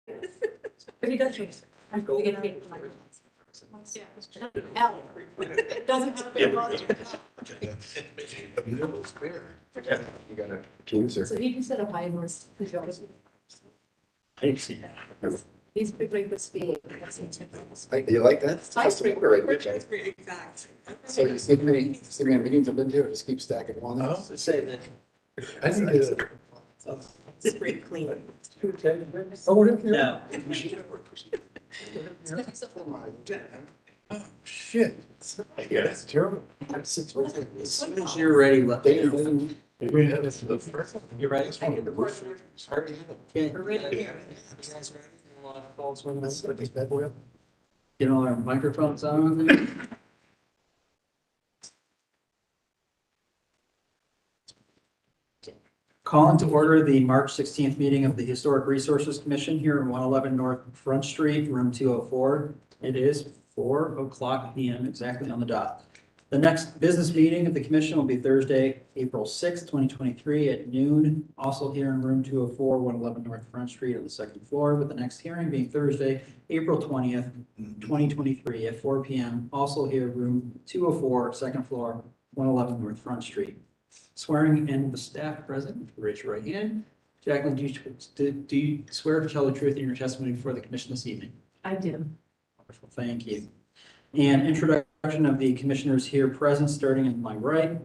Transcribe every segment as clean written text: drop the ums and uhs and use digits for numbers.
But he does use it. I'm going to get paid. L. It doesn't have to be a volunteer. You got a accuser. So he can set a high horse. I didn't see that. He's big like the speed. You like that? I That's pretty great. Exact. So you see many meetings I've been to, just keep stacking one. Oh, say that. I think it's. It's pretty clean. Oh, what if you're? No. Oh, shit. Yeah, that's terrible. As soon as you're ready, let me know. You're ready? Okay. We're ready. Get all our microphones on there. Calling to order the March 16th meeting of the Historic Resources Commission here in 111 North Front Street, room 204. It is 4:00 PM exactly on the dot. The next business meeting of the commission will be Thursday, April 6th, 2023 at noon, also here in room 204, 111 North Front Street on the second floor, with the next hearing being Thursday, April 20th, 2023 at 4 PM, also here room 204, second floor, 111 North Front Street. Swearing in the staff present, raise your right hand. Jacqueline, do you swear to tell the truth in your testimony before the commission this evening? I do. Wonderful, thank you. And introduction of the commissioners here present, starting in my right,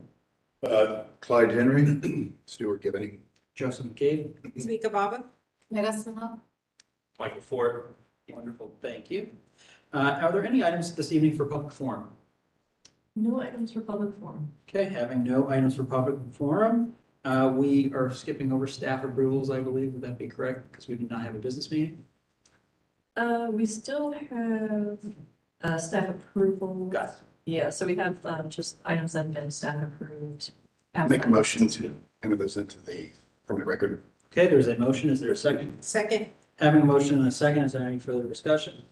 Clyde Henry, Stuart Gibney. Joseph McCabe. Mika Baba. Megasama. Michael Ford. Wonderful, thank you. Are there any items this evening for public forum? No items for public forum. Okay, having no items for public forum, we are skipping over staff approvals, I believe. Would that be correct? Because we did not have a business meeting. We still have, staff approval. Got it. Yeah, so we have, just items that have been staff approved. Make a motion to enter those into the permanent record. Okay, there's a motion. Is there a second? Second. Having a motion and a second, is there any further discussion?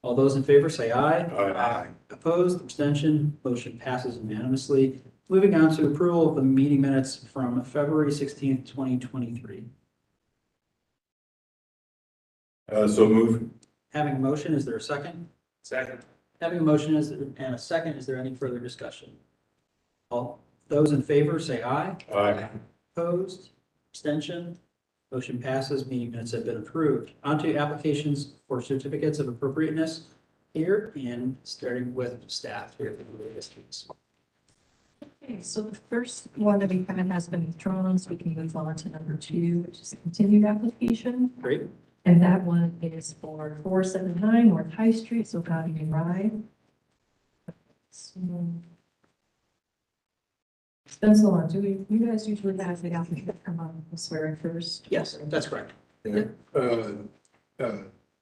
All those in favor say aye. Aye. Opposed, abstention, motion passes unanimously. Moving on to approval of the meeting minutes from February 16th, 2023. So move. Having a motion, is there a second? Second. Having a motion and a second, is there any further discussion? All those in favor say aye. Aye. Opposed, abstention, motion passes, meeting minutes have been approved. On to applications for certificates of appropriateness here, and starting with staff here. Okay, so the first one that we have has been withdrawn, so we can move on to number 2, which is a continued application. Great. And that one is for 479 North High Street, so Gotti and Rye. So, it's been so long. You guys usually have the applicant come on and swear in first? Yes, that's correct.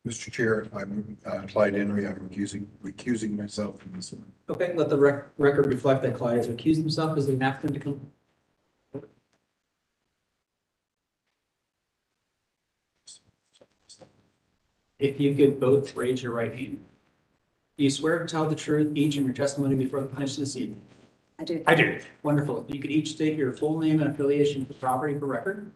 Mr. Chair, I'm Clyde Henry. I'm recusing myself from this one. Okay, let the record reflect that Clyde has recused himself. Is the applicant to come? If you could both raise your right hand. Do you swear to tell the truth, each in your testimony before the commission this evening? I do. I do. Wonderful. You could each state your full name and affiliation with the property for record.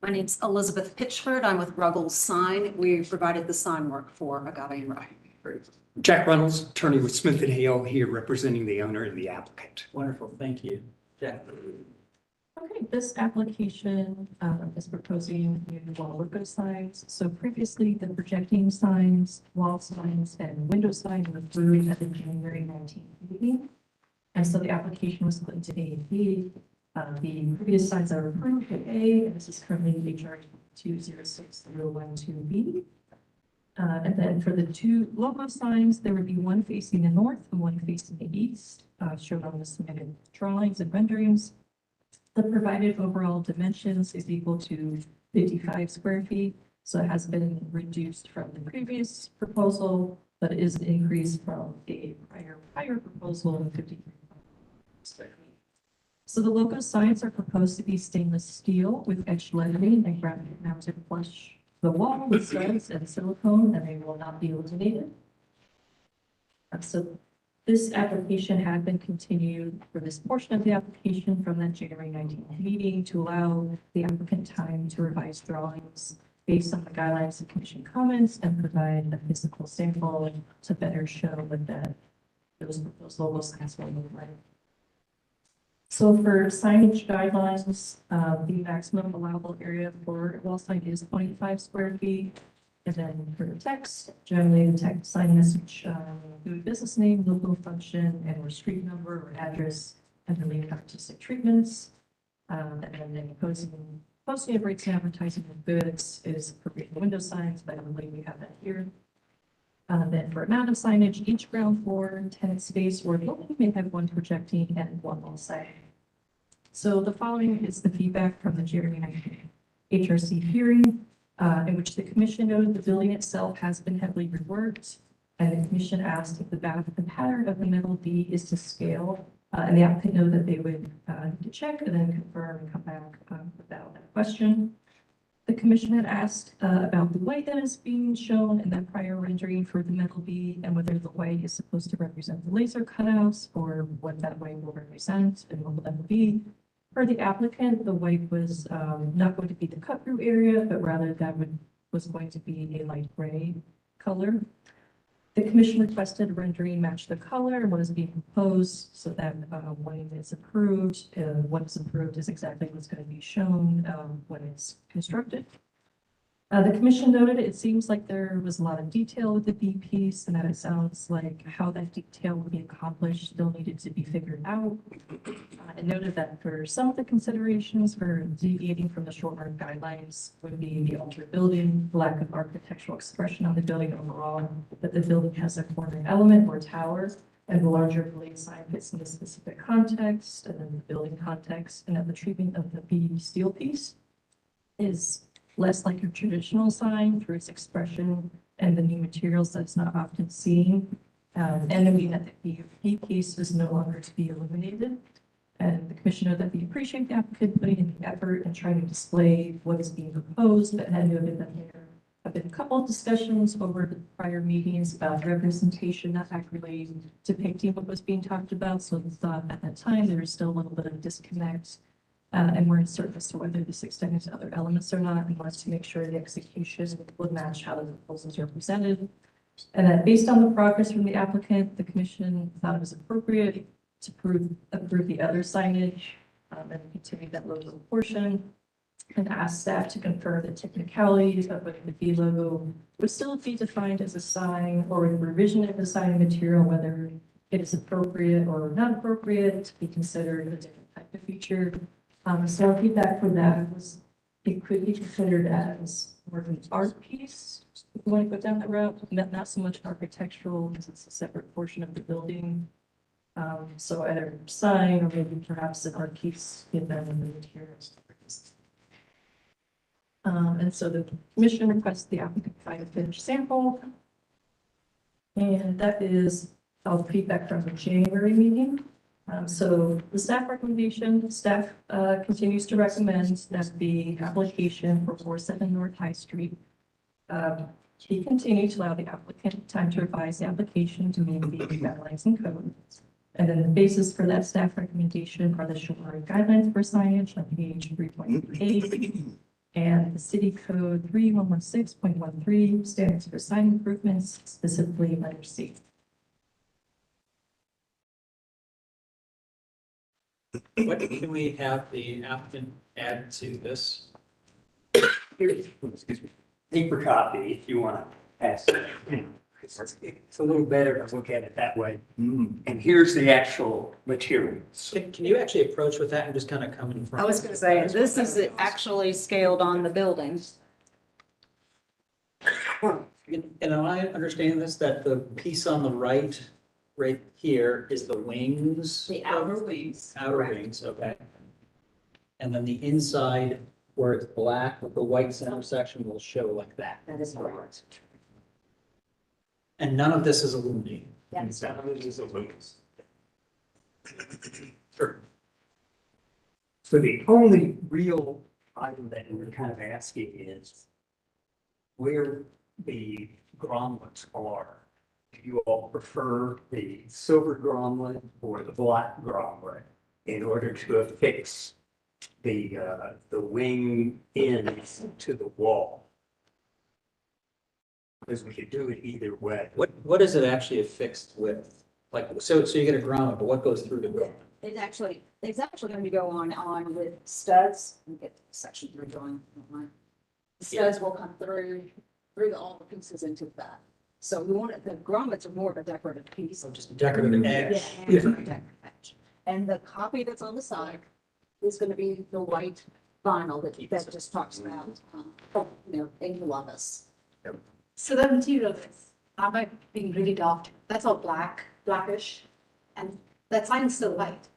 My name's Elizabeth Pitchford. I'm with Ruggles Sign. We provided the sign work for Agave and Rye. Great. Jack Reynolds, attorney with Smith and Hale, here representing the owner and the applicant. Wonderful. Thank you. Jack. Okay, this application is proposing new wall logo signs. So previously, the projecting signs, wall signs, and window signs were approved at the January 19th meeting. And so the application was put into A and B. The previous signs are approved at A, and this is currently HR 206012B. And then for the 2 logo signs, there would be one facing the north and one facing the east, shown on the submitted drawings and renderings. The provided overall dimensions is equal to 55 square feet, so it has been reduced from the previous proposal, but it is an increase from the prior proposal of 53 square feet. So the logo signs are proposed to be stainless steel with etched lettering and granite mounted flush the wall with studs and silicone, and they will not be illuminated. So this application had been continued for this portion of the application from that January 19th meeting to allow the applicant time to revise drawings based on the guidelines and commission comments and provide a physical sample to better show what those logo signs will look like. So for signage guidelines, the maximum allowable area for a wall sign is 25 square feet. And then for the text, generally the text sign message, include business name, logo function, and or street number or address, and the link artistic treatments. And then posting of rates and advertising of goods is appropriate for window signs, but I believe we have that here. Then for amount of signage, each ground floor tenant space or building may have one projecting and one wall sign. So the following is the feedback from the Jeremy HRC hearing, in which the commission noted the building itself has been heavily reworked, and the commission asked if the pattern of the metal B is to scale, and the applicant noted that they would need to check and then confirm and come back without that question. The commission had asked about the white that is being shown in that prior rendering for the metal B, and whether the white is supposed to represent the laser cutouts or what that white will represent and what that will be. For the applicant, the white was not going to be the cut through area, but rather that was going to be a light gray color. The commission requested a rendering match the color and what is being proposed, so that when it's approved, what is approved is exactly what's going to be shown when it's constructed. The commission noted it seems like there was a lot of detail with the B piece, and that it sounds like how that detail would be accomplished still needed to be figured out. It noted that for some of the considerations for deviating from the short-term guidelines would be the altered building, lack of architectural expression on the building overall, that the building has a corner element or tower, and the larger building sign fits in the specific context, and then the building context, and that the treatment of the B steel piece is less like a traditional sign through its expression and the new materials that's not often seen. And then that the B piece is no longer to be illuminated. And the commissioner that we appreciate the applicant putting in the effort and trying to display what is being proposed, but had noted that there have been a couple of discussions over the prior meetings about representation not accurately depicting what was being talked about. So we thought at that time there was still a little bit of disconnect. And we're uncertain as to whether this extended to other elements or not, and wants to make sure the execution would match how the proposals are presented. And that based on the progress from the applicant, the commission thought it was appropriate to approve the other signage and continue that logo portion, and ask staff to confirm the technicalities of whether the B logo would still be defined as a sign, or with revision of the sign material, whether it is appropriate or not appropriate to be considered a different type of feature. So our feedback for that was it could be considered as more of an art piece, if you want to go down that route, not so much architectural, because it's a separate portion of the building. So either sign or maybe perhaps an art piece, given the materials. And so the commission requests the applicant provide a finished sample. And that is all the feedback from the January meeting. So the staff recommendation, staff continues to recommend that the application for 47 North High Street be continued to allow the applicant time to revise the application to meet the guidelines and code. And then the basis for that staff recommendation are the short guidelines for signage on page 3.8 and the city code 3116.13 standards for sign improvements, specifically letter C. What can we have the applicant add to this? Excuse me. Paper copy, if you want to pass it. It's a little better to look at it that way. And here's the actual materials. Can you actually approach with that and just kind of come in front? I was going to say, this is actually scaled on the buildings. And I understand this, that the piece on the right here is the wings. The outer wings. Outer Correct. wings, okay. And then the inside where it's black with the white center section will show like that. That is correct. And none of this is illuminated. Yes. None of it is illuminated. Sure. So the only real item that we're kind of asking is where the grommets are. Do you all prefer the silver grommet or the black grommet in order to affix the wing in to the wall? because we could do it either way. What is it actually affixed with? Like, so you get a grommet, but what goes through the grommet? It's actually going to go on with studs. Let me get section 3 going. The studs will come through all the pieces into that. So we want it, the grommets are more of a decorative piece. So just a decorative edge. Yeah, decorative edge. And the copy that's on the side is going to be the white vinyl that just talks about, in Columbus. So the material is, I might be really daft, that's all blackish, and that sign is still white.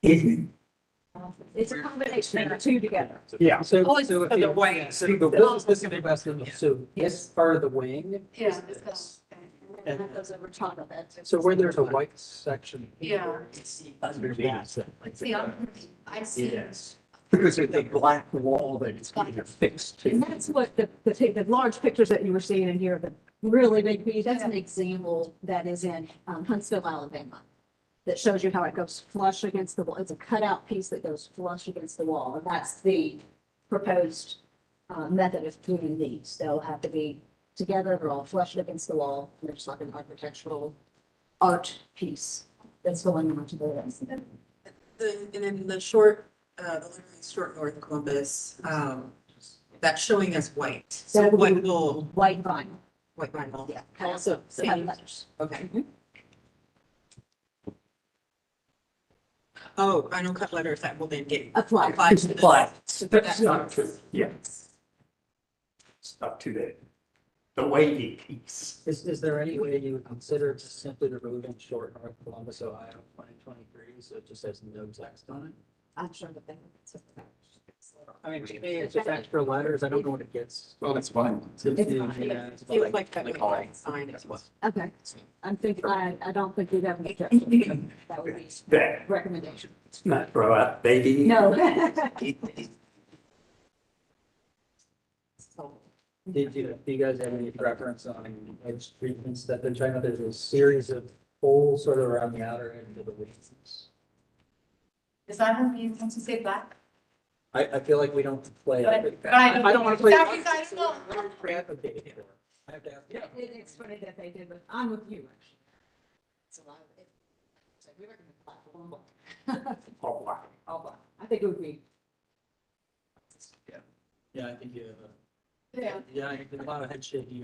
It's a combination of the two together. Yeah. So, Oh, it's so if the you, wing. so this is the best of, so this part of the wing. Yeah, is it's this. And that goes over top of it. So where there's a white section. Yeah. Underneath. See, I see. Yes. Because of the black wall that it's kind of fixed And to. that's what the large pictures that you were seeing in here, the really big piece, that's an example that is in Huntsville, Alabama. That shows you how it goes flush against the wall. It's a cutout piece that goes flush against the wall. And that's the proposed method of doing these. They'll have to be together, they're all flushed against the wall. They're just like an architectural art piece that's going onto the list. And then the short, the literally short North Columbus, that's showing us white. So That will what be will, white vinyl. white vinyl? Yeah. Also, letters. Okay. Oh, vinyl cut letters that will then get Applied. applied to But this. that's not true. Yeah. It's up to the wavy piece. Is there any way you would consider just simply removing short North Columbus, Ohio, 2023, so it just has no text on it? I'm sure that they. I mean, to me, it's just extra letters. I don't know what it gets. Well, that's fine. to. It's Yeah, fine. it's It was like- like that with my sign as well. Okay. I don't think we'd have any that would be That, recommendation. it's not throw out baby. No. Do you guys have any preference on edge treatments that they're trying out? There's a series of holes sort of around the outer end of the wings. Is that what you want to say black? I feel like we don't play. But I don't want to play. That means I know. I have to ask. Yeah. It's funny that they did, but I'm with you, actually. It's a lot of it. So we recommend black or Oh, wow. all black. I think it would be. Yeah, I think you have Yeah. yeah, I think there's a lot of head shaking.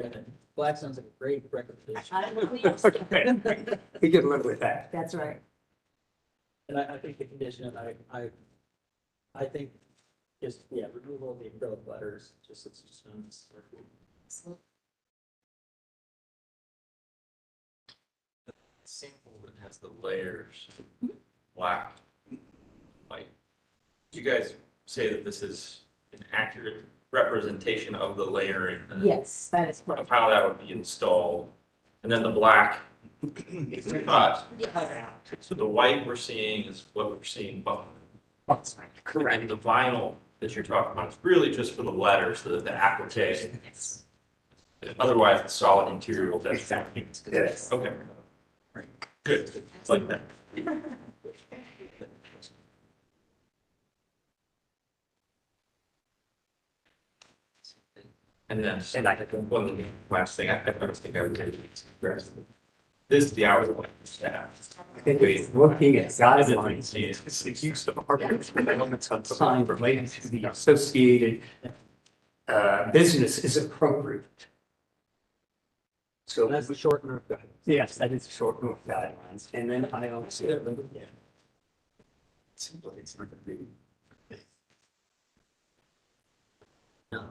Black sounds like a great recommendation. I don't believe- Okay. We can live with that. That's right. And I think the condition, I think just, yeah, removal of the acrylic letters, just it's just. Sample that has the layers, black, white. Do you guys say that this is an accurate representation of the layering? Yes, that is Of correct. how that would be installed? And then the black is cut. So the white we're seeing is what we're seing above. Correct. And the vinyl that you're talking about is really just for the letters, the applique. Otherwise, the solid interior will definitely. Yes. Okay. Good, it's like that. And then, And I- one last thing, I don't think I would say. This is the hours of staff. I think it's looking at guidelines, it's the use of artificial elements on sign related to the associated business is appropriate. So That's the short North guy. yes, that is short move guidelines. And then I also. Yeah. Seems like it's not gonna be. No.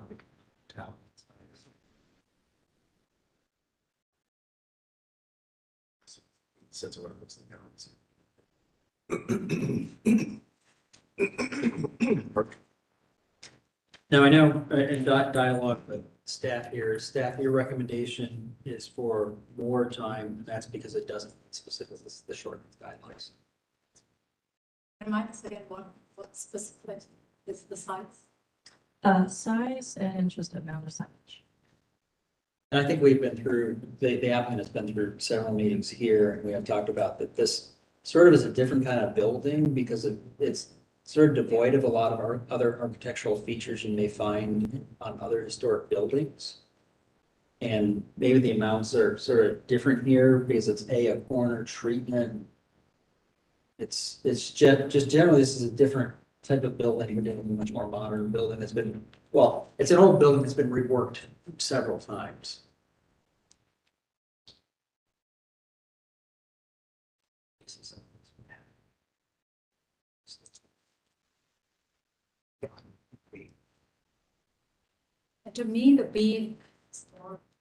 That's what it looks like. Now, I know in dialogue with staff, your recommendation is for more time, and that's because it doesn't specifically the short guidelines. Am I saying what specific is the size? Size and just amount of signage. And I think we've been through, the applicant has been through several meetings here, and we have talked about that this sort of is a different kind of building because it's sort of devoid of a lot of our other architectural features you may find on other historic buildings. And maybe the amounts are sort of different here because it's a corner treatment. Just generally, this is a different type of building. We're dealing with a much more modern building that's been, well, it's an old building that's been reworked several times. And to me, the B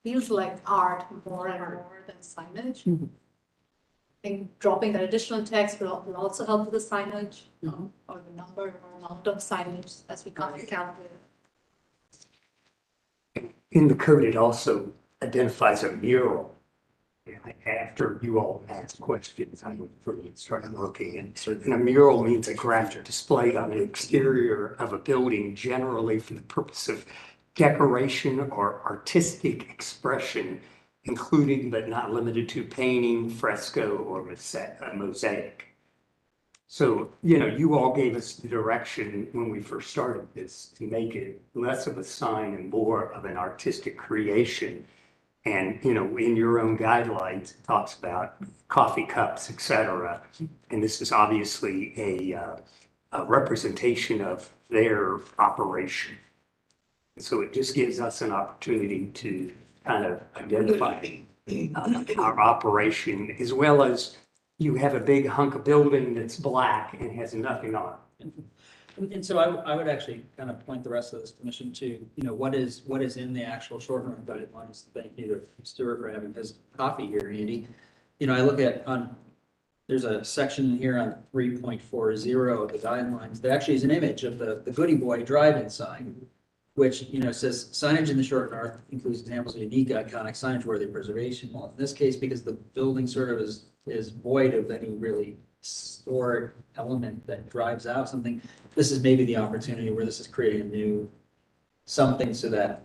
feels like art more and more than signage. Mhm. I think dropping that additional text will also help with the signage, or the number or amount of signage as we calculate. In the code, it also identifies a mural. After you all ask questions, I would start looking, and a mural means a graphic display on the exterior of a building, generally for the purpose of decoration or artistic expression, including but not limited to painting, fresco, or mosaic. So, you all gave us the direction when we first started this to make it less of a sign and more of an artistic creation. And, in your own guidelines, it talks about coffee cups, et cetera. And this is obviously a representation of their operation. So it just gives us an opportunity to kind of identify our operation, as well as you have a big hunk of building that's black and has nothing on it. And so I would actually kind of point the rest of this commission to, what is in the actual short run guidelines. Thank you to Stuart for having his copy here, Andy. I look at there's a section here on 3.40 of the guidelines that actually is an image of the Goody Boy drive-in sign, which, says signage in the short north includes examples of unique iconic signage worthy of preservation. Well, in this case, because the building sort of is void of any really historic element that drives out something, this is maybe the opportunity where this is creating a new something so that,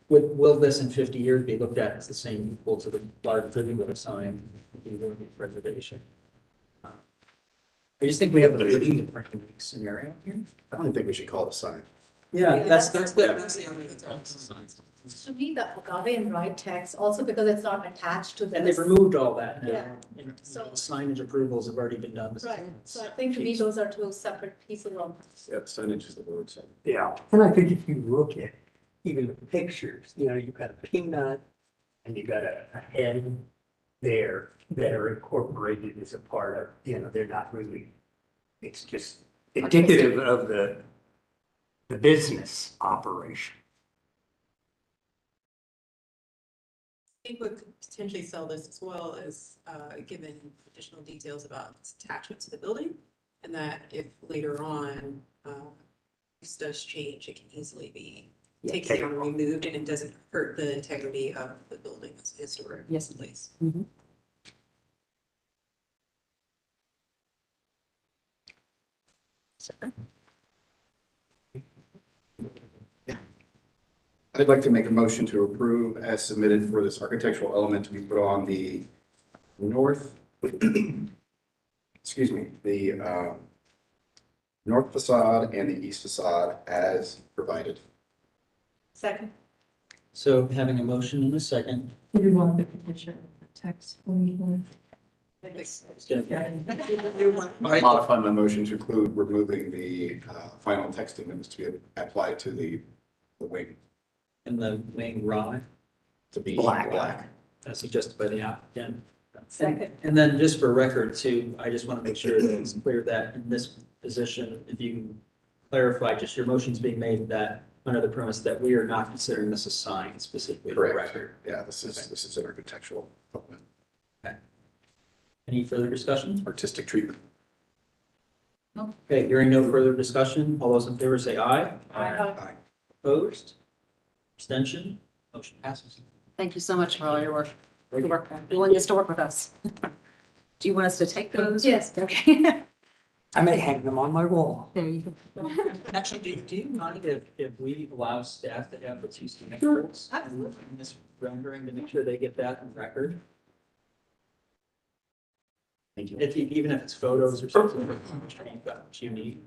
will this in 50 years be looked at as the same equal to the large Goody Boy sign preservation? I just think we have a really different scenario here. I don't think we should call it a sign. Yeah, that's the To me, the agave and right text, also because it's not attached to And this. they've removed all that now. Yeah. So signage approvals have already been done. Right, so I think to me, those are two separate pieces of. Yeah, signage is the word. Yeah, and I think if you look at even the pictures, you've got a peanut and you've got a head there that are incorporated as a part of, they're not really, it's just indicative of the business operation. I think what could potentially sell this as well is given additional details about its attachment to the building, and that if later on this does change, it can easily be taken down or removed, and it doesn't hurt the integrity of the building as a historic place. I'd like to make a motion to approve as submitted for this architectural element to be put on the north, excuse me, the north facade and the east facade as provided. Second. So having a motion in a second. Do we want the condition, the text? I modify my motion to include removing the final texting that was to be applied to the wing And the main rod, to be Black. black. as suggested by the applicant. Second. And then just for record too, I just want to make sure that it's clear that in this position, if you can clarify, just your motion's being made that under the premise that we are not considering this a sign specifically for Correct. record. Yeah, this is an architectural element, Any further discussion? artistic treatment. Okay, hearing no further discussion, all those in favor say aye. Aye. Opposed? Abstention? Motion passes. Thank you so much for all your work. Good work, willingness to work with us. Do you want us to take those? Yes. Okay. I may hang them on my wall. There you go. Actually, do you mind if we allow staff to have what's used to records? Absolutely. In this rendering to make sure they get that on record? Thank you. Even if it's photos or something, you've got what you need.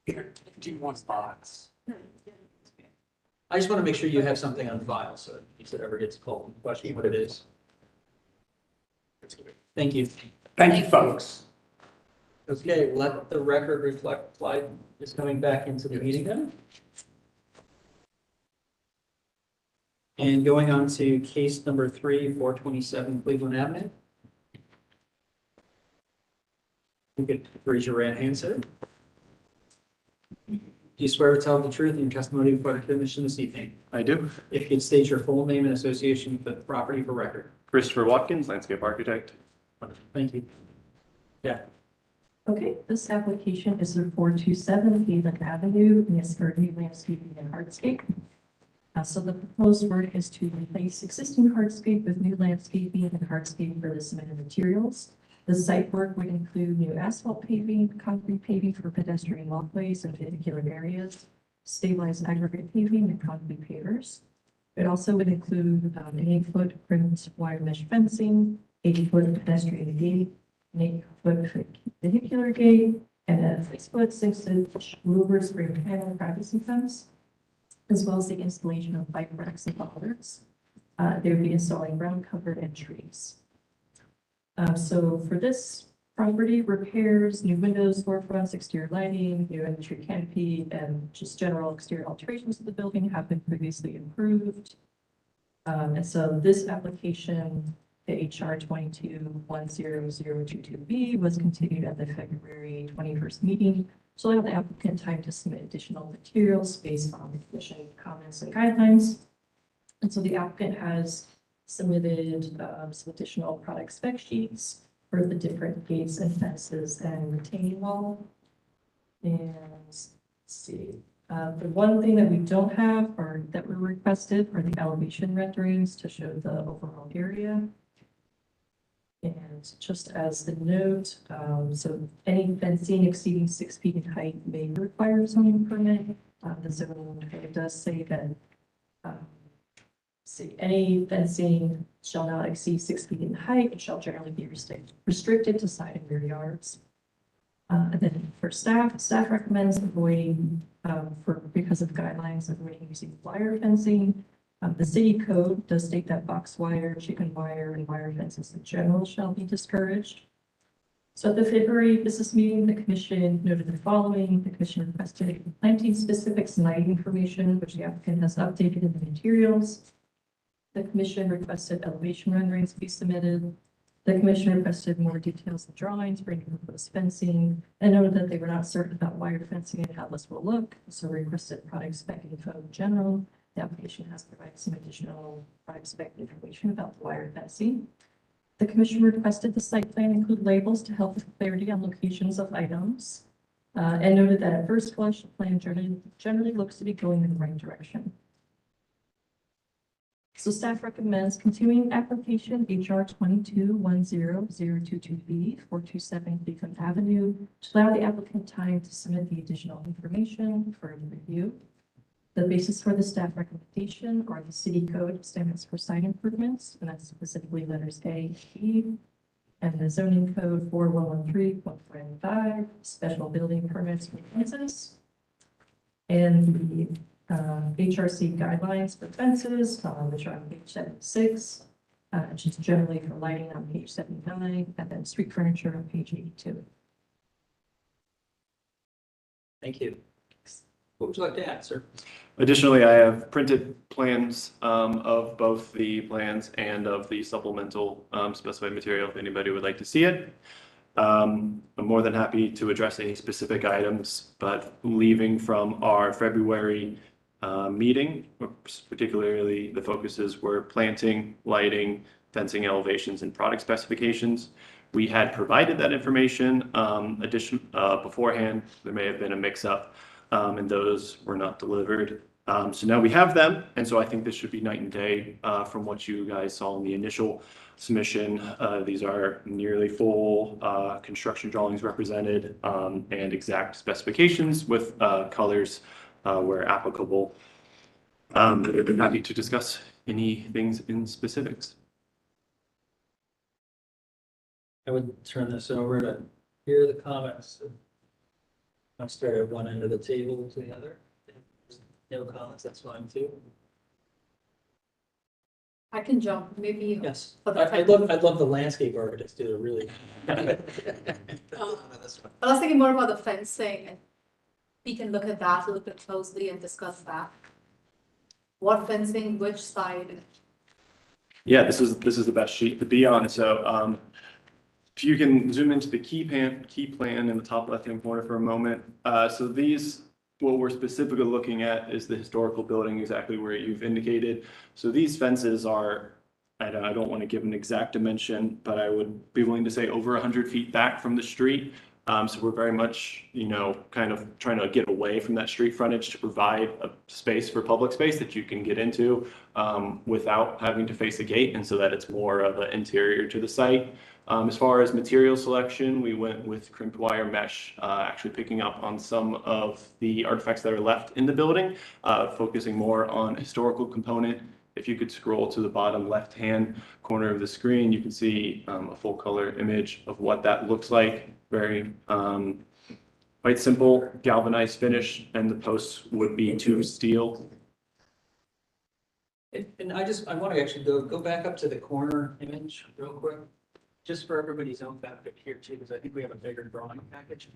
Here, do you want box? I just want to make sure you have something on file, so if it ever gets called, question what it is. Thank you. Thank you, folks. Okay, let the record reflect Clyde is coming back into the meeting then. And going on to case number 3, 427 Cleveland Avenue. You could raise your right hand, sir. Do you swear to tell the truth in your testimony before the commission this evening? I do. If you could state your full name and association with the property for record. Christopher Watkins, landscape architect. Thank you. Yeah. Okay, this application is for 427 Cleveland Avenue, and it's for new landscaping and hardscape. So the proposed work is to replace existing hardscape with new landscaping and hardscape for the submitted materials. The site work would include new asphalt paving, concrete paving for pedestrian walkways and vehicular areas, stabilized aggregate paving and concrete pavers. It also would include an 8-foot print wire mesh fencing, 80-foot pedestrian gate, an 8-foot vehicular gate, and a 6-foot 6-inch louver spring panel privacy fence, as well as the installation of bike racks and bollards. They would be installing ground cover and trees. So for this property, repairs, new windows, storefronts, exterior lighting, new entry canopy, and just general exterior alterations to the building have been previously approved. And so this application, the HR 22-10022B, was continued at the February 21st meeting. So allow the applicant time to submit additional materials based on the commission comments and guidelines. And so the applicant has submitted some additional product spec sheets for the different gates and fences and retaining wall. And let's see, the one thing that we don't have or that were requested are the elevation renderings to show the overall area. And just as the note, so any fencing exceeding 6 feet in height may require a zoning permit. The zoning code does say that any fencing shall not exceed 6 feet in height and shall generally be restricted to side and rear yards. And then for staff recommends avoiding, because of guidelines, avoiding using wire fencing. The city code does state that box wire, chicken wire, and wire fences in general shall be discouraged. So at the February business meeting, the commission noted the following. The commission requested planting specifics and lighting information, which the applicant has updated in the materials. The commission requested elevation renderings be submitted. The commission requested more details and drawings for any proposed fencing and noted that they were not certain about wire fencing and how this will look. So requested product spec info in general. The application has provided some additional product spec information about the wire fencing. The commission requested the site plan include labels to help with clarity on locations of items, and noted that at first blush, the plan generally looks to be going in the right direction. So staff recommends continuing application HR 22-10022B 427 Cleveland Avenue to allow the applicant time to submit the additional information for review. The basis for the staff recommendation are the city code standards for site improvements, and that's specifically letters A and E, and the zoning code 4113.45, special building permits for fences, and the HRC guidelines for fences, which are on page 76, which is generally for lighting on page 79, and then street furniture on page 82. Thank you. What would you like to add, sir? Additionally, I have printed plans of both the plans and of the supplemental specified material if anybody would like to see it. I'm more than happy to address any specific items, but leaving from our February meeting, particularly the focuses were planting, lighting, fencing elevations, and product specifications. We had provided that information beforehand. There may have been a mix-up, and those were not delivered. So now we have them, and so I think this should be night and day from what you guys saw in the initial submission. These are nearly full construction drawings represented and exact specifications with colors where applicable. I'm happy to discuss any things in specifics. I would turn this over to hear the comments. I'll start at one end of the table to the other. No comments, that's fine too. I can jump, maybe. Yes, For the I'd love the landscape architects to do a really. I was thinking more about the fencing, and we can look at that a little bit closely and discuss that. What fencing, which side? Yeah, this is the best sheet to be on. So if you can zoom into the key plan in the top left-hand corner for a moment. So what we're specifically looking at is the historical building, exactly where you've indicated. So these fences are, I don't want to give an exact dimension, but I would be willing to say over 100 feet back from the street. So we're very much, kind of trying to get away from that street frontage to provide a space for public space that you can get into without having to face a gate, and so that it's more of an interior to the site. As far as material selection, we went with crimped wire mesh, actually picking up on some of the artifacts that are left in the building, focusing more on historical component. If you could scroll to the bottom left-hand corner of the screen, you can see a full color image of what that looks like. Very quite simple galvanized finish, and the posts would be two steel. And I want to actually go back up to the corner image real quick, just for everybody's own benefit here too, because I think we have a bigger drawing package.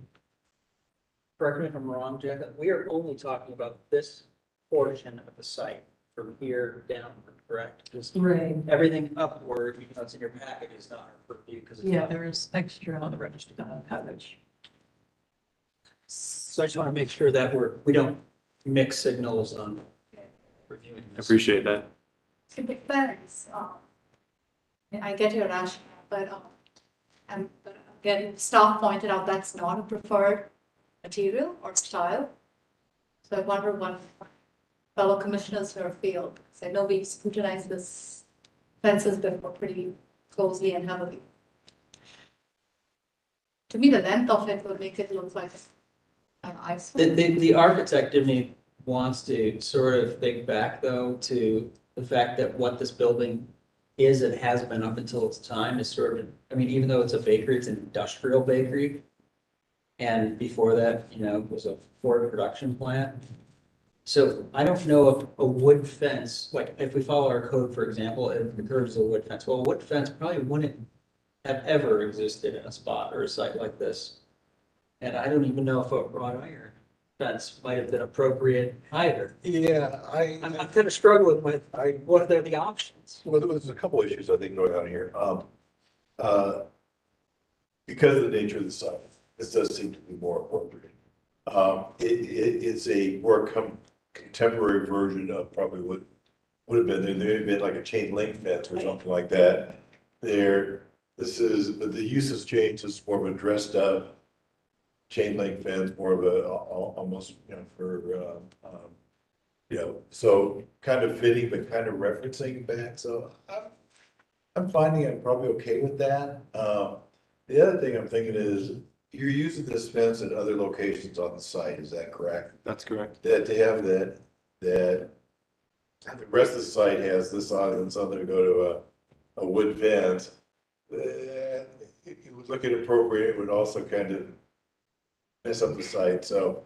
Correct me if I'm wrong, Jack, we are only talking about this portion of the site from here down, correct? Just Right. everything upward, even though it's in your package, is not our purview because it's Yeah, not. there is extra on the registered package. So I just want to make sure that we don't mix signals on reviewing this. Appreciate that. It depends. I get your rationale, but again, staff pointed out that's not a preferred material or style. So I wonder what fellow commissioners here feel. So I know we scrutinized this fences before pretty closely and heavily. To me, the length of it would make it look like an eyesore. The architect in me wants to sort of think back though to the fact that what this building is and has been up until its time is sort of, I mean, even though it's a bakery, it's an industrial bakery. And before that, it was a Ford production plant. So I don't know if a wood fence, like if we follow our code, for example, it encourages a wood fence. Well, a wood fence probably wouldn't have ever existed in a spot or a site like this. And I don't even know if a wrought iron fence might have been appropriate either. Yeah, I'm kind of struggling with what are the options? well, there's a couple issues I think going on here. Because of the nature of the site, this does seem to be more appropriate. It's a more contemporary version of probably what would have been, there had been like a chain link fence or something like that. The use has changed, it's more of a dressed up chain link fence, more of a, almost, so kind of fitting, but kind of referencing back, so I'm finding I'm probably okay with that. The other thing I'm thinking is, you're using this fence at other locations on the site, is that correct? That's correct. That they have that the rest of the site has this on, and some that go to a wood fence. It would look inappropriate, it would also kind of mess up the site, so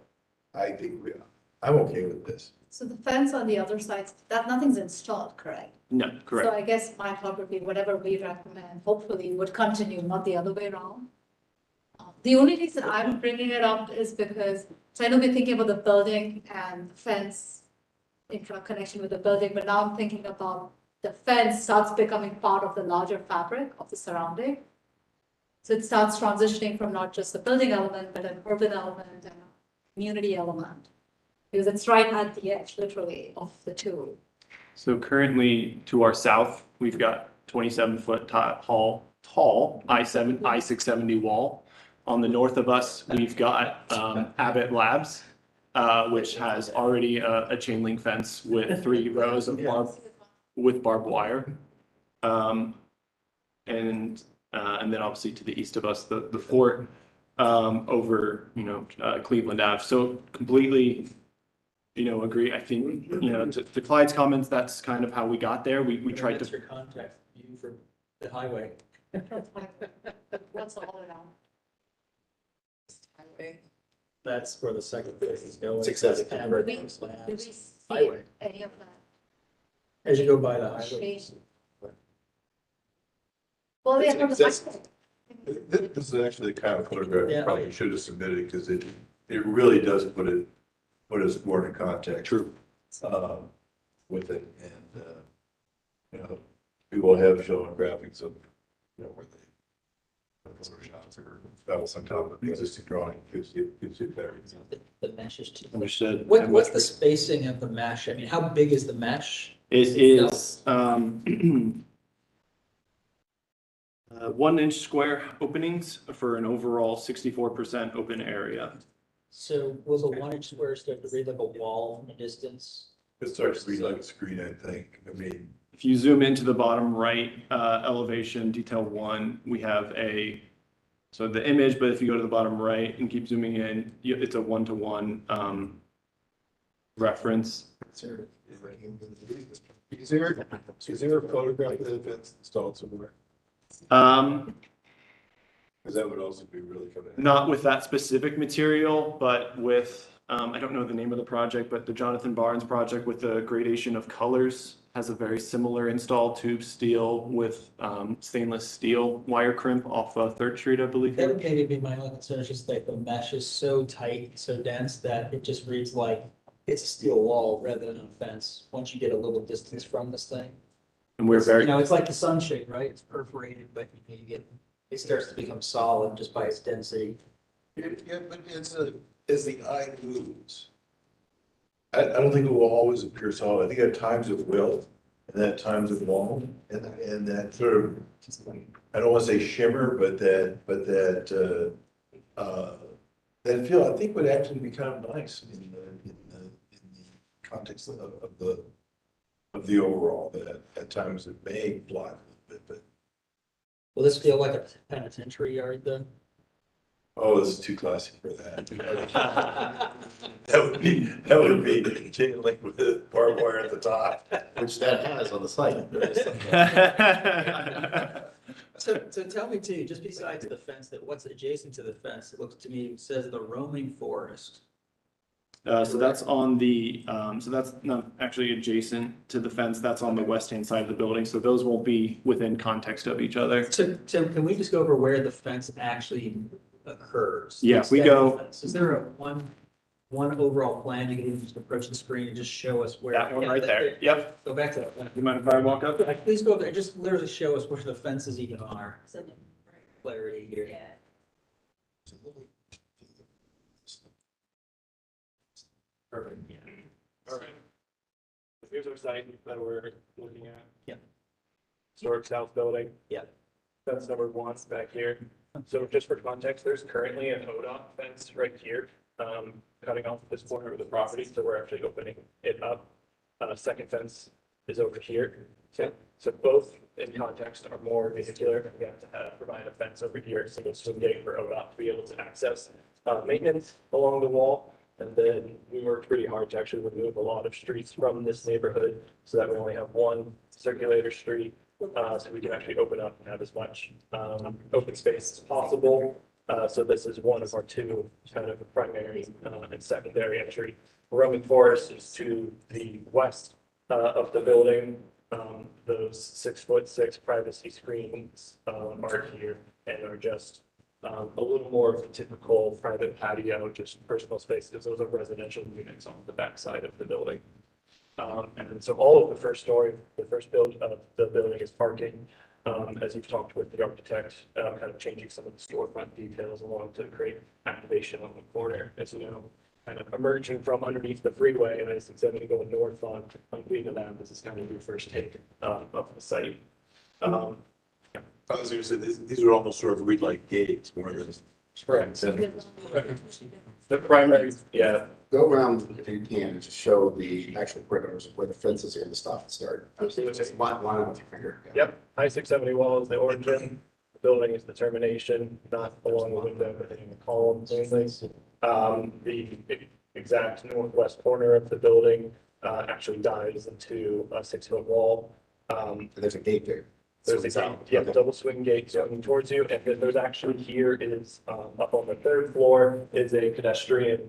I think I'm okay with this. So the fence on the other side, that nothing's installed, correct? No, correct. So I guess my thought would be whatever we recommend, hopefully would continue, not the other way around. The only reason I'm bringing it up is because, so I know we're thinking about the building and the fence in connection with the building, but now I'm thinking about the fence starts becoming part of the larger fabric of the surrounding. So it starts transitioning from not just the building element, but an urban element and a community element. Because it's right at the edge, literally, of the two. So currently to our south, we've got 27-foot tall I-670 wall. On the north of us, we've got Abbott Labs, which has already a chain link fence with 3 rows of barbed wire. And then obviously to the east of us, the fort over, Cleveland Ave. So completely, agree. I think, to Clyde's comments, that's kind of how we got there. We tried That's to. your contact view for the highway. That's all around. Highway. That's where the second phase is going. Success. Hammered Do we slabs. see Highway. any of that. As you go by the highway. Shade. Well, yeah, It's from the access- back. This is actually the kind of photograph Yeah. I probably should have submitted, because it really does put us more in context. True. With it, and, you know, we will have showing graphics of, you know, where the Photoshops or spells on top of the existing drawing, gives you better. The mesh is too. Understood. What's the spacing of the mesh? I mean, how big is the mesh? It is 1 inch square openings for an overall 64% open area. So will the 1 inch square start to read like a wall in the distance? It starts to read like a screen, I think. I mean, If you zoom into the bottom right elevation, detail 1, we have so the image, but if you go to the bottom right and keep zooming in, it's a 1-to-1 reference. is there a photograph of the fence installed somewhere? Because that would also be really kind of. Not with that specific material, but with, I don't know the name of the project, but the Jonathan Barnes project with the gradation of colors has a very similar install tube steel with stainless steel wire crimp off 3rd Street, I believe. That would maybe be my only concern, is just like the mesh is so tight, so dense that it just reads like it's a steel wall rather than a fence, once you get a little distance from this thing. And we're very, You know, it's like the sunshade, right? It's perforated, but it starts to become solid just by its density. Yeah, but as the eye moves, I don't think it will always appear solid. I think at times it will, and at times it won't. And that sort of, I don't want to say shimmer, but that feel, I think would actually be kind of nice in the context of the overall, that at times it may block a little bit, but, Will this feel like a penitentiary yard then? oh, this is too classy for that. That would be chain link with barbed wire at the top. Which that has on the site. So tell me too, just besides the fence, that what's adjacent to the fence, it looks to me, it says the roaming forest. so that's on the, so that's not actually adjacent to the fence, that's on the west-hand side of the building, so those won't be within context of each other. So Tim, can we just go over where the fence actually occurs? Yeah, we go- Is there a one overall plan? You can even just approach the screen and just show us where. That one Yeah, right there, yep. Go back to that one. You mind if I walk up? Please go there, just literally show us where the fences even are. Clarity here. Perfect. All right. So here's our site that we're looking at. Yep. Historic South Building. Yep. That's number 1 back here. So just for context, there's currently an ODOT fence right here, cutting off this corner of the property, so we're actually opening it up. Second fence is over here. So both in context are more vehicular. We have to provide a fence over here, so there's swing gate for ODOT to be able to access maintenance along the wall. And then we worked pretty hard to actually remove a lot of streets from this neighborhood so that we only have one circulator street. So we can actually open up and have as much open space as possible. So this is one of our 2 kind of primary and secondary entry. Roaming forest is to the west of the building. Those 6'6" privacy screens are here and are just a little more of a typical private patio, just personal space, because those are residential units on the back side of the building. And then so all of the first story, the first build of the building is parking. As you've talked with the architect, kind of changing some of the storefront details along to create activation on the corner. As you know, kind of emerging from underneath the freeway and as instead of going north on Queen of Ave, this is kind of your first take of the site. I was gonna say, these are almost sort of read like gates more than. Correct. The primary, yeah, Go around if you can and just show the actual perimeters of where the fences are going to stop and start. Absolutely. Just line up with your finger. Yep, I-670 wall is the origin, the building is the termination, not along the window, but in the columns only. The exact northwest corner of the building actually dives into a 6-foot wall. There's a gate there. There's the double swing gate swinging towards you, and then there's actually here is, up on the third floor is a pedestrian,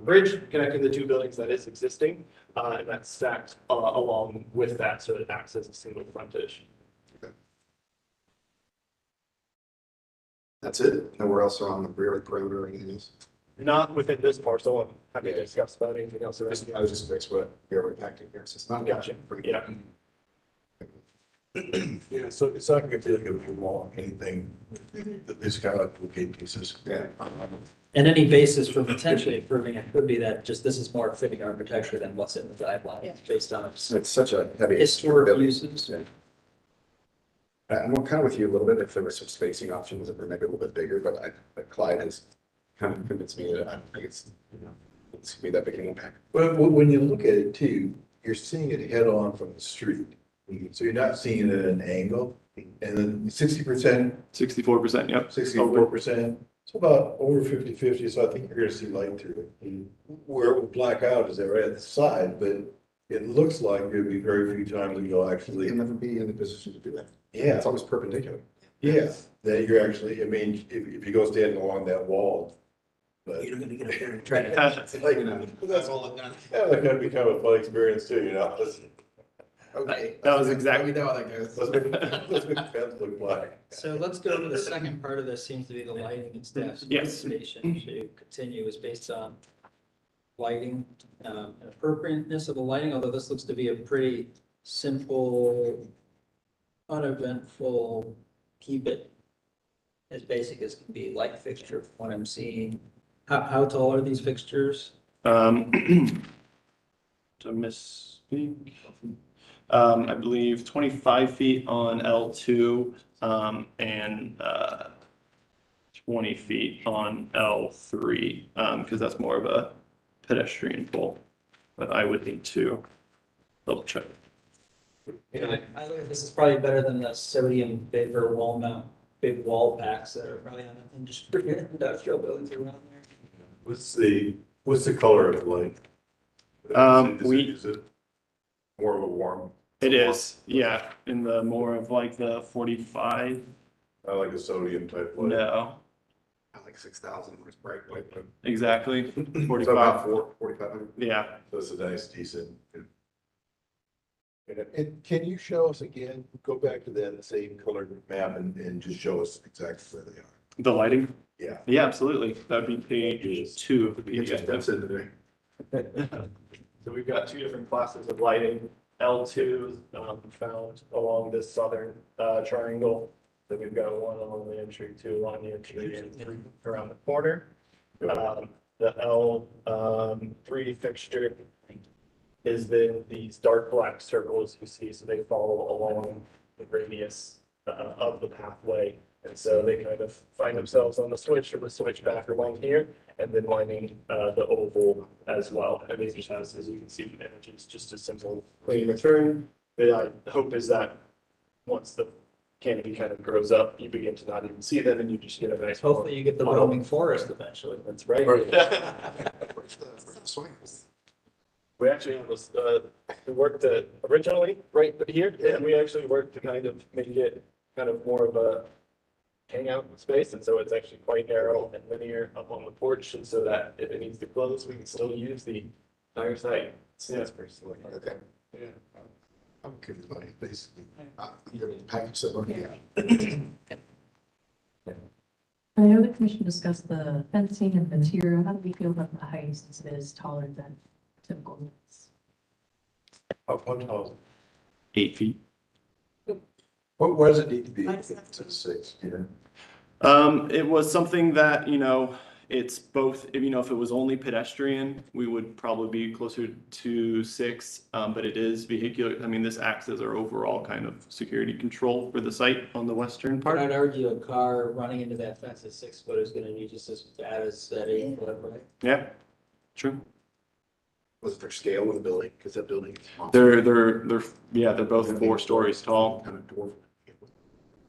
bridge connecting the two buildings that is existing. And that's stacked, along with that, so it acts as a single frontage. That's it? Nowhere else around the rear perimeter or anything else? Not within this parcel, I'm happy to discuss about anything else around I was just curious what you're impacting here, so it's not. Gotcha. Yeah. Yeah, so it's not gonna be like a wall, anything, it's kind of duplicate pieces. Yeah. And any basis for potentially improving it could be that just this is more fitting architecture than what's in the guidelines based on So it's such a heavy. historic building. uses. I'm kind of with you a little bit if there were some spacing options that were maybe a little bit bigger, but Clyde has kind of convinced me that I don't think it's gonna be that big an impact. But when you look at it too, you're seeing it head on from the street. So you're not seeing it at an angle, and then 60%, 64%, yep. 64%, it's about over 50-50. So I think you're gonna see light through it. Where it will black out is that right at the side, but it looks like there'll be very few times that you'll actually, You'll never be in the position to do that. yeah, It's always perpendicular. yeah, that you're actually, I mean, if you go standing along that wall. But You're gonna get up there and try to. it's like, that's that could become a fun experience too, you know? Okay. That was exactly- We know how that goes. Let's make the fence look black. So let's go to the second part of this, seems to be the lighting and staff's Yes. recommendation to continue is based on lighting, and appropriateness of the lighting, although this looks to be a pretty simple, uneventful, keep it as basic as can be light fixture from what I'm seeing. How tall are these fixtures? To misspeak, I believe 25 feet on L2, and 20 feet on L3, because that's more of a pedestrian pole, but I would need to double check. I look at this is probably better than the sodium vapor wall mount, big wall packs that are probably on industrial buildings around there. What's the color of the light? Is it more of a warm? It is, yeah, in the more of like the 45, I like a sodium type light. no, I like 6,000, it's bright white. But exactly, so 45, about 4,500. yeah. So it's a nice, decent. And can you show us again, go back to that same colored map and just show us exactly where they are? The lighting? Yeah. Yeah, absolutely. That would be page 2 of the Get your steps in today. So we've got two different classes of lighting. L2 found along this southern triangle. So we've got one along the entry, two along the entry and around the corner. The L3 fixture is then these dark black circles you see, so they follow along the radius of the pathway. And so they kind of find themselves on the switch or the switch back along here, and then lining the oval as well. And these just has, as you can see from the images, just a simple clean return. The hope is that once the canopy kind of grows up, you begin to not even see them, and you just get a nice. Hopefully you get the roaming forest eventually. That's right. We actually have this, we worked originally right here, and we actually worked to kind of make it kind of more of a hangout space, and so it's actually quite narrow and linear up on the porch, and so that if it needs to close, we can still use the entire site. Yeah, that's pretty silly. Okay. Yeah. I'm good with money, basically. You're gonna package that one. Yeah. I know the commission discussed the fencing and material. How do we feel about the height since it is taller than typical units? How tall? 8 feet. What does it need to be? To 6, It was something that, it's both, if it was only pedestrian, we would probably be closer to 6, but it is vehicular. I mean, this acts as our overall kind of security control for the site on the western But part. I'd argue a car running into that fence at 6 foot is gonna need just as bad as that 8 foot, right? Yeah, true. Was it for scale of the building? Because that building. is They're both 4 stories tall. Kind of dwarf.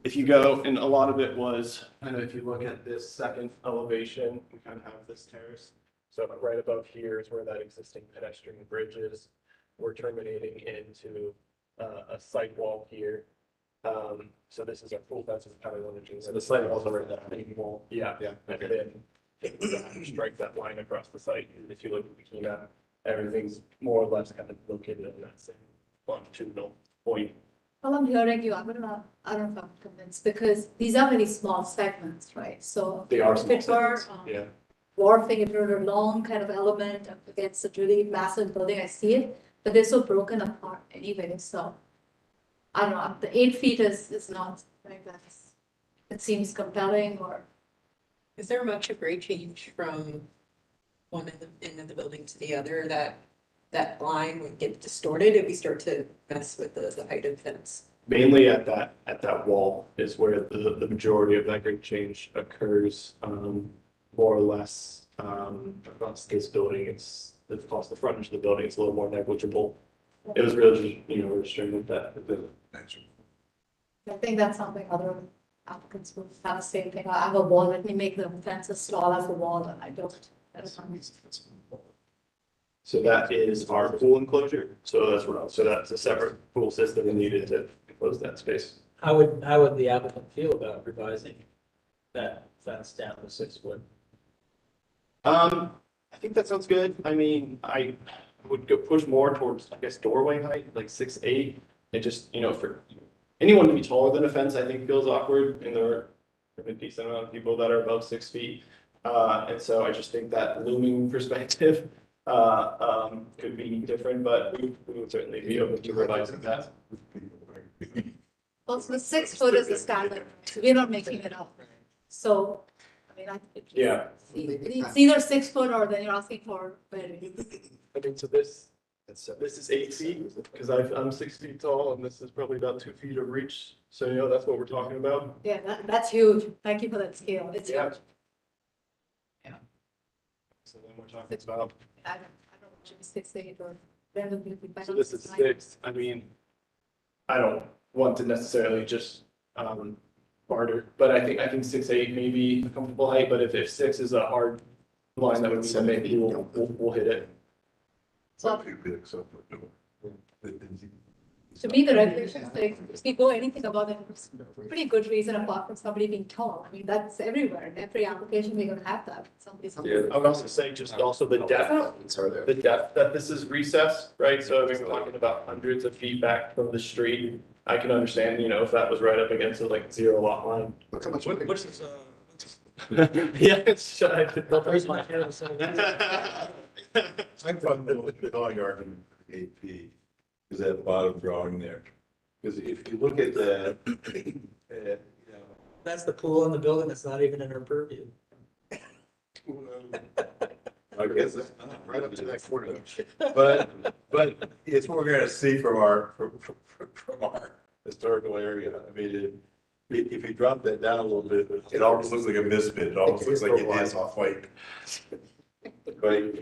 If you go, and a lot of it was, if you look at this second elevation, we kind of have this terrace. So right above here is where that existing pedestrian bridge is. We're terminating into a sidewalk here. So this is our full fence with power limiting. So the site walls are that wall. Yeah, yeah. And then strike that line across the site. And if you look at the map, everything's more or less kind of located in that same longitudinal point. Well, I'm hearing you, I don't know if I'm convinced, because these are very small segments, right? So They are if small it were, segments, yeah. Wharfing, if it were a long kind of element up against a really massive building, I see it, but they're so broken apart anyway, so. I don't know, the 8 feet is not like that. It seems compelling or, Is there much of grade change from one end of the building to the other that line would get distorted if we start to mess with the height of the fence? Mainly at that wall is where the majority of that grade change occurs, more or less, across this building, across the frontage of the building, it's a little more negligible. It was really just, restricted that. I think that's something other applicants will have the same thing. I have a wall, let me make the fence as tall as the wall, and I don't. So that is our pool enclosure, so that's a separate pool system needed to close that space. How would the applicant feel about revising that fence down to 6 foot? I think that sounds good. I mean, I would go push more towards, I guess, doorway height, like 6'8". It just, for anyone to be taller than a fence, I think feels awkward, and there are a decent amount of people that are above 6 feet. And so I just think that looming perspective could be different, but we would certainly be open to revising that. Also, the 6 foot is the standard, so we're not making it up. So, I mean, Yeah. It's either 6 foot or then you're asking for very. I mean, so this is 8 feet, because I'm 6 feet tall, and this is probably about 2 feet of reach. So, that's what we're talking about. Yeah, that's huge. Thank you for that scale. It's Yeah. huge. So then we're talking about, I don't know, should be 6'8" or randomly. so this is 6. I mean, I don't want to necessarily just, barter, but I think 6'8" may be a comfortable height, but if 6 is a hard line that would mean that maybe we'll hit it. So to me, the regulations say, if we go anything above it, it's a pretty good reason apart from somebody being tall. I mean, that's everywhere. In every application, we're gonna have that. Somebody's. I would also say just also the depth that this is recessed, right? So I mean, we're talking about hundreds of feet back from the street. I can understand, if that was right up against a like 0 lot line. Look how much. What's this, Yeah, it's shy. I'm from the drawing argument, 8 feet, is that bottom drawing there. Because if you look at the, That's the pool in the building that's not even in our purview. I guess it's right up to that corner. But it's what we're gonna see from our historical area. I mean, if you drop that down a little bit, it almost looks like a misfit. It almost looks like it is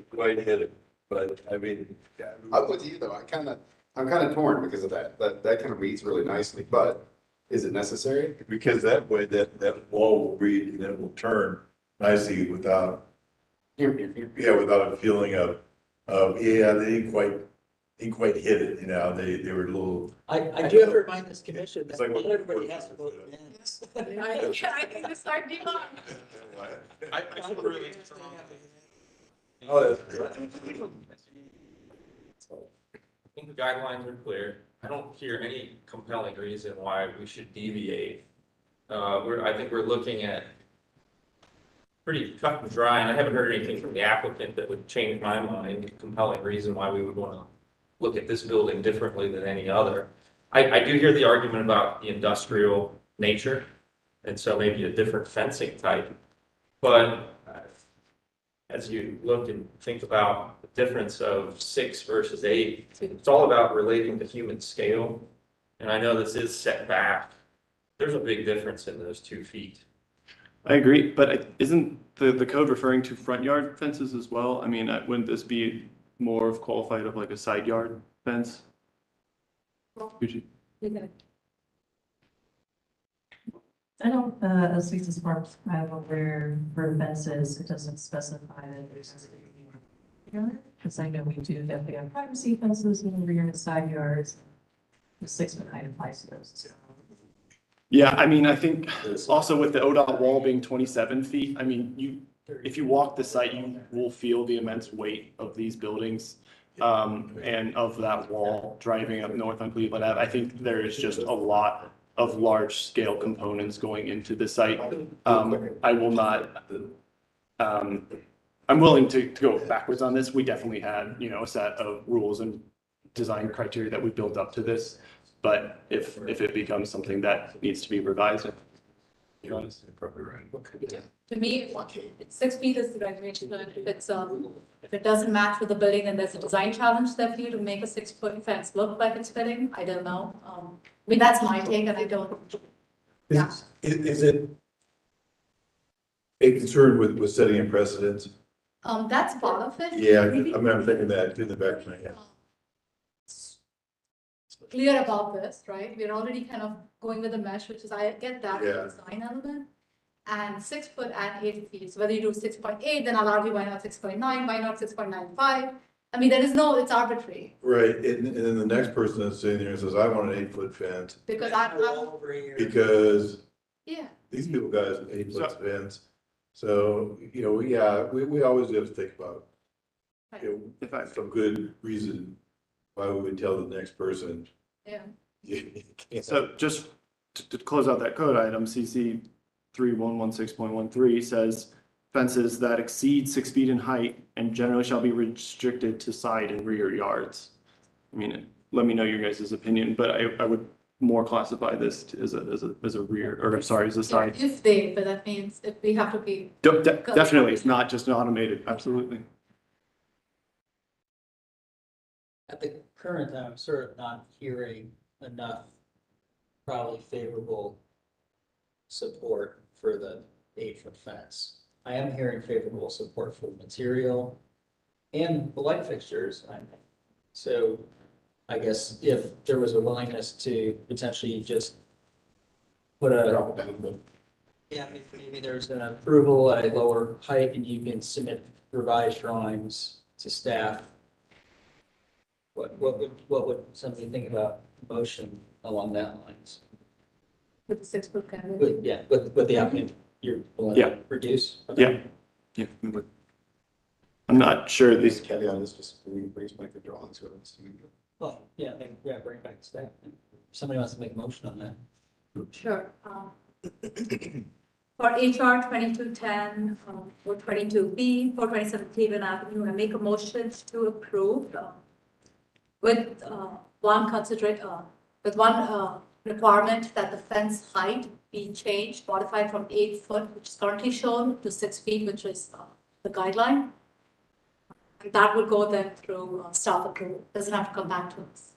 quite hidden. But I mean, I'm with you though. I'm kind of torn because of that. That kind of reads really nicely, but is it necessary? because that way that wall will read and it will turn nicely without a feeling of, they didn't quite hit it, they were a little. I do have to remind this commission It's that like not everybody has to vote yes. I think this might be long. I feel really. Oh, that's good. I think the guidelines are clear. I don't hear any compelling reason why we should deviate. I think we're looking at pretty cut and dry, and I haven't heard anything from the applicant that would change my mind, compelling reason why we would want to look at this building differently than any other. I do hear the argument about the industrial nature, and so maybe a different fencing type. But as you look and think about the difference of 6 versus 8, it's all about relating to human scale. And I know this is set back. There's a big difference in those 2 feet. I agree, but isn't the code referring to front yard fences as well? I mean, wouldn't this be more of qualified of like a side yard fence? Usually. I don't, as Lisa's Park, I have aware for fences, it doesn't specify that there's because I know we do definitely have privacy fences in the rear and side yards. The 6 foot height applies to those as well. Yeah, I mean, I think also with the ODOT wall being 27 feet, I mean, if you walk the site, you will feel the immense weight of these buildings. And of that wall driving up north on Cleveland Ave. I think there is just a lot of large scale components going into the site. I will not, I'm willing to go backwards on this. We definitely had, a set of rules and design criteria that we built up to this. But if it becomes something that needs to be revised. You're honestly probably right. To me, it's 6 feet is the regulation, but if it doesn't match with the building, then there's a design challenge there for you to make a 6-foot fence look like it's fitting. I don't know. I mean, that's my take, and I don't. Yeah. Is it a concern with setting a precedent? That's part of it. Yeah, I'm thinking that in the back of my head. Clear about this, right? We're already kind of going with the mesh, which is, I get that Yeah. design element. And 6 foot and 8 feet. So whether you do 6.8, then I'll argue why not 6.9, why not 6.95? I mean, it's arbitrary. Right, and then the next person that's sitting there and says, I want an 8-foot fence, Because because yeah. these people got an 8-foot fence. So, we always have to think about, some good reason why we would tell the next person. Yeah. you can't. So just to close out that code item, CC 3116.13 says fences that exceed 6 feet in height and generally shall be restricted to side and rear yards. I mean, let me know your guys' opinion, but I would more classify this as a rear, or sorry, as a side. But that means if we have to be. Definitely, it's not just an automated, absolutely. At the current time, I'm sort of not hearing enough probably favorable support for the 8-foot fence. I am hearing favorable support for the material and the light fixtures. So I guess if there was a willingness to potentially just put yeah, maybe there's an approval at a lower height and you can submit revised drawings to staff. What would somebody think about motion along that lines? With the 6 foot kind of. With the applicant, you're willing Yeah. to reduce? Yeah. Yeah. we would. I'm not sure This these, caveat is just, we just make the drawings. Well, yeah, bring it back to staff. If somebody wants to make a motion on that. Sure. For HR 2210 or 22B, 427 Cleveland Avenue, I make a motion to approve with one requirement that the fence height be changed, modified from 8 foot, which is currently shown, to 6 feet, which is the guideline. And that would go then through staff approval. Doesn't have to come back to us.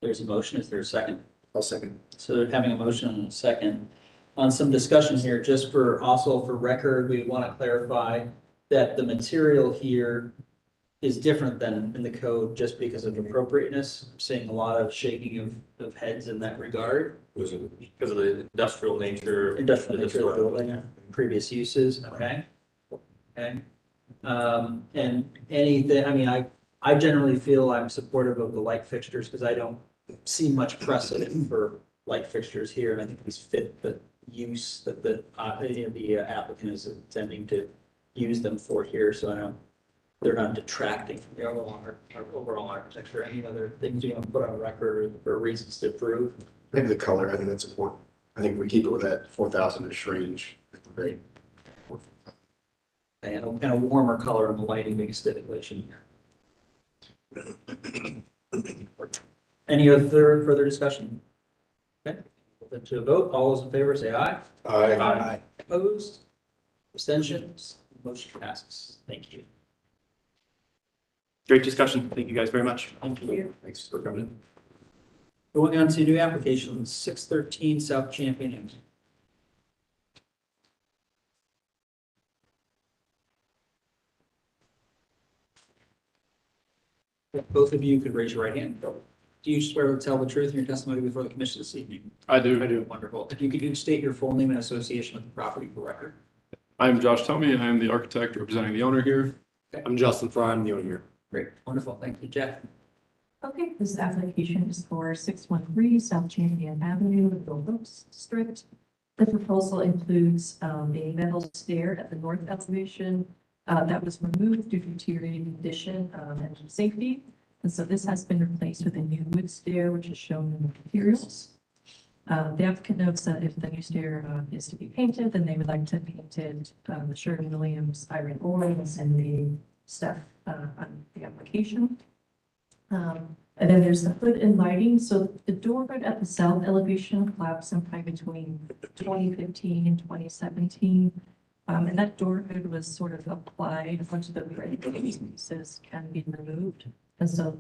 There's a motion. Is there a second? I'll second. So having a motion and a second. On some discussion here, just for record, we want to clarify that the material here is different than in the code just because of appropriateness. I'm seeing a lot of shaking of heads in that regard. Because of the industrial nature. Industrial nature of the building, previous uses, okay? Okay. And anything, I mean, I generally feel I'm supportive of the light fixtures because I don't see much precedent for light fixtures here. And I think these fit the use that the applicant is intending to use them for here. So I don't, they're not detracting from the overall architecture. Any other things you want to put on record or reasons to approve? Maybe the color, I think that's important. I think we keep it with that 4,000-ish range. Great. And a warmer color on the lighting, big stipulation here. Any other further discussion? Okay, then to a vote, all those in favor say aye. Aye. Opposed? Abstentions? Motion passes. Thank you. great discussion. Thank you guys very much. Thank you. Thanks for coming in. Going on to new applications, 613 South Champion Ave. Both of you could raise your right hand. Do you swear to tell the truth in your testimony before the commission this evening? I do. I do. Wonderful. If you could state your full name and association with the property for record. I'm Josh Tomey. I am the architect representing the owner here. Okay. I'm Justin Fry, I'm the owner here. Great. Wonderful. Thank you, Jeff. Okay, this application is for 613 South Champion Avenue, the Phillips District. The proposal includes a metal stair at the north elevation that was removed due to deteriorating condition and safety. And so this has been replaced with a new wood stair, which is shown in the materials. The applicant notes that if the new stair is to be painted, then they would like to paint it the Sherwin-Williams iron oils and the stuff on the application. And then there's the hood and lighting. So the door hood at the south elevation collapsed sometime between 2015 and 2017. And that door hood was sort of applied once the pieces can be removed. And so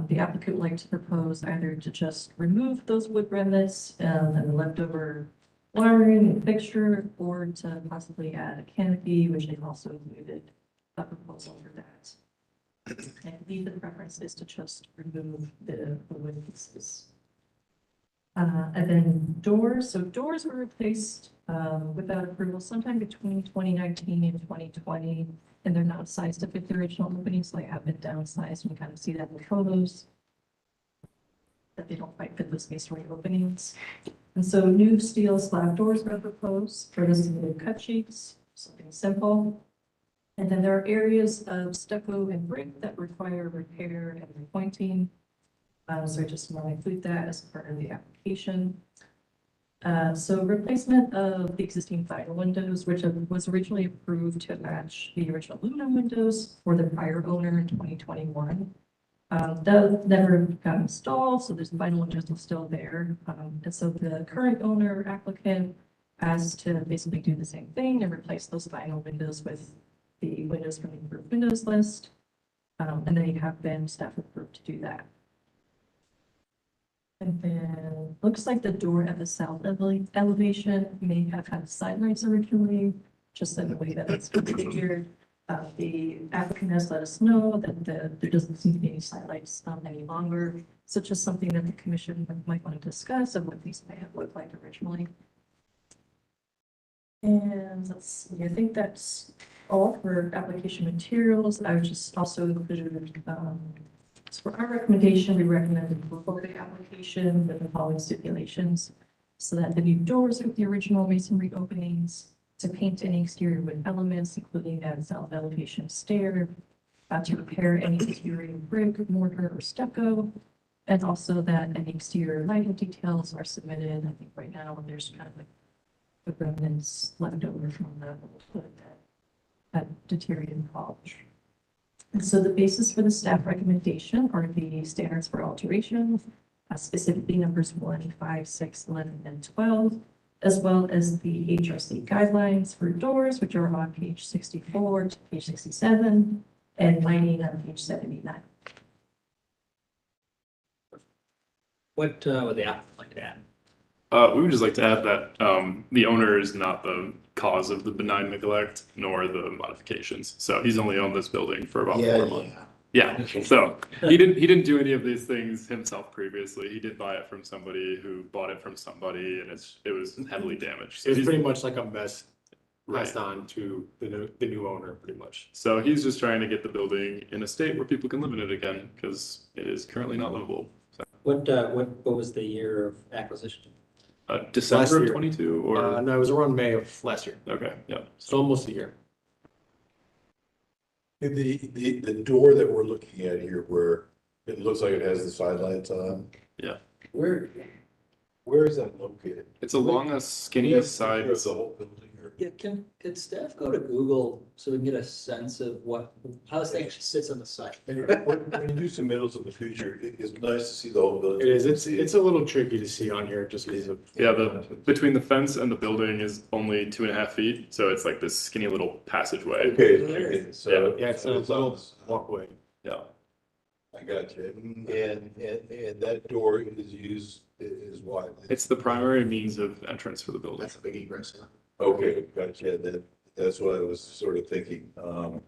the applicant would like to propose either to just remove those wood remnants and the leftover wiring and fixture, or to possibly add a canopy, which they've also included a proposal for that. I believe the preference is to just remove the wood pieces. And then doors, so doors were replaced without approval sometime between 2019 and 2020, and they're not sized to fit the original openings, so they have been downsized. You kind of see that in the photos, that they don't quite fit those masonry openings. And so new steel slab doors are proposed for the submitted cut sheets, something simple. And then there are areas of stucco and brick that require repair and repointing. So I just want to include that as part of the application. So replacement of the existing vinyl windows, which was originally approved to match the original aluminum windows for the prior owner in 2021. That never got installed, so there's vinyl windows still there. And so the current owner applicant has to basically do the same thing and replace those vinyl windows with the windows from the approved windows list. And they have been staff approved to do that. And then looks like the door at the south elevation may have had side lights originally, just in the way that it's configured. The applicant has let us know that there doesn't seem to be any side lights any longer. So just something that the commission might want to discuss of what these may have looked like originally. And let's see, I think that's all for application materials. I would just also include, so for our recommendation, we recommend approval of the application with the following stipulations. So that the new doors with the original masonry openings, to paint any exterior wood elements, including that south elevation stair, to repair any exterior brick, mortar, or stucco, and also that any exterior lighting details are submitted. I think right now there's kind of like the remnants left over from the hood that deteriorated polish. And so the basis for the staff recommendation are the standards for alteration, specifically numbers 1, 5, 6, 11, and 12, as well as the HRC guidelines for doors, which are on page 64 to page 67, and lighting on page 79. What would the applicant like to add? We would just like to add that the owner is not the cause of the benign neglect nor the modifications. So he's only owned this building for about 4 months. Yeah, so he didn't do any of these things himself previously. He did buy it from somebody who bought it from somebody, and it was heavily damaged. So It's he's pretty much like a mess right. passed on to the new owner, pretty much. So he's just trying to get the building in a state where people can live in it again, because it is currently not livable. So, What was the year of acquisition? December of year. 22 or No, it was around May of last year, okay, yeah. so almost a year. The door that we're looking at here where it looks like it has the side lights on. Yeah. Where is that located? It's along a skinny Do we have a side. picture of the whole building or- Yeah, could staff go to Google so we can get a sense of how this thing actually sits on the site? And when you do submittals in the future, it's nice to see the whole building. It is, it's a little tricky to see on here just because of. Yeah, between the fence and the building is only 2.5 feet, so it's like this skinny little passageway. Okay, so. Yeah, it's a little walkway. Yeah. I got you. And that door is used, is wide. It's the primary means of entrance for the building. That's a big egress. Okay, gotcha. That's what I was sort of thinking. And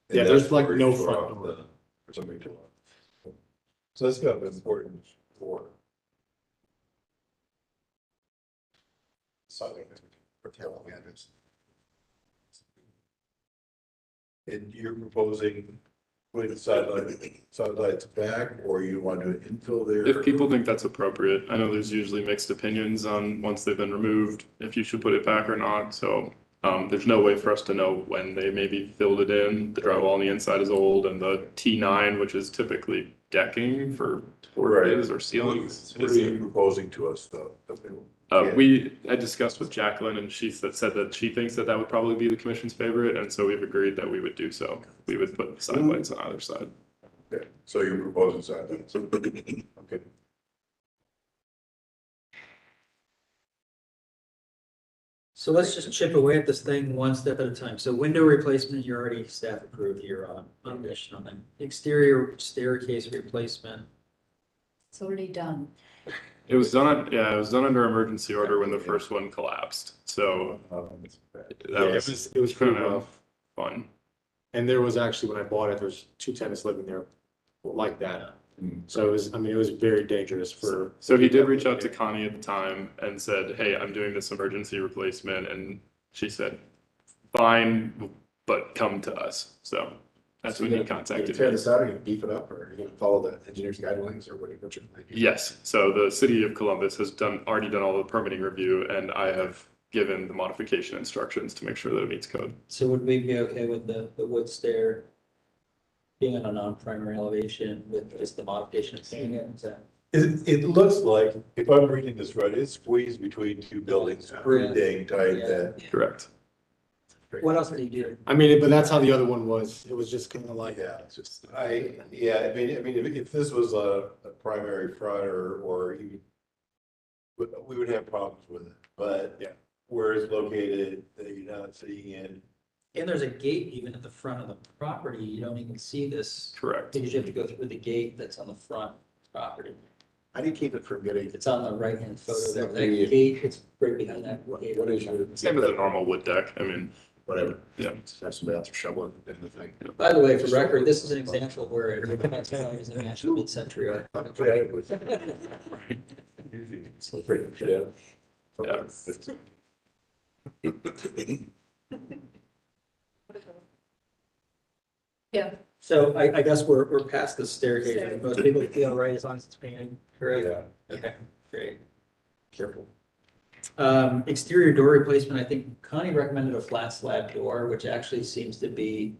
Yeah, that's there's like where no you draw front door. For somebody to. So that's kind of important for. Something for telling others. And you're proposing putting the sidelights back, or you want to infill there? If people think that's appropriate, I know there's usually mixed opinions on once they've been removed, if you should put it back or not, so. There's no way for us to know when they maybe filled it in, the drywall on the inside is old, and the T9, which is typically decking for porches or ceilings. What are you proposing to us, though? I discussed with Jacqueline, and she said that she thinks that that would probably be the commission's favorite, and so we've agreed that we would do so. We would put side lights on either side. Okay, so you're proposing sidelights. Okay. So let's just chip away at this thing one step at a time. So window replacement, you're already staff approved here on this. On the exterior staircase replacement. It's already done. It was done, it was done under emergency order when the first one collapsed, so It was pretty kind of rough. fun. And there was actually, when I bought it, there's 2 tenants living there like that. So it was, I mean, it was very dangerous for. So he did reach out to Connie at the time and said, hey, I'm doing this emergency replacement, and she said, fine, but come to us, so that's when he contacted Tear me. this out, or you beef it up, or are you gonna follow the engineer's guidelines, or what's your plan? Yes, so the city of Columbus has already done all the permitting review, and I have given the modification instructions to make sure that it meets code. So would we be okay with the wood stair being on a non-primary elevation with just the modification of seeing it? Is that- It looks like, if I'm reading this right, it's squeezed between 2 buildings, pretty dang tight Yeah. that. Correct. What else did he do? I mean, but that's how the other one was. It was just kind of like. Yeah, it's just, I mean, if this was a primary front or even, we would have problems with it, but Yeah. where it's located, that you're not seeing in. And there's a gate even at the front of the property. You don't even see this. Correct. Because you have to go through the gate that's on the front property. How do you keep it from getting, It's on the right-hand photo there. That Slippery. gate, it's right behind that gate. what is your? Same as a normal wood deck, I mean, Whatever. Yeah. Have somebody out there shoveling in the thing. By the way, for record, this is an example where it is a national mid-century. Slippery, yeah. Yeah, So I guess we're past the staircase. Most people feel right as long as it's painted, correct? Yeah. Okay, great. Careful. Exterior door replacement, I think Connie recommended a flat slab door, which actually seems to be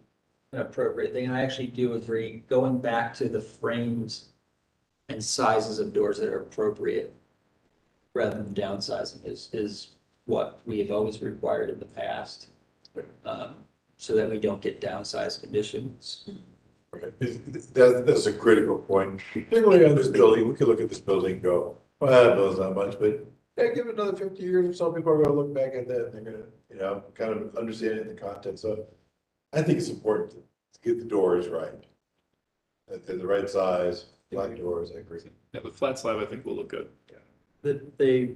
an appropriate thing. And I actually do agree, going back to the frames and sizes of doors that are appropriate rather than downsizing is what we have always required in the past. So that we don't get downsized conditions. Okay. That's a critical point. Particularly on this building, we could look at this building and go, well, that building's not much, but yeah, give it another 50 years, some people are gonna look back at that, and they're gonna, kind of understand it in the context of. I think it's important to get the doors right. That they're the right size, flat doors, I agree. yeah, the flat slab I think will look good. The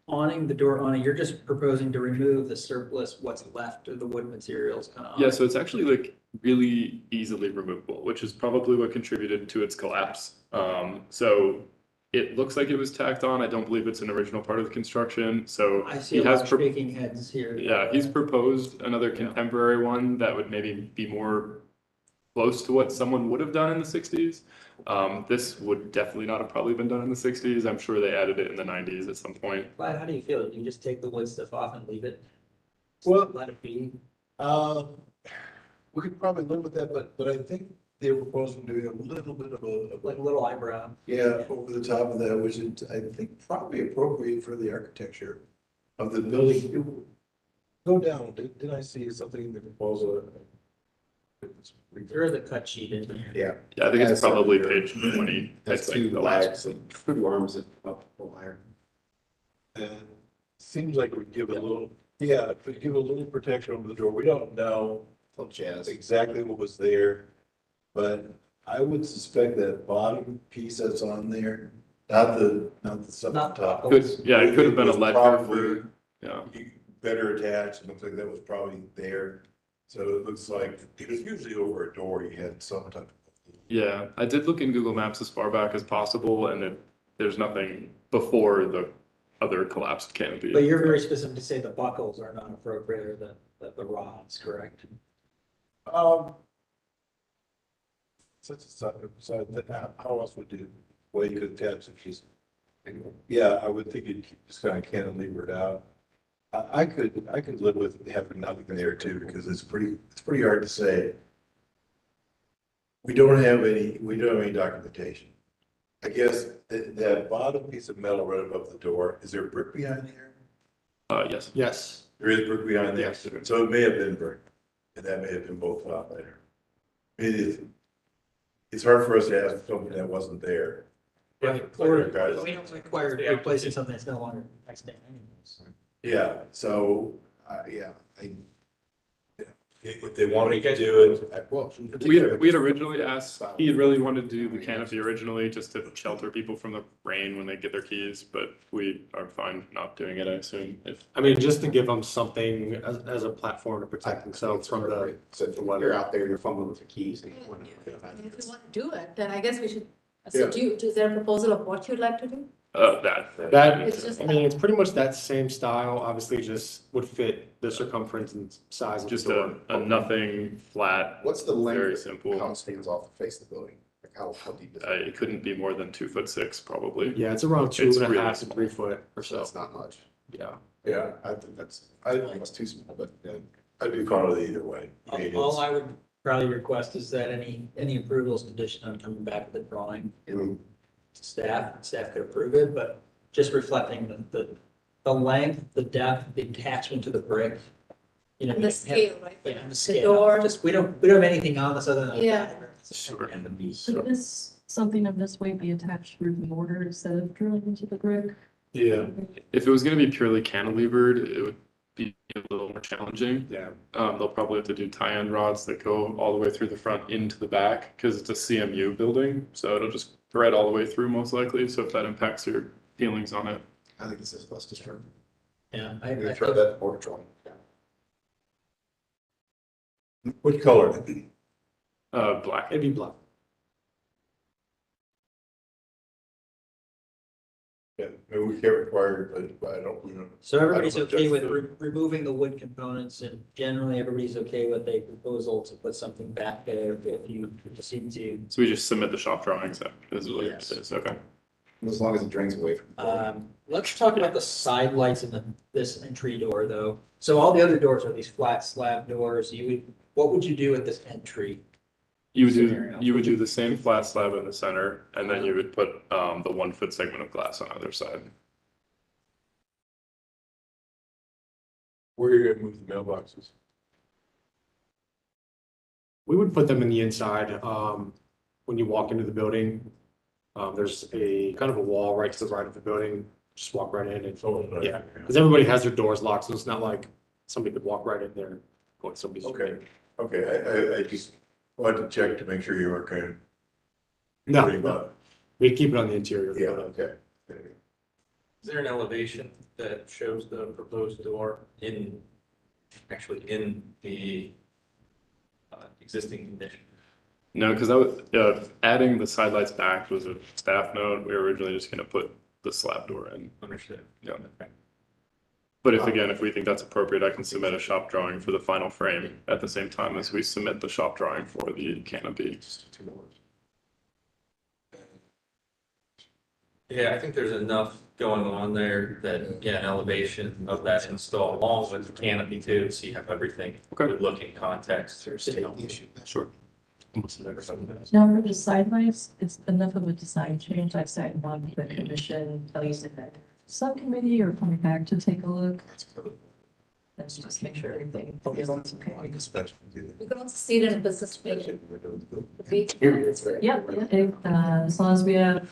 awning, the door awning, you're just proposing to remove the surplus, what's left of the wood materials kind of. Yeah, so it's actually like really easily removable, which is probably what contributed to its collapse. So it looks like it was tacked on. I don't believe it's an original part of the construction, so I see he a lot has, of shaking heads here. yeah, he's proposed another contemporary one that would maybe be more close to what someone would have done in the 60s. This would definitely not have probably been done in the 60s. I'm sure they added it in the 90s at some point. Clyde, how do you feel? Do you just take the wood stuff off and leave it? Well, Let it be? We could probably live with that, but I think they're proposing doing a little bit of Like a little eyebrow? yeah, over the top of that, which is, I think, probably appropriate for the architecture of the building. Go down, didn't I see something in the proposal? There is a cut sheet in there. Yeah. Yeah, I think it's Yeah, so- probably page 20. I That's think, 2 the last. lags and 2 arms and up a wire. And seems like we give a little, yeah, we give a little protection over the door. We don't know Little jazz. exactly what was there, but I would suspect that bottom piece that's on there, not the stuff on top. Could, yeah, it could have been a was lead probably for, yeah. better attached. It looks like that was probably there. So it looks like, because usually over a door, you had some type of. Yeah, I did look in Google Maps as far back as possible, and there's nothing before the other collapsed canopy. But you're very specific to say the buckles are not appropriate or the rods, correct? such a side, how else would you, well, you could attach if she's. Yeah, I would think you'd just kind of cantilever it out. I could live with having nothing there too, because it's pretty hard to say. We don't have any documentation. I guess that bottom piece of metal right above the door, is there brick behind there? Yes. Yes. There is brick behind there, Yes. so it may have been brick, and that may have been both out later. It's hard for us to ask something that wasn't there. Right. Or we don't require replacing something that's no longer extant anyways. Yeah, so, yeah, if they wanted to do it, well. We had originally asked, he really wanted to do the canopy originally just to shelter people from the rain when they get their keys, but we are fine not doing it, I assume, if. I mean, just to give them something as a platform to protect themselves from the. So when you're out there, you're fumbling with your keys. And you wanna- If you want to do it, then I guess we should, Yeah. so is there a proposal of what you'd like to do? That, It's just I mean, it's pretty much that same style, obviously just would fit the circumference and size of the Just door. a nothing flat, What's the very length, simple. how it stands off the face of the building? Like how deep is it? It couldn't be more than 2'6" probably. Yeah, it's around two It's and a really half to small. 3 foot or So so. that's not much. Yeah. Yeah, I think it's too small, but yeah. I'd be fine with it either way. I mean, All it's- I would probably request is that any approval is conditioned on coming back with a drawing. Staff could approve it, but just reflecting the length, the depth, the attachment to the brick. You know. And the scale, right? Yeah, and the The scale. door. Just, we don't have anything on this other than. Yeah. Sure. And the piece. Should this, something of this weight be attached through the mortar instead of drilling into the brick? Yeah, If it was gonna be purely cantilevered, it would be a little more challenging. Yeah. They'll probably have to do tie-in rods that go all the way through the front into the back, because it's a CMU building, so it'll just thread all the way through most likely, so if that impacts your feelings on it. I think this is less disturbing. Yeah. I'm gonna try that border drawing. what color would it be? Black. It'd be black. Yeah, maybe we can't require it, but I don't, So everybody's I don't okay with object removing the wood components, and generally everybody's okay with a proposal to put something back there if you proceed to. So we just submit the shop drawings, this is what it Yes. is, okay. As long as it drains away from. the building. Let's talk about the side lights in this entry door, though. So all the other doors are these flat slab doors. What would you do at this entry? Scenario. You would do the same flat slab in the center, and then you would put, the 1 foot segment of glass on either side. where you're gonna move the mailboxes. We would put them in the inside, when you walk into the building. There's a kind of a wall right to the right of the building, just walk right in and, yeah, because everybody has their doors locked, so it's not like somebody could walk right in there. Going somebody's. Okay, I just wanted to check to make sure you weren't kind of. No, worried no, about- we keep it on the interior. of the Yeah, building. okay. Is there an elevation that shows the proposed door actually in the existing condition? No, because adding the side lights back was a staff note, we were originally just gonna put the slab door in. Understood. Yeah. But if we think that's appropriate, I can submit a shop drawing for the final frame at the same time as we submit the shop drawing for the canopy. Yeah, I think there's enough going on there that, yeah, an elevation of that install along with the canopy too, so you have everything. Okay. Would look in context. There's still the issue. Sure. Now, for the side lights, it's enough of a design change. I sat in one, the commission, at least in that subcommittee or coming back to take a look. Let's just make sure everything is okay. We could also see it in a business meeting. Yeah, as long as we have,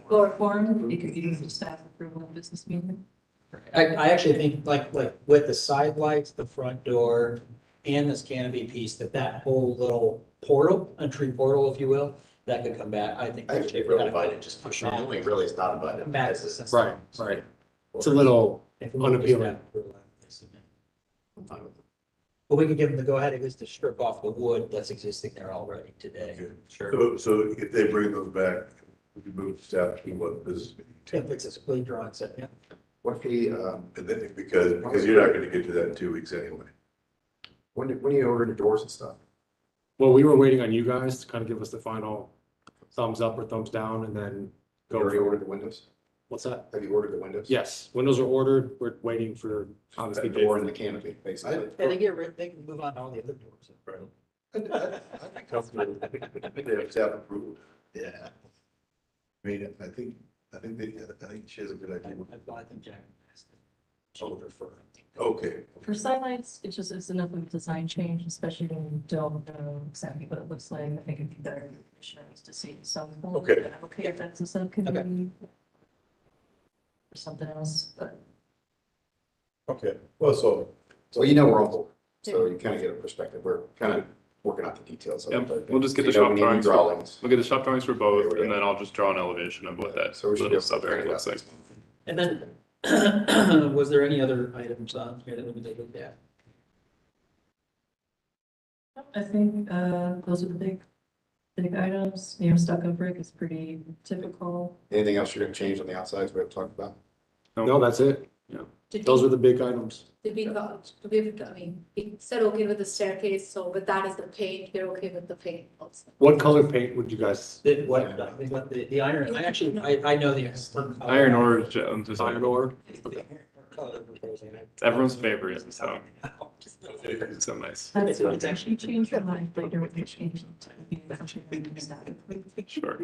go form, it could be used for staff approval in business meeting. I actually think like with the side lights, the front door, and this canopy piece, that whole little portal, entry portal, if you will, that could come back. I think. I think they really invited, just for sure. Only really is not invited. Matt's the sense. Right, right. It's a little If we want to unappealing. staff approval, but we could give them the go ahead, at least to strip off the wood that's existing there already today. Sure. So if they bring those back, we can move staff to what this. If it's a split drawing set, yeah. What if he, And then, because you're not gonna get to that in 2 weeks anyway. when you order the doors and stuff? Well, we were waiting on you guys to kind of give us the final thumbs up or thumbs down and then You go. already for- ordered the windows? What's that? Have you ordered the windows? Yes, windows are ordered. We're waiting for obviously The door and the canopy, basically. And they get rid, they can move on to all the other doors. I'd be comfortable if they have staff approval. Yeah. I mean, I think she has a good idea. I think Jack. Okay. For sidelights, it's enough of a design change, especially when you don't know exactly what it looks like. I think it'd be better for the commissioners to see some. Okay. Okay, if that's a subcommittee. Or something else, but. Okay, well, so, So you know we're on board, so you kind of get a perspective. We're kind of working out the details of it. Yep, but- we'll just get so the you know shop we need drawings. Drawings. We'll get the shop drawings for both, There we and go. then I'll just draw an elevation of what that So we should be little able to sub figure area it looks out. like. And then, was there any other items on here that we did look at? I think, those are the big items, stucco brick is pretty typical. Anything else you're gonna change on the outsides we have talked about? No, that's it. Did Those we- are the big items. Did we got, I mean, we said okay with the staircase, so with that as the paint, you're okay with the paint also. What color paint would you guys? The iron, I know the. Iron ore design. Iron ore? It's everyone's favorite, so. It's so nice. That's what actually changed your mind later when you changed it to be eventually static. Sure.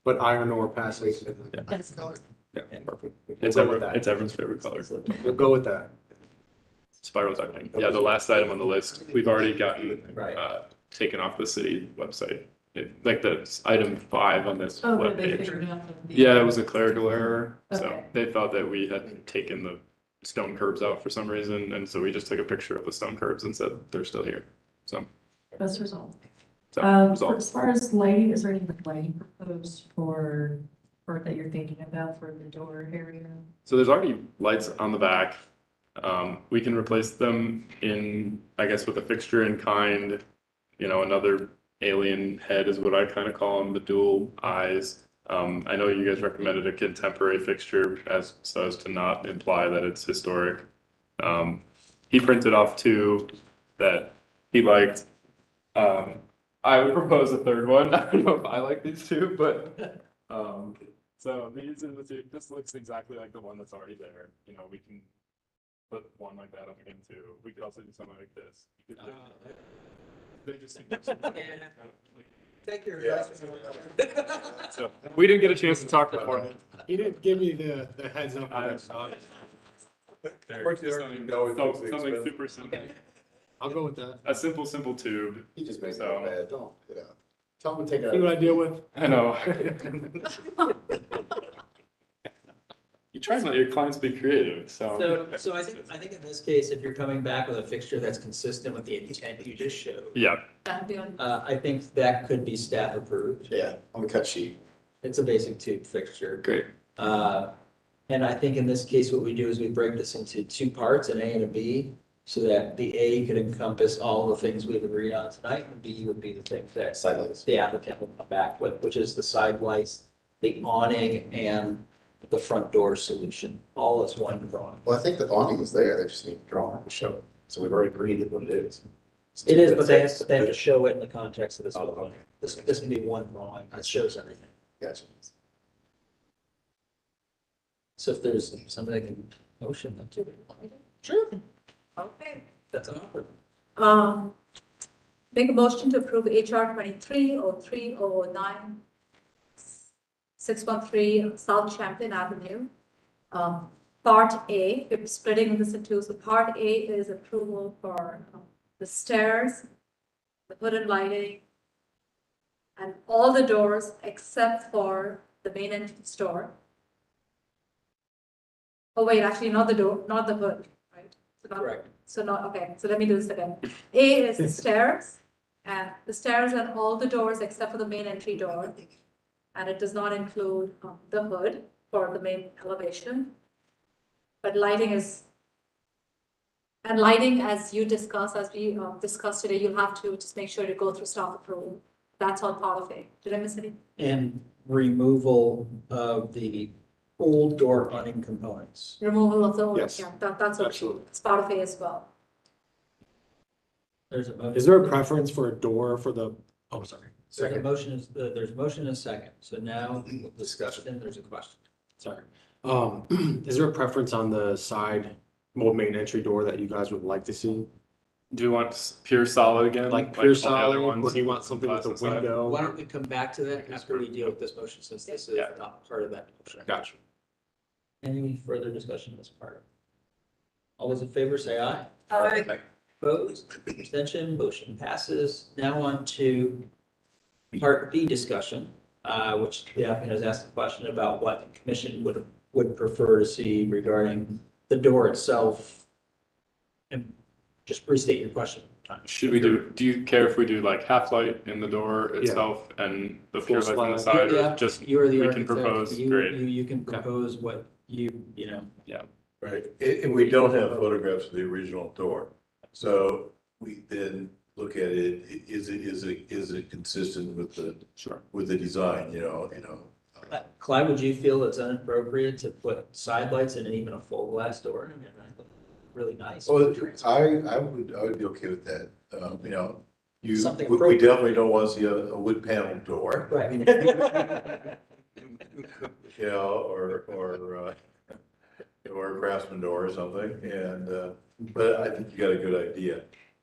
But iron ore passes. That's Yeah, perfect. We'll It's go with that. everyone's favorite color. We'll go with that. Spiral decking. Yeah, the last item on the list, we've already gotten, Right. taken off the city website. Like the item 5 on this Oh, where they webpage. figured out. Yeah, it was a clerical error, so Okay. they thought that we had taken the stone curbs out for some reason, and so we just took a picture of the stone curbs and said they're still here, so. That's resolved. So, resolved. As far as lighting, is there any lighting proposed for that you're thinking about for the door area? So there's already lights on the back. We can replace them in, I guess, with a fixture in kind, another alien head is what I kind of call them, the dual eyes. I know you guys recommended a contemporary fixture so as to not imply that it's historic. He printed off 2 that he liked. I would propose a third one. I don't know if I like these 2, but, so these are the 2. This looks exactly like the one that's already there. We can put one like that up again too. We could also do something like this. They just Take your so we didn't get a chance to talk before. He didn't give me the heads up. Something super simple. I'll go with that. A simple tube. He just makes it So- bad, don't, Tell him to take it out. See what I deal with? I know. You try to let your clients be creative, so. So I think in this case, if you're coming back with a fixture that's consistent with the intent you just showed, Yeah, That'd be on. I think that could be staff approved. Yeah, on the cut sheet. It's a basic tube fixture. great. And I think in this case, what we do is we break this into 2 parts, an A and a B, so that the A could encompass all the things we've agreed on tonight, and B would be the things that Sidelights. the applicant will come back with, which is the side lights, the awning, and the front door solution, all as one drawing. Well, I think the awning is there, they just need to draw it and show it. So we've already agreed what it is. It is, but they have to show it in the context of this. Oh, okay. This can be one drawing that shows everything. Gotcha. So if there's somebody that can motion them to. Sure. Okay. That's an offer. Make a motion to approve HR 230309 613 South Champlain Avenue. Part A, we're splitting this into, so part A is approval for the stairs, the hooded lighting, and all the doors except for the main entrance door. Oh, wait, actually, not the door, not the hood, right? So not- Correct. So not, okay, so let me do this again. A is the stairs, and the stairs and all the doors except for the main entry door. And it does not include the hood for the main elevation. But lighting is, and lighting, as you discussed, as we discussed today, you'll have to just make sure to go through staff approval. That's all part of it. Did I miss anything? And removal of the old door awning components. Removal of the, Yes. yeah, that's okay. Absolutely. It's part of it as well. There's a motion. Is there a preference for a door for the, oh, sorry, So the motion is, there's a motion and a second. So now discussion, there's a question. sorry. Is there a preference on the side, main entry door that you guys would like to see? Do you want pure solid again? Like all pure the other solid, or ones? do you want something with a Glass inside? window? Why don't we come back to that after we deal with this motion, since this is Yeah. not part of that motion. Gotcha. Any further discussion on this part? All those in favor say aye. Aye. Opposed, abstention, motion passes. Now on to part B discussion, which the applicant has asked a question about what the commission would prefer to see regarding the door itself. And just restate your question. Should we do you care if we do like half light in the door itself and the pure light on the side, Yeah, or just You're the we can architect. propose? You- Great. You can propose what you know. Right, and we don't have photographs of the original door, so we then look at it, is it consistent with the, Sure. with the design, you know? Clyde, would you feel it's inappropriate to put side lights in and even a full glass door? I mean, I look really nice. Well, I would be okay with that, you know, Something we appropriate. definitely don't want to see a wood panel door, Right. you know, or a craftsman door or something, and, but I think you got a good idea.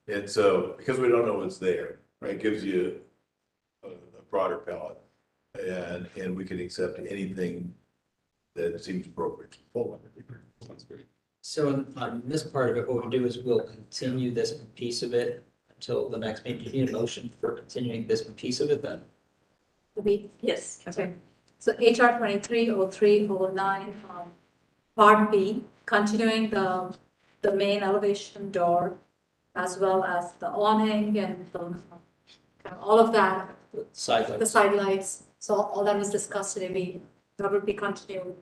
And so, because we don't know what's there, right, gives you a broader palette, and we can accept anything that seems appropriate. Sounds great. So on this part of it, what we'll do is we'll continue this piece of it until the next meeting. Do you need a motion for continuing this piece of it then? Yes, okay. So HR 230309, Part B, continuing the main elevation door as well as the awning and kind of all of that, Side the lights. side lights. So all that was discussed today, that would be continued.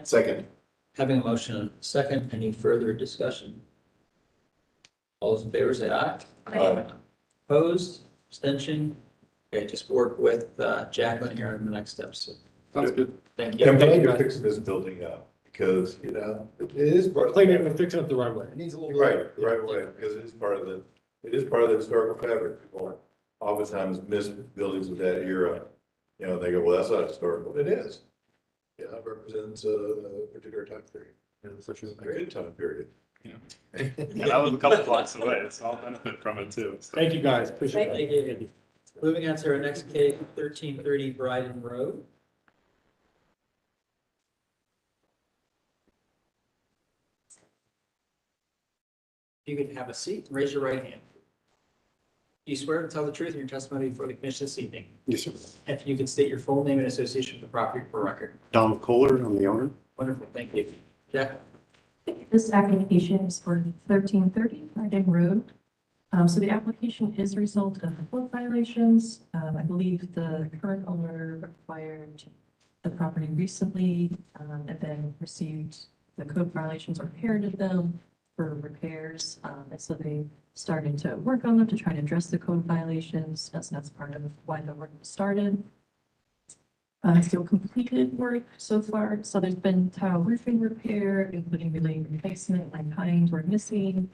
Second. Having a motion and a second, any further discussion? All those in favor say aye. Aye. Opposed, abstention? Okay, just work with Jacqueline here on the next steps. Sounds good. Thank Yeah, I'm you. glad you're fixing this building up, because, you know, it is. Cleaning it and fixing it the right way. It needs a little. Right, right way, because it is part of the historical fabric. People oftentimes miss buildings of that era. You know, they go, well, that's not historical. It is. Yeah, it represents a particular time period, a good time period. And I live a couple blocks away, so I'll benefit from it too. So. Thank you, guys, appreciate it. Thank you. Moving on to our next case, 1330 Bryden Road. You can have a seat, raise your right hand. Do you swear to tell the truth in your testimony before the commission this evening? Yes, sir. If you can state your full name and association with the property for record. Donald Kohler, I'm the owner. Wonderful, thank you. Jack? This application is for 1330 Harding Road. So the application is a result of the flood violations. I believe the current owner acquired the property recently, and then received the code violations or inherited them for repairs. And so they started to work on them to try to address the code violations. That's part of why the work was started. So completed work so far. So there's been tile roofing repair, including related replacement, like pines were missing.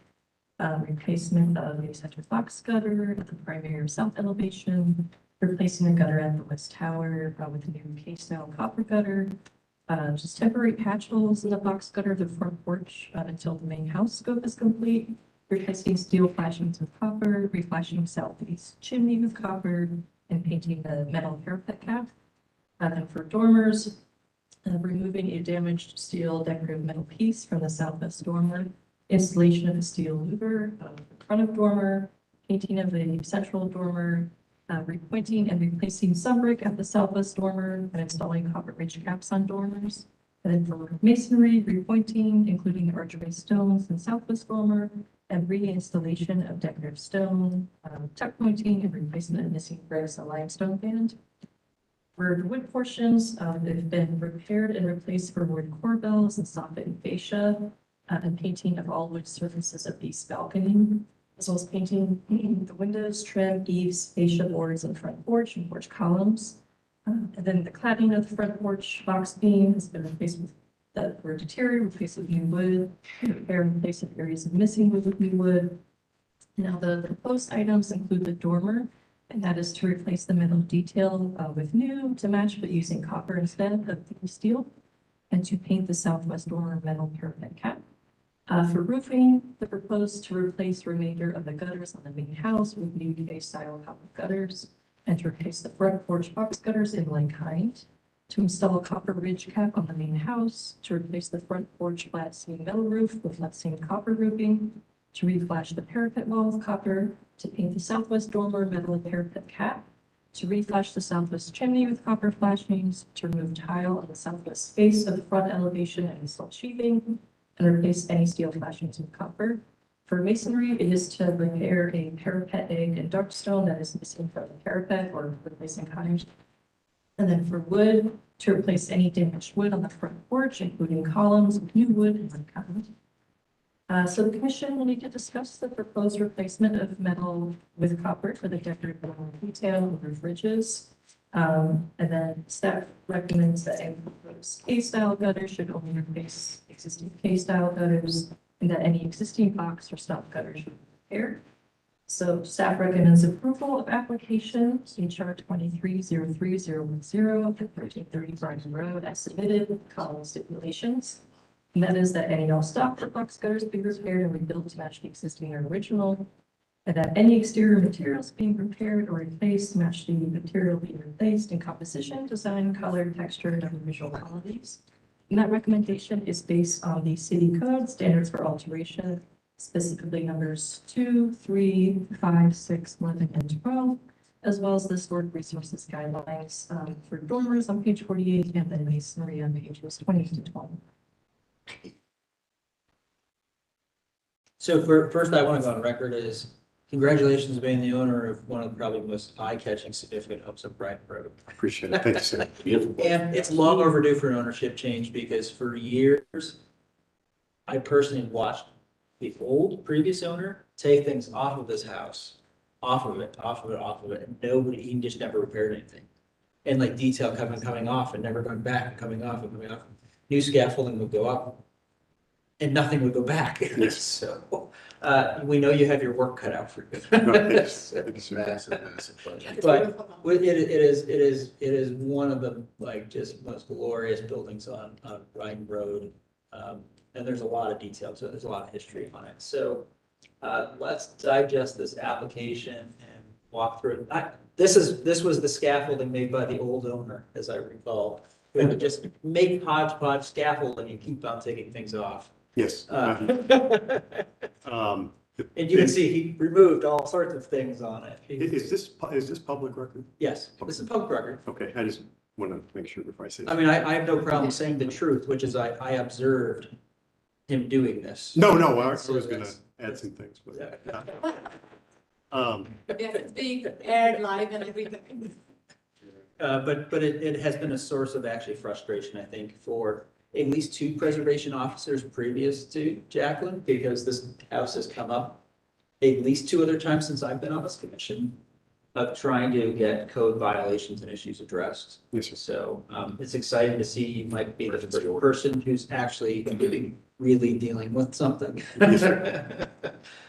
Replacement of the center box gutter at the primary or south elevation, replacing the gutter at the west tower with a new K-style copper gutter. Just temporary patch holes in the box gutter, the front porch until the main house scope is complete. Replacing steel flashings with copper, reflashing southeast chimney with copper, and painting the metal parapet cap. Then for dormers, removing a damaged steel decorative metal piece from the southwest dormer. Installation of a steel louver, front of dormer, painting of the central dormer, repointing and replacing sunbrick at the southwest dormer, and installing copper ridge caps on dormers. And then for masonry, repointing, including archway stones in southwest dormer, and reinstallation of decorative stone, tuck pointing and replacement of missing bricks, a limestone band. For the wood portions, they've been repaired and replaced for wood corbels and soffit and fascia. And painting of all wood surfaces of the east balcony, as well as painting the windows, trim, eaves, fascia boards, and front porch and porch columns. And then the cladding of the front porch box beam has been replaced with that were deteriorated, replaced with new wood, repair and replace of areas of missing wood with new wood. Now, the proposed items include the dormer, and that is to replace the metal detail with new to match, but using copper instead of steel, and to paint the southwest dormer metal parapet cap. For roofing, the proposed to replace remainder of the gutters on the main house with new UK-style copper gutters, and to replace the front porch box gutters in like kind. To install a copper ridge cap on the main house, to replace the front porch flat seam metal roof with flat seam copper roofing, to reflash the parapet wall with copper, to paint the southwest dormer metal parapet cap, to reflash the southwest chimney with copper flashings, to remove tile on the southwest face of the front elevation and install sheathing, and replace any steel flashings with copper. For masonry, it is to repair a parapet egg and dark stone that is missing from the parapet or replacing cottage. And then for wood, to replace any damaged wood on the front porch, including columns with new wood and uncovered. So the commission will need to discuss the proposed replacement of metal with copper for the decorative detail and roof ridges. And then staff recommends that any proposed K-style gutters should only replace existing K-style gutters, and that any existing box or stop gutters should be repaired. So staff recommends approval of application HR 23-03010 at 1330 Brighton Road as submitted with the following stipulations. And that is that any all stop or box gutters be repaired and rebuilt to match the existing or original, and that any exterior materials being repaired or replaced match the material being replaced in composition, design, color, texture, and other visual qualities. And that recommendation is based on the city code standards for alteration, specifically numbers 2, 3, 5, 6, 11, and 12, as well as the historic resources guidelines for dormers on page 48 and then masonry on pages 20 to 20. So first I want to go on record is congratulations on being the owner of one of the probably most eye-catching significant homes of Brighton Road. Appreciate it. Thanks, sir. And it's long overdue for an ownership change because for years, I personally watched the old previous owner take things off of his house, off of it, and nobody, he just never repaired anything. And like detail coming off and never going back, and coming off and coming off. New scaffolding would go up and nothing would go back. Yes. So, we know you have your work cut out for you. It's a massive project. But it is one of the like just most glorious buildings on Brighton Road. And there's a lot of detail to it. There's a lot of history on it. So let's digest this application and walk through it. This was the scaffolding made by the old owner, as I recall. We would just make hodgepodge scaffold and you keep on taking things off. Yes. And you can see he removed all sorts of things on it. Is this public record? Yes, this is public record. Okay, I just want to make sure before I say. I mean, I have no problem saying the truth, which is I observed him doing this. No, I was gonna add some things, but. Yeah, it's being aired live and everything. But it has been a source of actually frustration, I think, for at least two preservation officers previous to Jacqueline, because this house has come up at least two other times since I've been on this commission of trying to get code violations and issues addressed. Yes, sir. So it's exciting to see you might be the first person who's actually really dealing with something.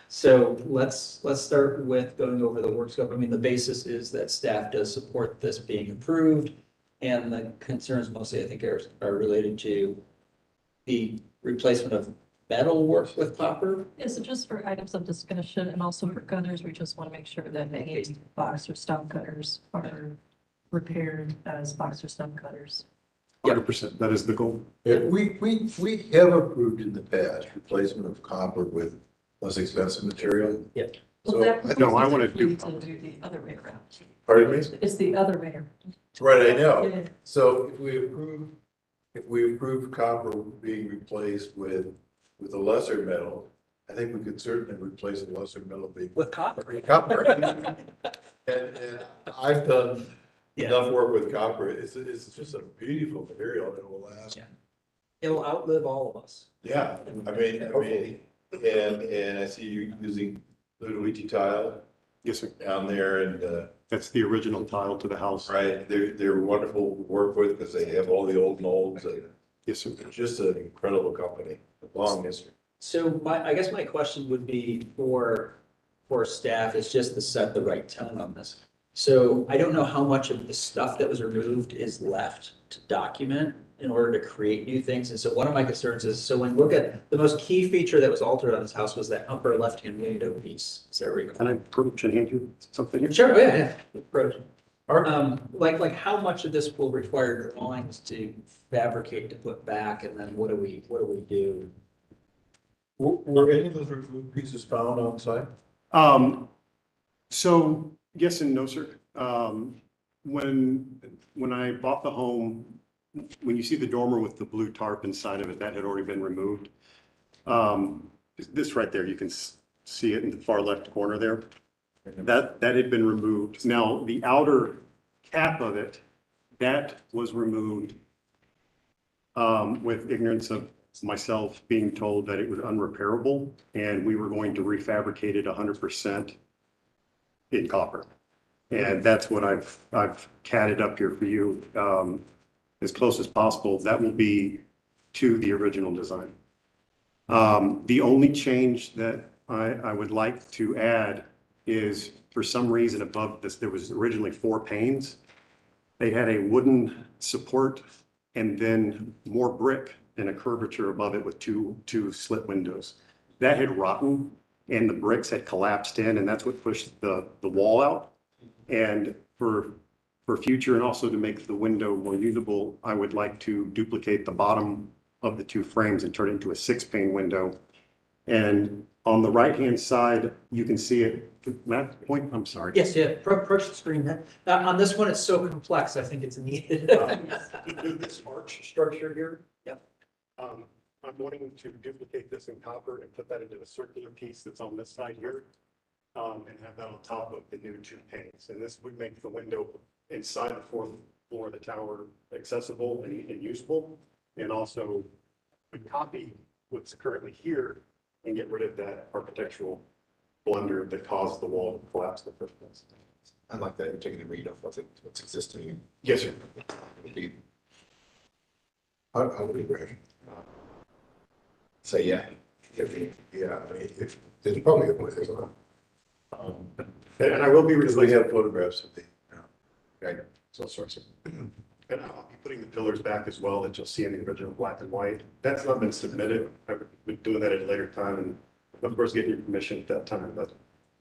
So let's start with going over the work scope. I mean, the basis is that staff does support this being approved. And the concerns mostly, I think, are related to the replacement of metal work with copper. Yeah, so just for items of discussion and also for gutters, we just want to make sure that any box or stump gutters are repaired as box or stump gutters. 100%, that is the goal. Yeah, we have approved in the past replacement of copper with less expensive material. Yep. So, No, I want to do. To do the other way around. pardon me? It's the other way around. Right, I know. Yeah. So if we approve copper being replaced with a lesser metal, I think we could certainly replace a lesser metal being With copper. copper. And I've done Yeah. enough work with copper. It's just a beautiful material that will last. Yeah. It'll outlive all of us. Yeah, I mean, and I see you using Ludovici tile Yes, sir. down there and, That's the original tile to the house. right, they're wonderful to work with because they have all the old molds. Yes, sir. It's just an incredible company, long history. So I guess my question would be for for staff is just to set the right tone on this. So I don't know how much of the stuff that was removed is left to document in order to create new things. And so one of my concerns is, so when we look at the most key feature that was altered on this house was that upper left-hand window piece. Is there we go. Can I approach and hand you something here? Sure, yeah. Approach. Like how much of this will require drawings to fabricate to put back, and then what do we do? Were any of those removed pieces found on site? So yes and no, sir. When I bought the home, when you see the dormer with the blue tarp inside of it, that had already been removed. This right there, you can see it in the far left corner there. That had been removed. Now, the outer cap of it, that was removed with ignorance of myself being told that it was unrepairable, and we were going to refabricate it 100% in copper. And that's what I've catted up here for you as close as possible. That will be to the original design. The only change that I would like to add is, for some reason above this, there was originally 4 panes. They had a wooden support and then more brick and a curvature above it with two slit windows. That had rotten and the bricks had collapsed in, and that's what pushed the wall out. And for future, and also to make the window more usable, I would like to duplicate the bottom of the 2 frames and turn it into a 6-pane window. And on the right-hand side, you can see it. Matt, point, I'm sorry. Yes, yeah, approach the screen. On this one, it's so complex, I think it's needed. This arch structure here. Yep. I'm wanting to duplicate this in copper and put that into a circular piece that's on this side here. And have that on top of the new 2 panes. And this would make the window inside the 4th floor of the tower accessible and usable. And also would copy what's currently here and get rid of that architectural blunder that caused the wall to collapse in the first place. I like that you're taking a read of what's existing. Yes, sir. I would agree. Say, yeah. I mean, if, there's probably a point, there's a lot. And I will be Because we replacing, have photographs of the, Right, so sorts of. and I'll be putting the pillars back as well that you'll see in the original black and white. That's not been submitted. I've been doing that at a later time and of course get your permission at that time, but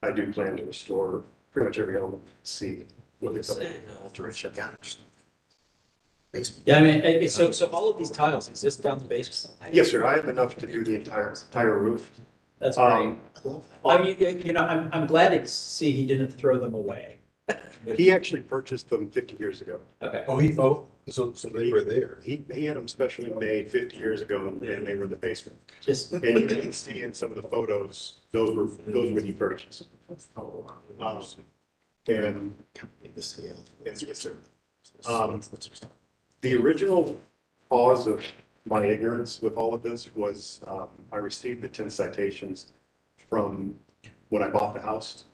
I do plan to restore pretty much every element, see what it's. Alteration. Yeah, I mean, so all of these tiles exist down the basement. Yes, sir. I have enough to do the entire roof. That's great. I mean, you know, I'm glad to see he didn't throw them away. He actually purchased them 50 years ago. Okay. so they were there. He had them specially made 50 years ago and they were in the basement. Just, And you can see in some of the photos, those were when he purchased. And yes, sir. The original cause of my ignorance with all of this was I received the 10 citations from when I bought the house,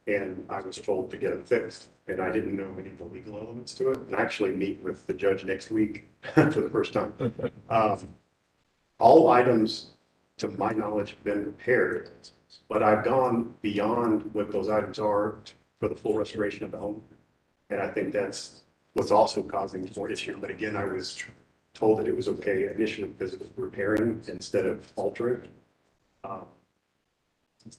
and I was told to get them fixed, and I didn't know any of the legal elements to it. And I actually meet with the judge next week for the first time. All items, to my knowledge, have been repaired, but I've gone beyond what those items are for the full restoration of the home. And I think that's what's also causing more issue. But again, I was told that it was okay initially because it was repairing instead of altering.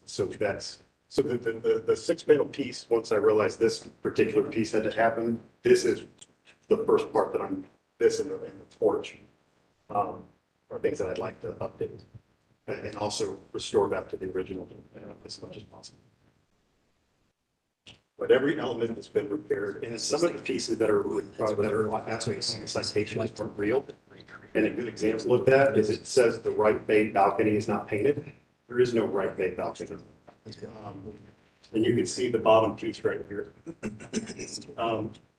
So the 6-panel piece, once I realized this particular piece had to happen, this is the first part that this and the porch are things that I'd like to update and also restore back to the original as much as possible. But every element has been repaired, and some of the pieces that are actually citations weren't real. And a good example of that is it says the right bay balcony is not painted. There is no right bay balcony. And you can see the bottom piece right here.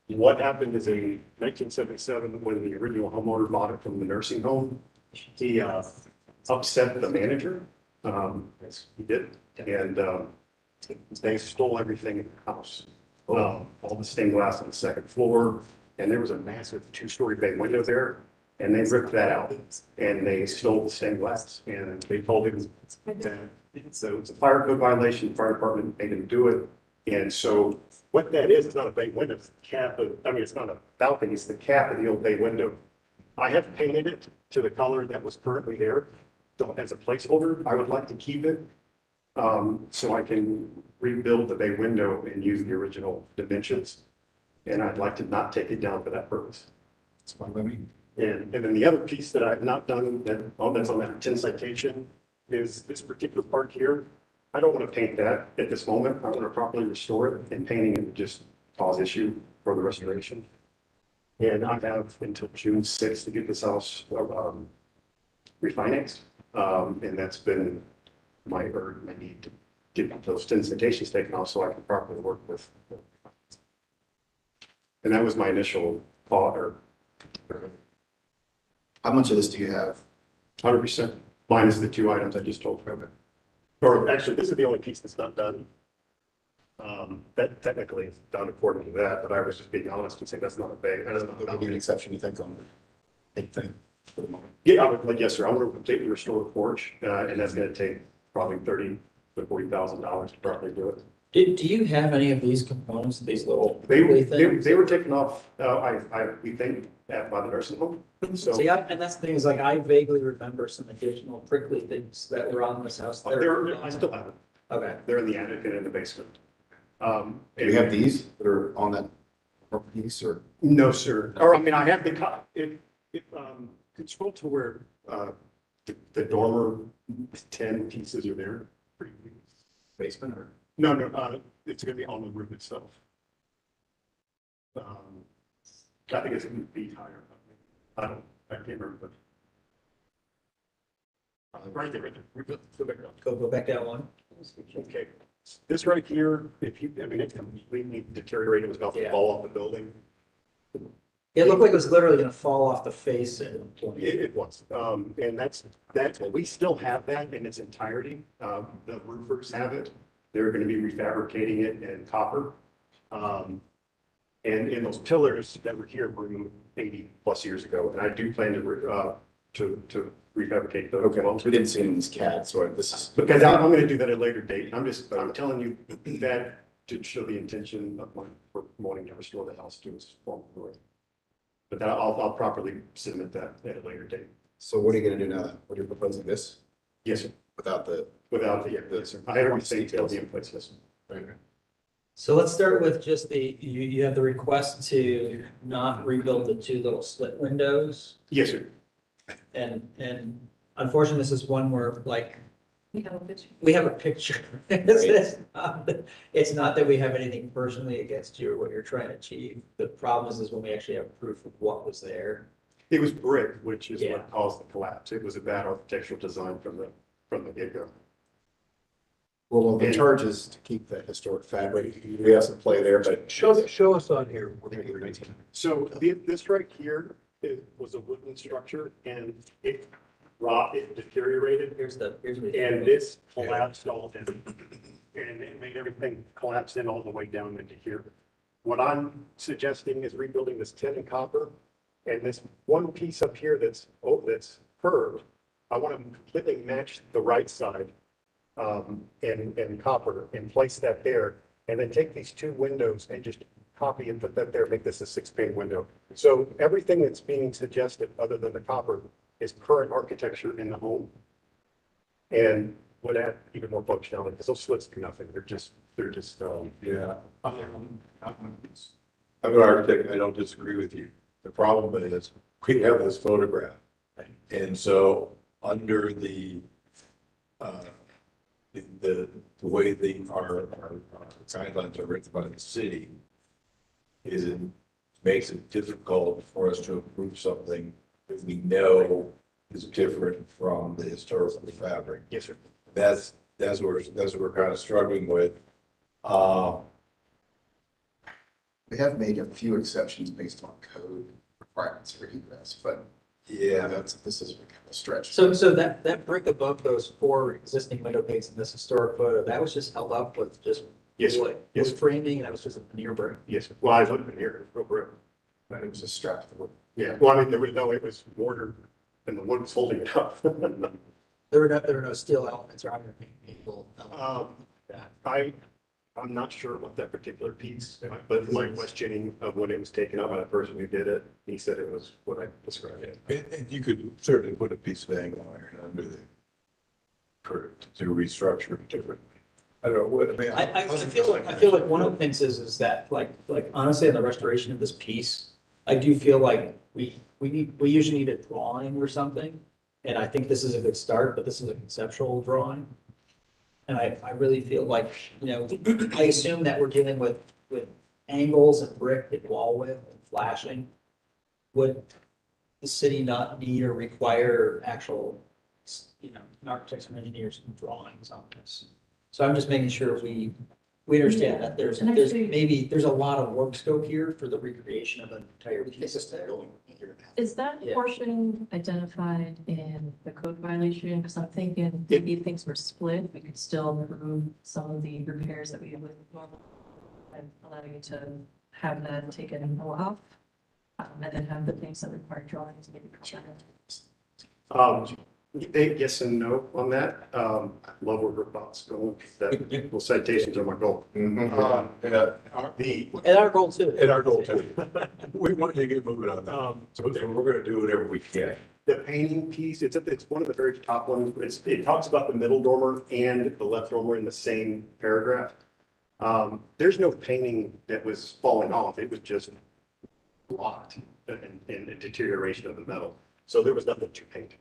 What happened is in 1977, when the original homeowner bought it from the nursing home, he upset the manager. Yes, he did. And they stole everything in the house. All the stained glass on the 2nd floor. And there was a massive 2-story bay window there. And they ripped that out and they stole the stained glass and they told him that it's a fire code violation, the fire department made him do it. And so what that is not a bay window, it's the cap of, I mean, it's not a balcony, it's the cap of the old bay window. I have painted it to the color that was currently there. So as a placeholder, I would like to keep it. So I can rebuild the bay window and use the original dimensions. And I'd like to not take it down for that purpose. It's fine by me. And then the other piece that I've not done that's on that 10 citation is this particular part here. I don't want to paint that at this moment. I want to properly restore it, and painting it would just cause issue for the restoration. And I have until June 6th to get this house refinanced. And that's been my need to get those 10 citations taken off so I can properly work with. And that was my initial thought or. How much of this do you have? 100%. Minus the 2 items I just told you. Or actually, this is the only piece that's not done. That technically is done according to that, but I was just being honest and saying that's not a big. There'll be an exception, you think, on the big thing for the moment? Yeah, I would, like, yes, sir. I want to completely restore the porch, and that's going to take probably $30,000 to $40,000 to properly do it. Do you have any of these components, these little They things? were taken off, we think, by the nursing home. So See, and that's the thing is like, I vaguely remember some additional prickly things that were on this house. I still have it. Okay. They're in the attic and in the basement. Do you have these that are on that piece or? No, sir. Or, I mean, I have could scroll to where, the dormer 10 pieces are there. Basement or? No, it's gonna be on the roof itself. I think it's gonna be higher. I can't remember, but. Right there. Go back up. Go back down one. Okay, this right here, it's completely deteriorated, it was about to fall off the building. It looked like it was literally gonna fall off the face and. It was, and that's, we still have that in its entirety. The roofers have it. They're gonna be refabricating it in copper. And in those pillars that were here were 80+ years ago, and I do plan to refabricate those. Okay, well, we didn't see it in this CAD, so this is. Because I'm gonna do that at a later date. I'm telling you that to show the intention of for wanting to restore the house to its former glory. But I'll properly submit that at a later date. So what are you gonna do now? What are you proposing, this? Yes, sir. Without the. Yes, sir. I have everything to be in place, yes, sir. Okay. So let's start with just you have the request to not rebuild the 2 little slit windows. Yes, sir. And unfortunately, this is one where like, We have a picture. we have a picture. It's not that we have anything personally against you or what you're trying to achieve. The problem is when we actually have proof of what was there. It was brick, which is Yeah. what caused the collapse. It was a bad architectural design from the get-go. Well, the charge is to keep the historic fabric. We have some play there, but. Show us on here. So this right here was a wooden structure and it deteriorated. Here's what And this collapsed all in. And it made everything collapse in all the way down into here. What I'm suggesting is rebuilding this tin and copper. And this one piece up here that's curved, I want to completely match the right side and copper and place that there. And then take these 2 windows and just copy and put that there, make this a 6-pane window. So everything that's being suggested other than the copper is current architecture in the home. And would add even more functionality because those slits do nothing. They're just, Yeah. I'm an architect, I don't disagree with you. The problem is, we have this photograph. And so, under the way our guidelines are written by the city, is it makes it difficult for us to approve something that we know is different from the historical fabric. yes, sir. That's what we're kind of struggling with. We have made a few exceptions based on code requirements for egress, but Yeah, this is a stretch. So that brick above those 4 existing window panes in this historic photo, that was just held up with just Yes, sir. wood Yes, framing, and that was just a veneer brick. Yes, sir. Well, I looked in here, real brick. But it was a strap. Yeah, well, I mean, there was no, it was mortar and the wood was holding it up. There were no steel elements or iron people. I'm not sure what that particular piece, but my questioning of when it was taken up by the person who did it, he said it was what I described it. And you could certainly put a piece of angle iron under the, to restructure it differently. I don't know, what, I mean. I feel like one of the things is that like honestly, in the restoration of this piece, I do feel like we usually need a drawing or something. And I think this is a good start, but this is a conceptual drawing. And I really feel like, you know, I assume that we're dealing with angles and brick and wall width and flashing. Would the city not need or require actual, you know, architects and engineers drawings on this? So I'm just making sure we understand that there's a lot of work scope here for the recreation of an entire piece of building. Is that Yeah. portion identified in the code violation? Because I'm thinking maybe if things were split, we could still approve some of the repairs that we would normally and allow you to have that taken off. And then have the things that require drawings maybe presented. Yes and no on that. I love where your thoughts going. That those citations are my goal. And our goal too. And our goal too. We want to get moving on that. So we're gonna do whatever we can. The painting piece, it's one of the very top ones. It talks about the middle dormer and the left dormer in the same paragraph. There's no painting that was falling off. It was just blocked in a deterioration of the metal. So there was nothing to paint.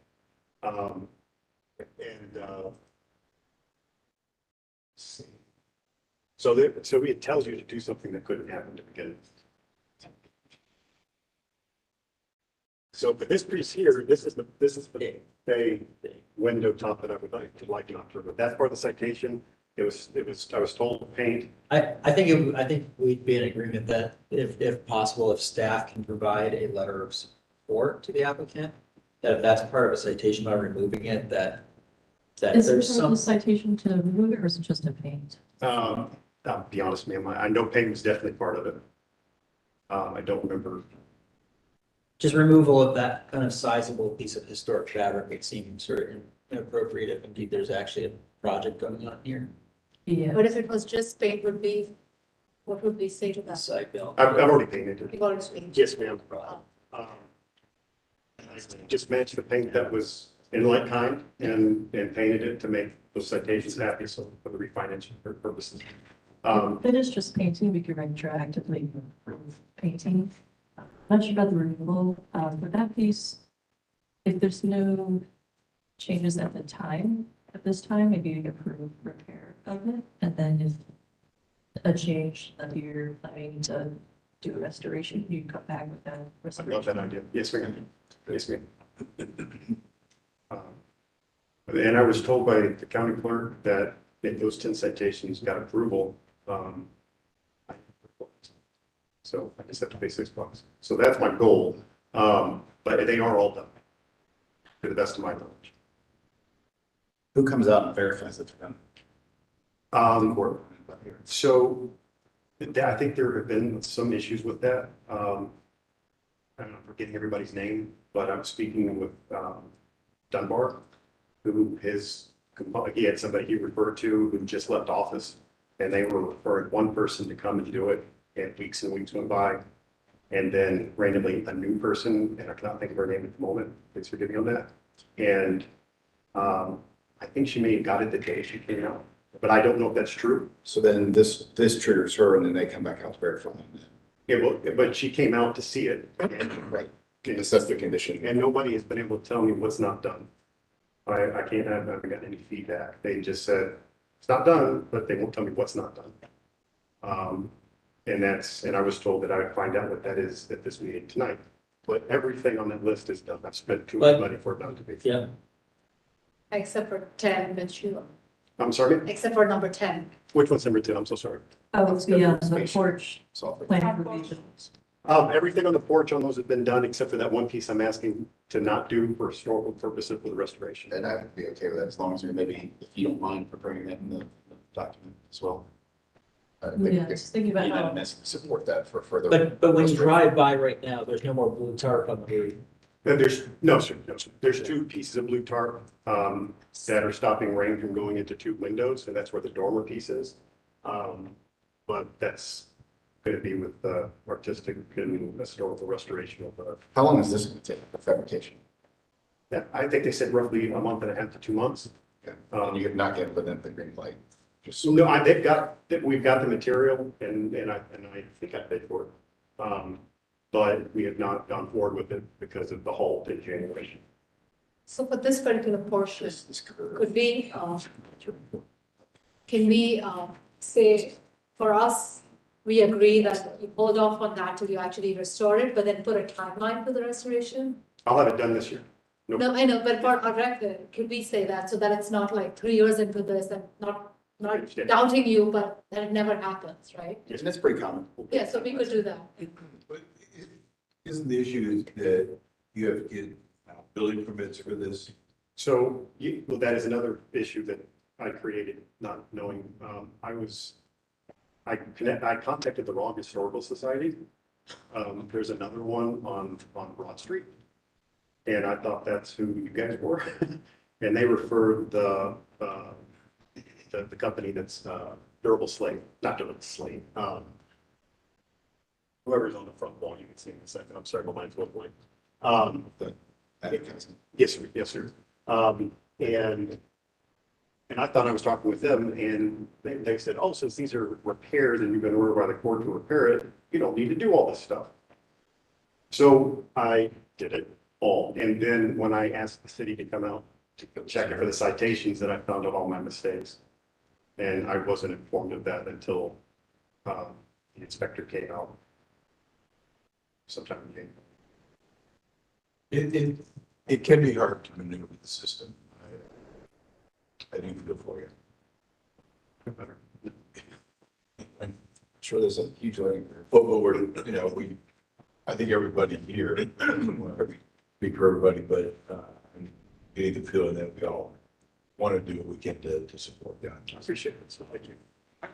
So it tells you to do something that couldn't happen to begin with. So, but this piece here, this is the window top that I would like to offer, but that's part of the citation. I was told to paint. I think we'd be in agreement that if possible, if staff can provide a letter of support to the applicant, that if that's part of a citation by removing it, that Is there's it some. a citation to remove it or is it just a paint? I'll be honest, ma'am, I know paint was definitely part of it. I don't remember. Just removal of that kind of sizable piece of historic fabric, it seems sort of inappropriate if indeed there's actually a project going on here. Yeah. But if it was just paint what would we say to that? Side bill. I've already painted it. You've already painted. Yes, ma'am. I just matched the paint that was in like kind and painted it to make those citations happy, so for the refinancing purposes. If it is just painting, we could retroactively approve painting. I'm not sure about the removal, for that piece. If there's no changes at this time, maybe you approve repair of it. And then if a change that you're planning to do a restoration, you come back with that I love restoration. that idea. Yes, ma'am. Yes, ma'am. And I was told by the county clerk that if those 10 citations got approval, so I just have to pay $6. So that's my goal. But they are all done to the best of my knowledge. Who comes out and verifies that they're done? So I think there have been some issues with that. I'm not forgetting everybody's name, but I'm speaking with Dunbar, who he had somebody he referred to who just left office, and they were referring one person to come and do it, and weeks and weeks went by. And then randomly a new person, and I cannot think of her name at the moment, please forgive me on that. And I think she may have got it the day she came out, but I don't know if that's true. So then this triggers her and then they come back out to verify. Yeah, but she came out to see it. Right. Assess the condition. And nobody has been able to tell me what's not done. I haven't gotten any feedback. They just said, it's not done, but they won't tell me what's not done. And I was told that I would find out what that is at this meeting tonight. But everything on that list is done. I've spent too much money for it not to be. Yeah. Except for 10, which you, I'm sorry, except for number 10. which one's number 10? I'm so sorry. Oh, it's the porch plan provisions. Everything on the porch on those has been done except for that one piece I'm asking to not do for historical purposes for the restoration. And I would be okay with that as long as you're maybe, if you don't mind preparing that in the document as well. I think Yeah, just thinking about how, unanimous support that for further. But when you drive by right now, there's no more blue tarp on the. There's, no, sir, no, sir. There's two pieces of blue tarp, that are stopping rain from going into two windows, and that's where the dormer piece is. But that's gonna be with the artistic and historical restoration of the, How long is this going to take, the fabrication? yeah, I think they said roughly a month and a half to 2 months. Okay. And you're not getting within the green light? Just so No, they've got, we've got the material and I think I paid for it. But we have not gone forward with it because of the halt in January. So for this particular portion, this curve. could we, can we, say, for us, we agree that you hold off on that till you actually restore it, but then put a timeline for the restoration? I'll have it done this year. Nope. No, I know, but for our record, could we say that so that it's not like 3 years into this and not understand. doubting you, but that it never happens, right? And that's pretty common. Yeah, so we could do that. But isn't the issue that you have to get building permits for this? So, well, that is another issue that I created, not knowing, I contacted the wrong historical society. There's another one on Broad Street. And I thought that's who you guys were. And they referred the company that's, Durable Slate, not Durable Slate, whoever's on the front wall, you can see in a second. I'm sorry, my mind's going blank. Yes, sir. Yes, sir. And I thought I was talking with them, and they said, oh, since these are repaired and you've been ordered by the court to repair it, you don't need to do all this stuff. So I did it all. And then when I asked the city to come out to check it for the citations, then I found out all my mistakes. And I wasn't informed of that until the inspector came out sometime in January. It can be hard to maneuver the system. I do feel for you. I'm sure there's a huge learning curve. But we're, I think everybody here, speak for everybody, but I'm getting the feeling that we all want to do what we can to support that. I appreciate it. So thank you.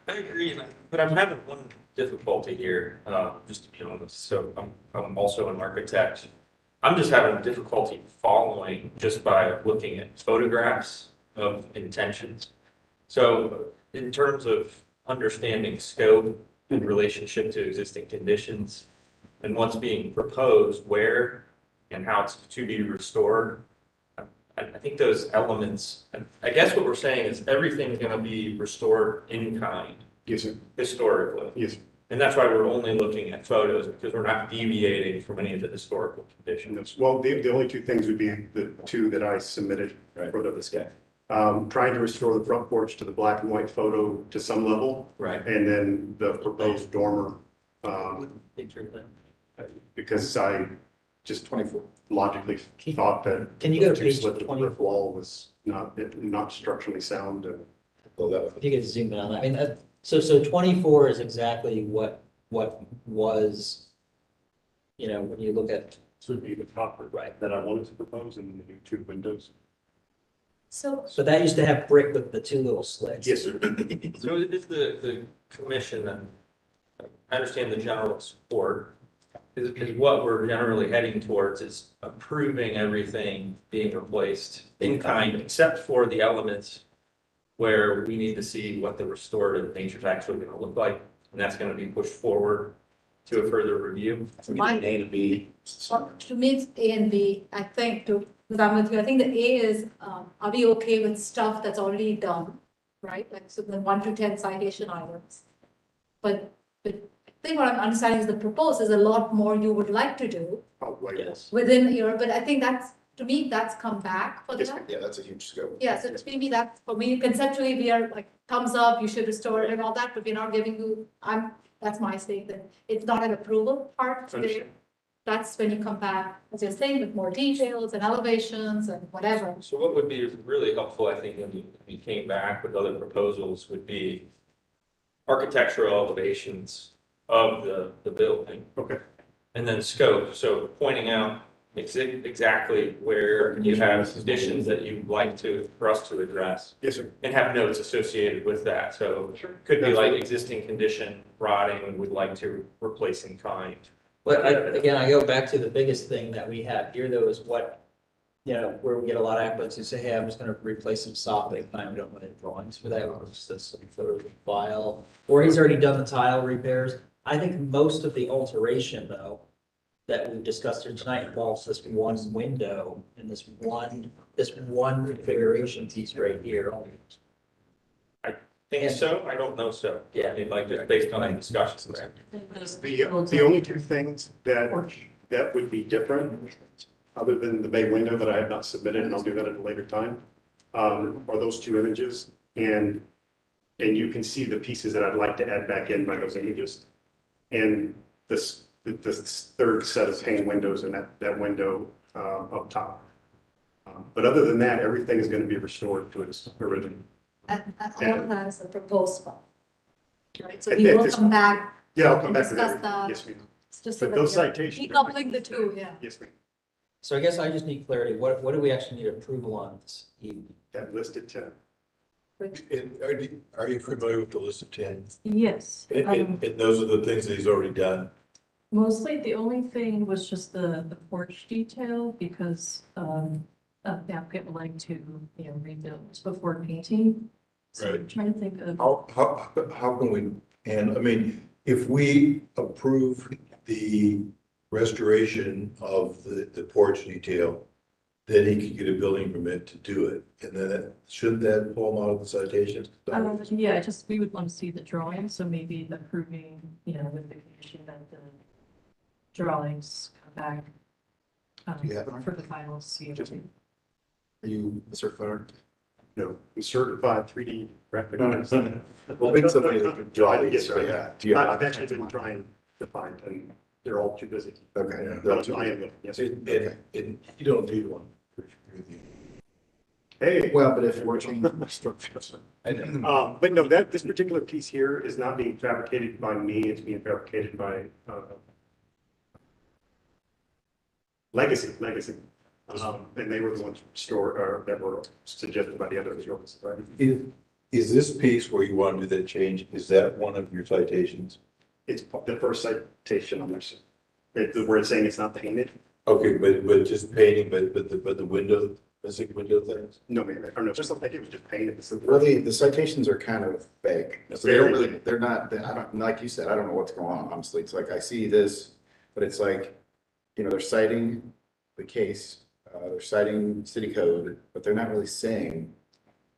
I agree, but I'm having one difficulty here, just to be honest. So I'm also an architect. I'm just having difficulty following just by looking at photographs of intentions. So in terms of understanding scope in relationship to existing conditions and what's being proposed, where and how it's to be restored, I think those elements, I guess what we're saying is everything's going to be restored in kind. Yes, sir. Historically. Yes. And that's why we're only looking at photos, because we're not deviating from any of the historical conditions. Well, the only two things would be the two that I submitted for This guy. trying to restore the front porch to the black and white photo to some level. Right. And then the proposed dormer, because I just 24. logically thought that. Can you go to two page slits of 24? brick wall was not structurally sound and. If you could zoom in on that, I mean, so 24 is exactly what was, when you look at. So it'd be the copper. Right. That I wanted to propose and the new two windows. So So that used to have brick with the two little slits. Yes, sir. So is the commission, and I understand the general support, is what we're generally heading towards is approving everything being replaced in kind, except for the elements where we need to see what the restorative nature's actually going to look like, and that's going to be pushed forward to a further review. Mine- A to B. to me, it's A and B, I think, because I'm with you, I think the A is, are we okay with stuff that's already done, right? Like, so the 1 to 10 citation items. But I think what I'm understanding is the proposed is a lot more you would like to do Oh, wait. Yes. within your, but I think that's, to me, that's come back for Yes, that. Yeah, that's a huge scope. Yeah, so to me, that's, for me, conceptually, we are like, thumbs up, you should restore it and all that, but we're not giving you, that's my statement. It's not an approval part. Understand. That's when you come back, as you're saying, with more details and elevations and whatever. So what would be really helpful, I think, when we came back with other proposals would be architectural elevations of the building. Okay. And then scope, so pointing out exactly where you have conditions that you'd like for us to address. Yes, sir. And have notes associated with that, so could be like existing condition, rotting, would like to replace in kind. But again, I go back to the biggest thing that we have here though is what, you know, where we get a lot of applicants who say, hey, I'm just gonna replace some soffit, fine, we don't want any drawings for that, or just some photo of the file. Or he's already done the tile repairs. I think most of the alteration though, that we've discussed here tonight involves this one window and this one configuration piece right here. Think so? I don't know so. Yeah. I mean, like, just based on our discussions there. The only two things that would be different, other than the bay window that I have not submitted, and I'll do that at a later time, are those two images. And you can see the pieces that I'd like to add back in by those images. And this third set of pane windows and that window up top. But other than that, everything is going to be restored to its original. And all of that is a proposed one. Right, so we will come back. Yeah, I'll come back to Discuss that. that. Yes, ma'am. It's just But so those that citations. decoupling the two, yeah. Yes, ma'am. So I guess I just need clarity. What do we actually need approval on this evening? That listed 10. And are you familiar with the list of 10? Yes. And those are the things that he's already done. Mostly, the only thing was just the porch detail, because, the applicant would like to, you know, rebuild before painting. So I'm Right. trying to think of, How can we, and I mean, if we approve the restoration of the porch detail, then he could get a building permit to do it. And then shouldn't that pull him out of the citations? yeah, we would want to see the drawing, so maybe approving, you know, with the condition that the drawings come back. Do you have it? For the final COT. Are you a certified? No, I'm certified 3D graphic No, artist. Well, maybe somebody that could draw Yes, these, sir. yeah. Do you have- I've actually been trying to find, and they're all too busy. Okay. Yeah. But I am, yes. And you don't need one. Hey. Well, but if we're changing. I know. But no, this particular piece here is not being fabricated by me, it's being fabricated by, Legacy. And they were the ones that were suggested by the other historians, right? Is this piece where you want to do that change, is that one of your citations? It's the first citation on this, where it's saying it's not painted. Okay, but just painting, but the window, basic window things? No, man, or no, just like it was just painted. It's the- Really, the citations are kind of vague. So they don't really, they're not, I don't, like you said, I don't know what's going on, honestly. It's like, I see this, but it's like, you know, they're citing the case, they're citing city code, but they're not really saying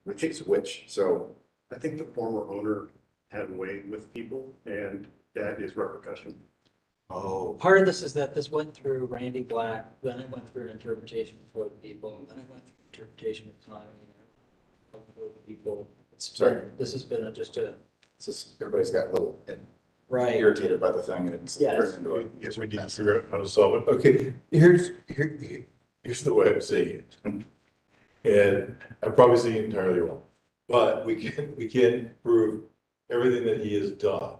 which is which, so. I think the former owner had a way with people, and that is repercussion. Oh. Part of this is that this went through Randy Black, then it went through an interpretation before the people, and then it went through interpretation of time. Before the people. Sorry. This has been It's just, everybody's got a little right. irritated by the thing, and it's. Yes. Yes, we need to figure out how to solve it. Okay, here's the way I'm saying it. And I'm probably saying it entirely wrong, but we can prove everything that he has done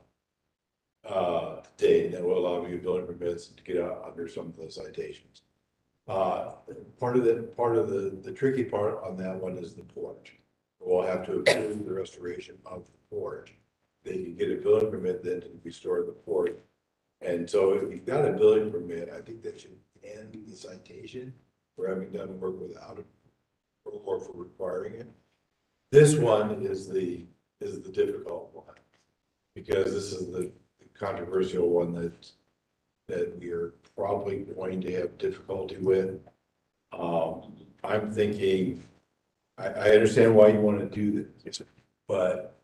to date, and that will allow me to building permits to get out under some of the citations. Part of the tricky part on that one is the porch. We'll have to approve the restoration of the porch. They can get a building permit then to restore the porch. And so if you've got a building permit, I think that should end the citation for having done work without it or for requiring it. This one is the difficult one, because this is the controversial one that we are probably going to have difficulty with. I'm thinking, I understand why you want to do this, but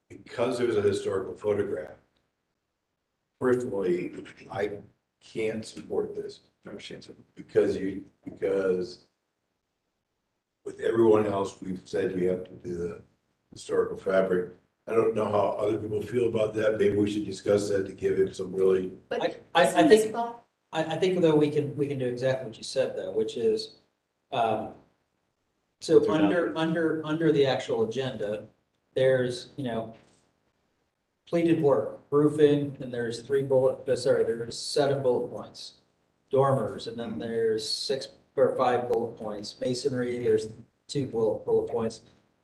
because there's a historical photograph, personally, I can't support this. Because with everyone else, we've said you have to do the historical fabric. I don't know how other people feel about that. Maybe we should discuss that to give it some really. But I isn't this think, about- I think though we can do exactly what you said though, which is, so under the actual agenda, there's, you know, pleated work, roofing, and there's there's 7 bullet points. dormers, and then there's 6 or 5 bullet points. Masonry, there's 2 bullet points.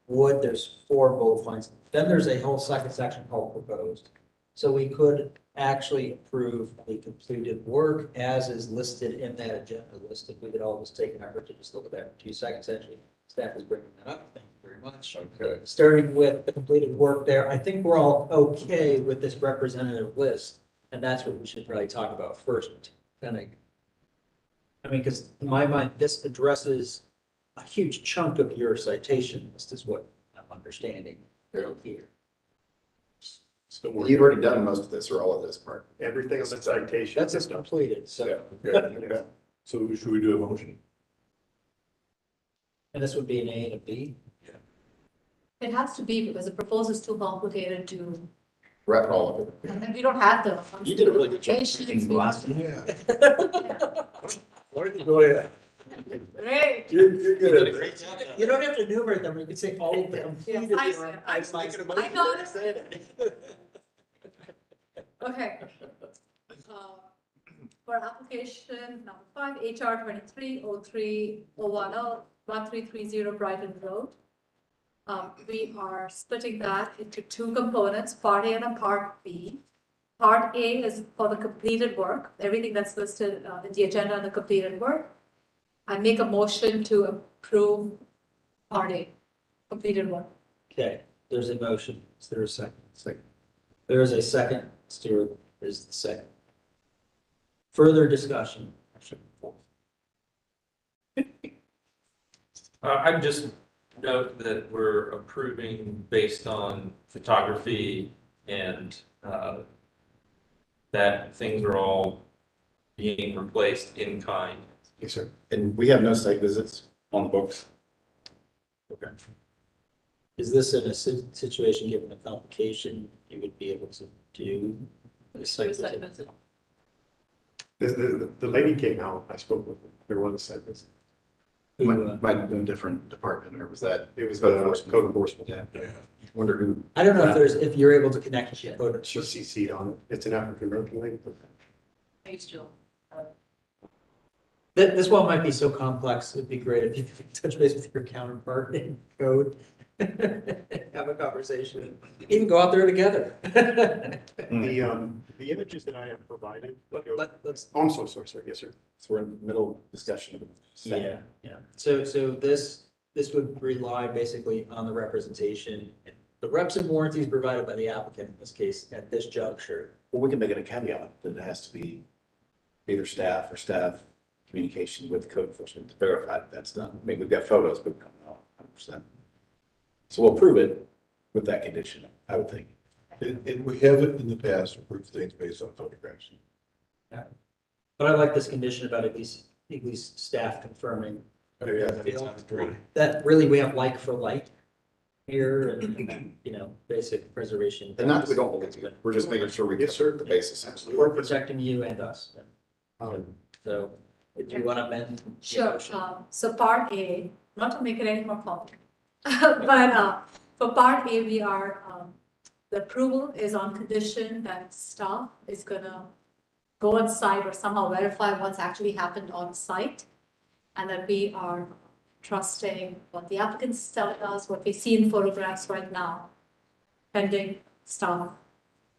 Wood, there's 4 bullet points. Then there's a whole second section called proposed. So we could actually approve the completed work as is listed in that agenda list. If we could all just take an effort to just look at that in 2 seconds, actually. Staff is bringing that up. Thank you very much. Okay. Starting with the completed work there, I think we're all okay with this representative list. And that's what we should probably talk about first. Kind of, I mean, because in my mind, this addresses a huge chunk of your citation list is what I'm understanding here. So we're, You've already done most of this or all of this part. everything on the citation. That's just completed, so, Okay. So should we do a motion? and this would be an A and a B. It has to be because the proposal is too complicated to, Wrap all of it. and then we don't have the. You did a really good job. Patience, we have- Yeah. Why don't you go ahead? Great. You're good at it. You don't have to enumerate them, you can say all of the completed. Yes, I or- see. I I got it. Okay. For application number 5, HR 2303-010-1330 Brighton Road. We are splitting that into 2 components, Part A and a Part B. Part A is for the completed work, everything that's listed in the agenda and the completed work. I make a motion to approve Part A, completed work. Okay, there's a motion. Is there a second? Second. There is a second. Stuart is the second. Further discussion. I'd just note that we're approving based on photography and that things are all being replaced in kind. Yes, sir. And we have no site visits on the books. Okay. Is this in a situation, given the complication, you would be able to do a site visit? The lady came out, I spoke with her, there was a site visit. Might have been a different department, or was that? It was Code the enforcement. code enforcement. Yeah. Wonder who. I don't know if you're able to connect to code. She's CC'd on it. It's an African American lady. This one might be so complex, it'd be great if you could touch base with your counterpart in code. Have a conversation, even go out there together. The images that I have provided. Let's, Oh, I'm so sorry, yes, sir. So we're in the middle discussion. yeah. So this would rely basically on the representation, the reps and warranties provided by the applicant in this case, at this juncture. Well, we can make it a caveat that it has to be either staff or staff communication with code enforcement to verify that that's done. I mean, we've got photos, but we don't know 100%. So we'll prove it with that condition, I would think. And we haven't in the past approved things based on photographs. But I like this condition about at least staff confirming Oh, yeah, that sounds great. that really we have like for like here and, you know, basic preservation. And not that we don't believe you, we're just making sure we get the basis. We're protecting you and us. So if you want to amend. your Sure, motion. so Part A, not to make it any more complicated, but for Part A, we are, the approval is on condition that staff is gonna go on site or somehow verify what's actually happened on site. And that we are trusting what the applicants tell us, what we see in photographs right now, pending staff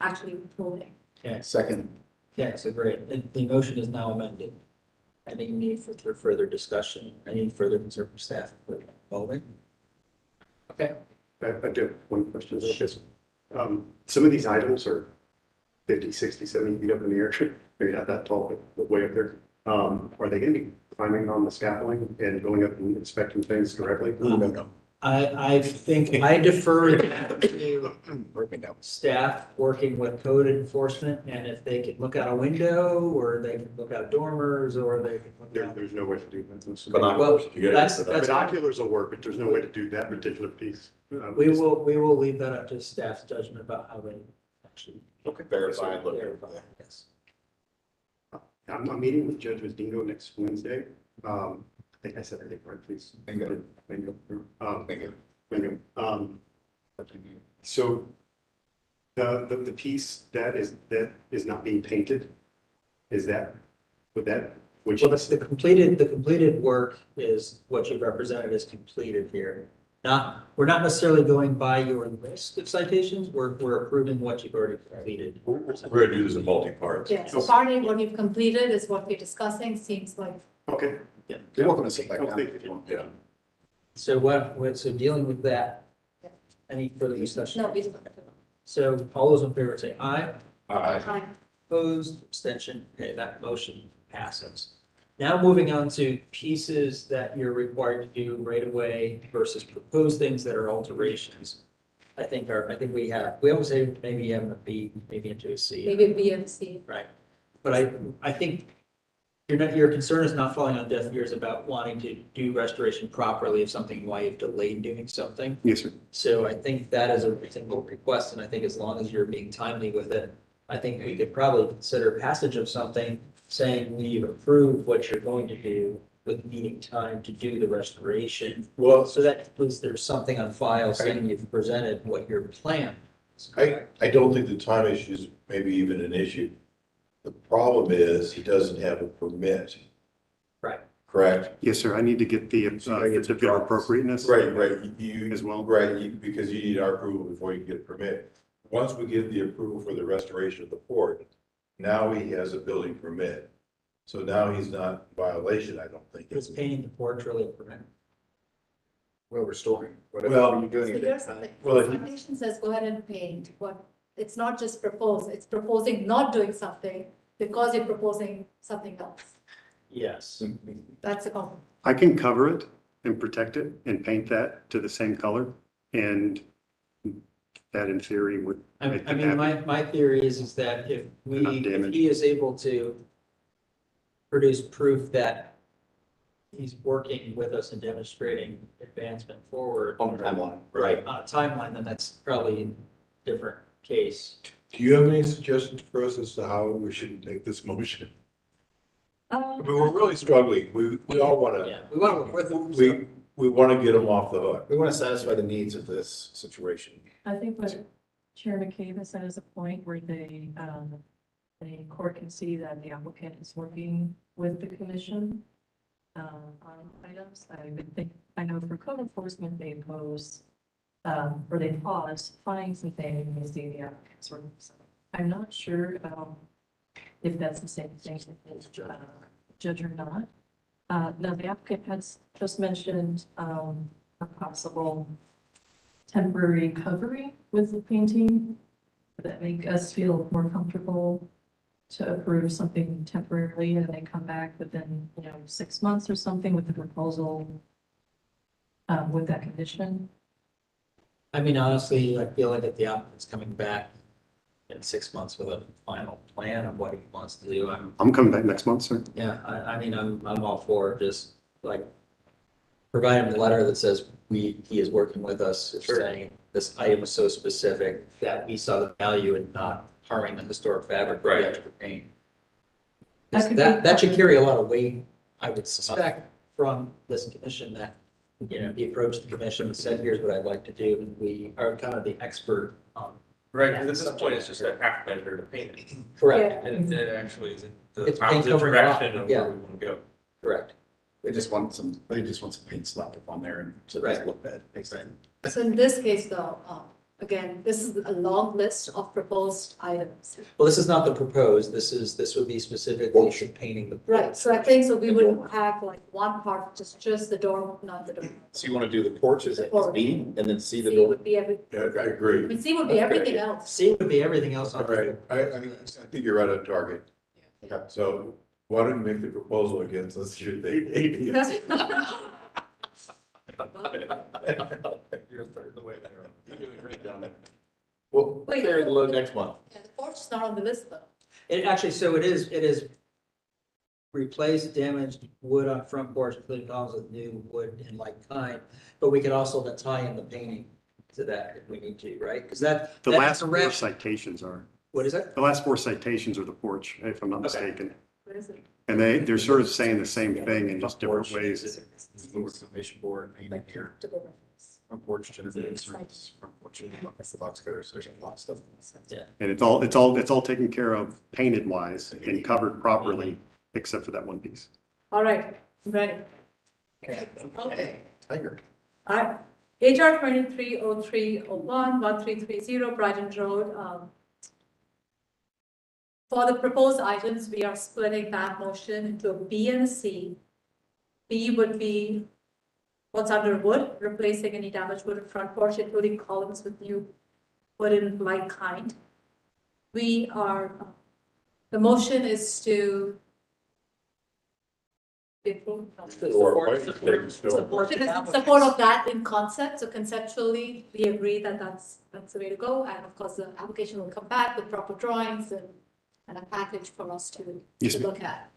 actually approving. Second. Yeah, so great. The motion is now amended. Any need for further discussion? Any further concern from staff? Baldwin? Okay. I do have one question. Some of these items are 50, 60, 70 feet up in the air, maybe not that tall, but way up there. Are they going to be climbing on the scaffolding and going up and inspecting things directly? No. I think I defer that to staff working with code enforcement, and if they can look out a window, or they can look out dormers, or they can look out. There's no way to do that. Well, that's, Binoculars will work, but there's no way to do that particular piece. we will leave that up to staff's judgment about how they actually. Okay. Verify and look. verify. Yes. I'm meeting with Judge Dingo next Wednesday. I think I said everything right, please. Bingo. Bingo. Bingo. Bingo. So the piece that is not being painted, would that which Well, the completed work is what you represented as completed here. We're not necessarily going by your list of citations, we're approving what you've already completed. We're gonna do this in multi-parts. Yeah, so partly what you've completed is what we're discussing, seems like. Okay. Yeah. You're welcome to sit back down if you want. Yeah. So dealing with that, Yeah. any further discussion? No, we don't. So all those in favor say aye. Aye. Opposed, abstention, okay, that motion passes. Now moving on to pieces that you're required to do right away versus proposed things that are alterations. I think we always say maybe M and B, maybe into a C. Maybe BMC. Right. But I think your concern is not falling on deaf ears about wanting to do restoration properly of something, why you've delayed doing something. Yes, sir. So I think that is a reasonable request, and I think as long as you're being timely with it, I think we could probably consider passage of something saying we've approved what you're going to do with needing time to do the restoration. Well, So that at least there's something on file saying you've presented what your plan is. I don't think the time issue is maybe even an issue. The problem is he doesn't have a permit. Right. Correct? Yes, sir. I need to get the certificate of appropriateness. Right, you. As well. Right, because you need our approval before you get a permit. Once we get the approval for the restoration of the port, now he has a building permit. So now he's not in violation, I don't think. Is painting the porch really a permit? Well, restoring, Well, whatever you're So doing. here's the thing, Well, if you- citation says go ahead and paint, but it's not just propose, it's proposing not doing something because you're proposing something else. Yes. That's a comment. I can cover it and protect it and paint that to the same color. And that in theory would make I it mean, happen. my theory is that if Not if damaged. he is able to produce proof that he's working with us and demonstrating advancement forward. On the timeline. Right, on a timeline, then that's probably a different case. Do you have any suggestions for us as to how we should make this motion? I mean, we're really struggling. We all wanna, Yeah, we want to work with him. we wanna get him off the hook. We want to satisfy the needs of this situation. I think what Chair McCabe has said is a point where the court can see that the applicant is working with the commission on items. I would think, I know for code enforcement, they impose, or they pause fines and things when they see the applicant's working. So I'm not sure about if that's the same thing as judge or not. Now, the applicant has just mentioned a possible temporary recovery with the painting that make us feel more comfortable to approve something temporarily and then come back within, 6 months or something with the proposal with that condition. I mean, honestly, I feel like if the applicant's coming back in 6 months with a final plan of what he wants to do, I'm coming back next month, sir. yeah, I mean, I'm all for just like provide him a letter that says he is working with us, saying this item is so specific that we saw the value in not harming the historic fabric of the actual paint. That should carry a lot of weight, I would suspect, from this commission that, he approached the commission and said, here's what I'd like to do, and we are kind of the expert on. Right, and at this point, it's just a half measure to paint it. Correct, And it actually is the It's paint opposite covering a lot, direction of yeah. where we want to go. correct. They just want some paint slapped up on there and so it doesn't look bad. Exactly. So in this case though, again, this is a long list of proposed items. Well, this is not the proposed, this would be specifically for painting the. Right, so I think, so we would have like one part, just the door, not the door. So you want to do the porch as B and then see the C door? would be every, Yeah, I I agree. mean, C would be everything else. C would be everything else on. All right, I think you're right on target. Yeah. So why don't you make the proposal again, so let's shoot the. You're a third of the way there. You're doing great down there. Well, Wait. carry the load next month. Yeah, the porch is not on the list though. It actually, so it is replace damaged wood on front porch, including columns with new wood in like kind, but we could also tie in the painting to that if we need to, right? Because that. The that last four correct- citations are, What is that? the last four citations are the porch, if I'm not Okay. mistaken. What is it? And they're sort of saying the same thing in just different ways. Exclamation board, painting here, To go reference. front porch, Genesis, front porch, the box cutters, there's a lot of stuff. And it's all taken care of painted wise and covered properly. except for that one piece. All right, ready? Okay. Tiger. HR 230301, 1330 Brighton Road. For the proposed items, we are splitting that motion into a B and a C. B would be what's under wood, replacing any damaged wood in front porch, including columns with new wood in like kind. The motion is to support of that in concept, so conceptually, we agree that that's the way to go, and of course, the application will come back with proper drawings and a package for us to look at.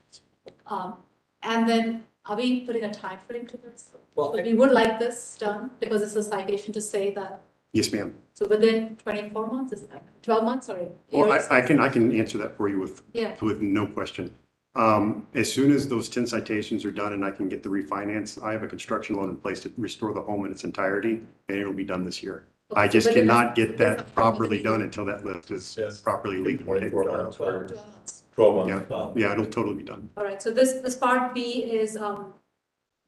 And then, are we putting a time frame to this? Well, We would like this done, because it's a citation to say that, Yes, ma'am. so within 24 months, is that 12 months, sorry? Well, I can answer that for you Yeah. with no question. As soon as those 10 citations are done and I can get the refinance, I have a construction loan in place to restore the home in its entirety, and it'll be done this year. I just Within cannot get that properly done until that list is properly legal. 24 months, 12 months. 12 Yeah, months. yeah, it'll totally be done. All right, so this part B is,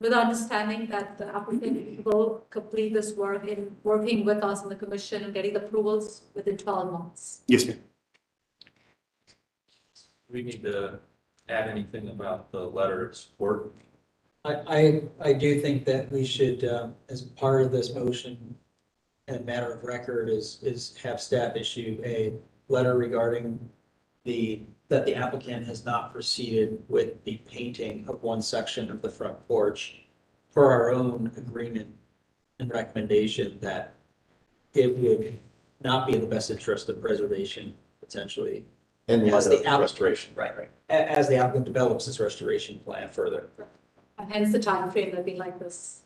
with understanding that the applicant will complete this work in working with us in the commission and getting the approvals within 12 months. Yes, ma'am. We need to add anything about the letter of support. I do think that we should, as part of this motion, and matter of record is have staff issue a letter regarding that the applicant has not proceeded with the painting of one section of the front porch for our own agreement and recommendation that it would not be in the best interest of preservation potentially. And As the restoration. Right. As the applicant develops his restoration plan further. And hence the timeframe that we like this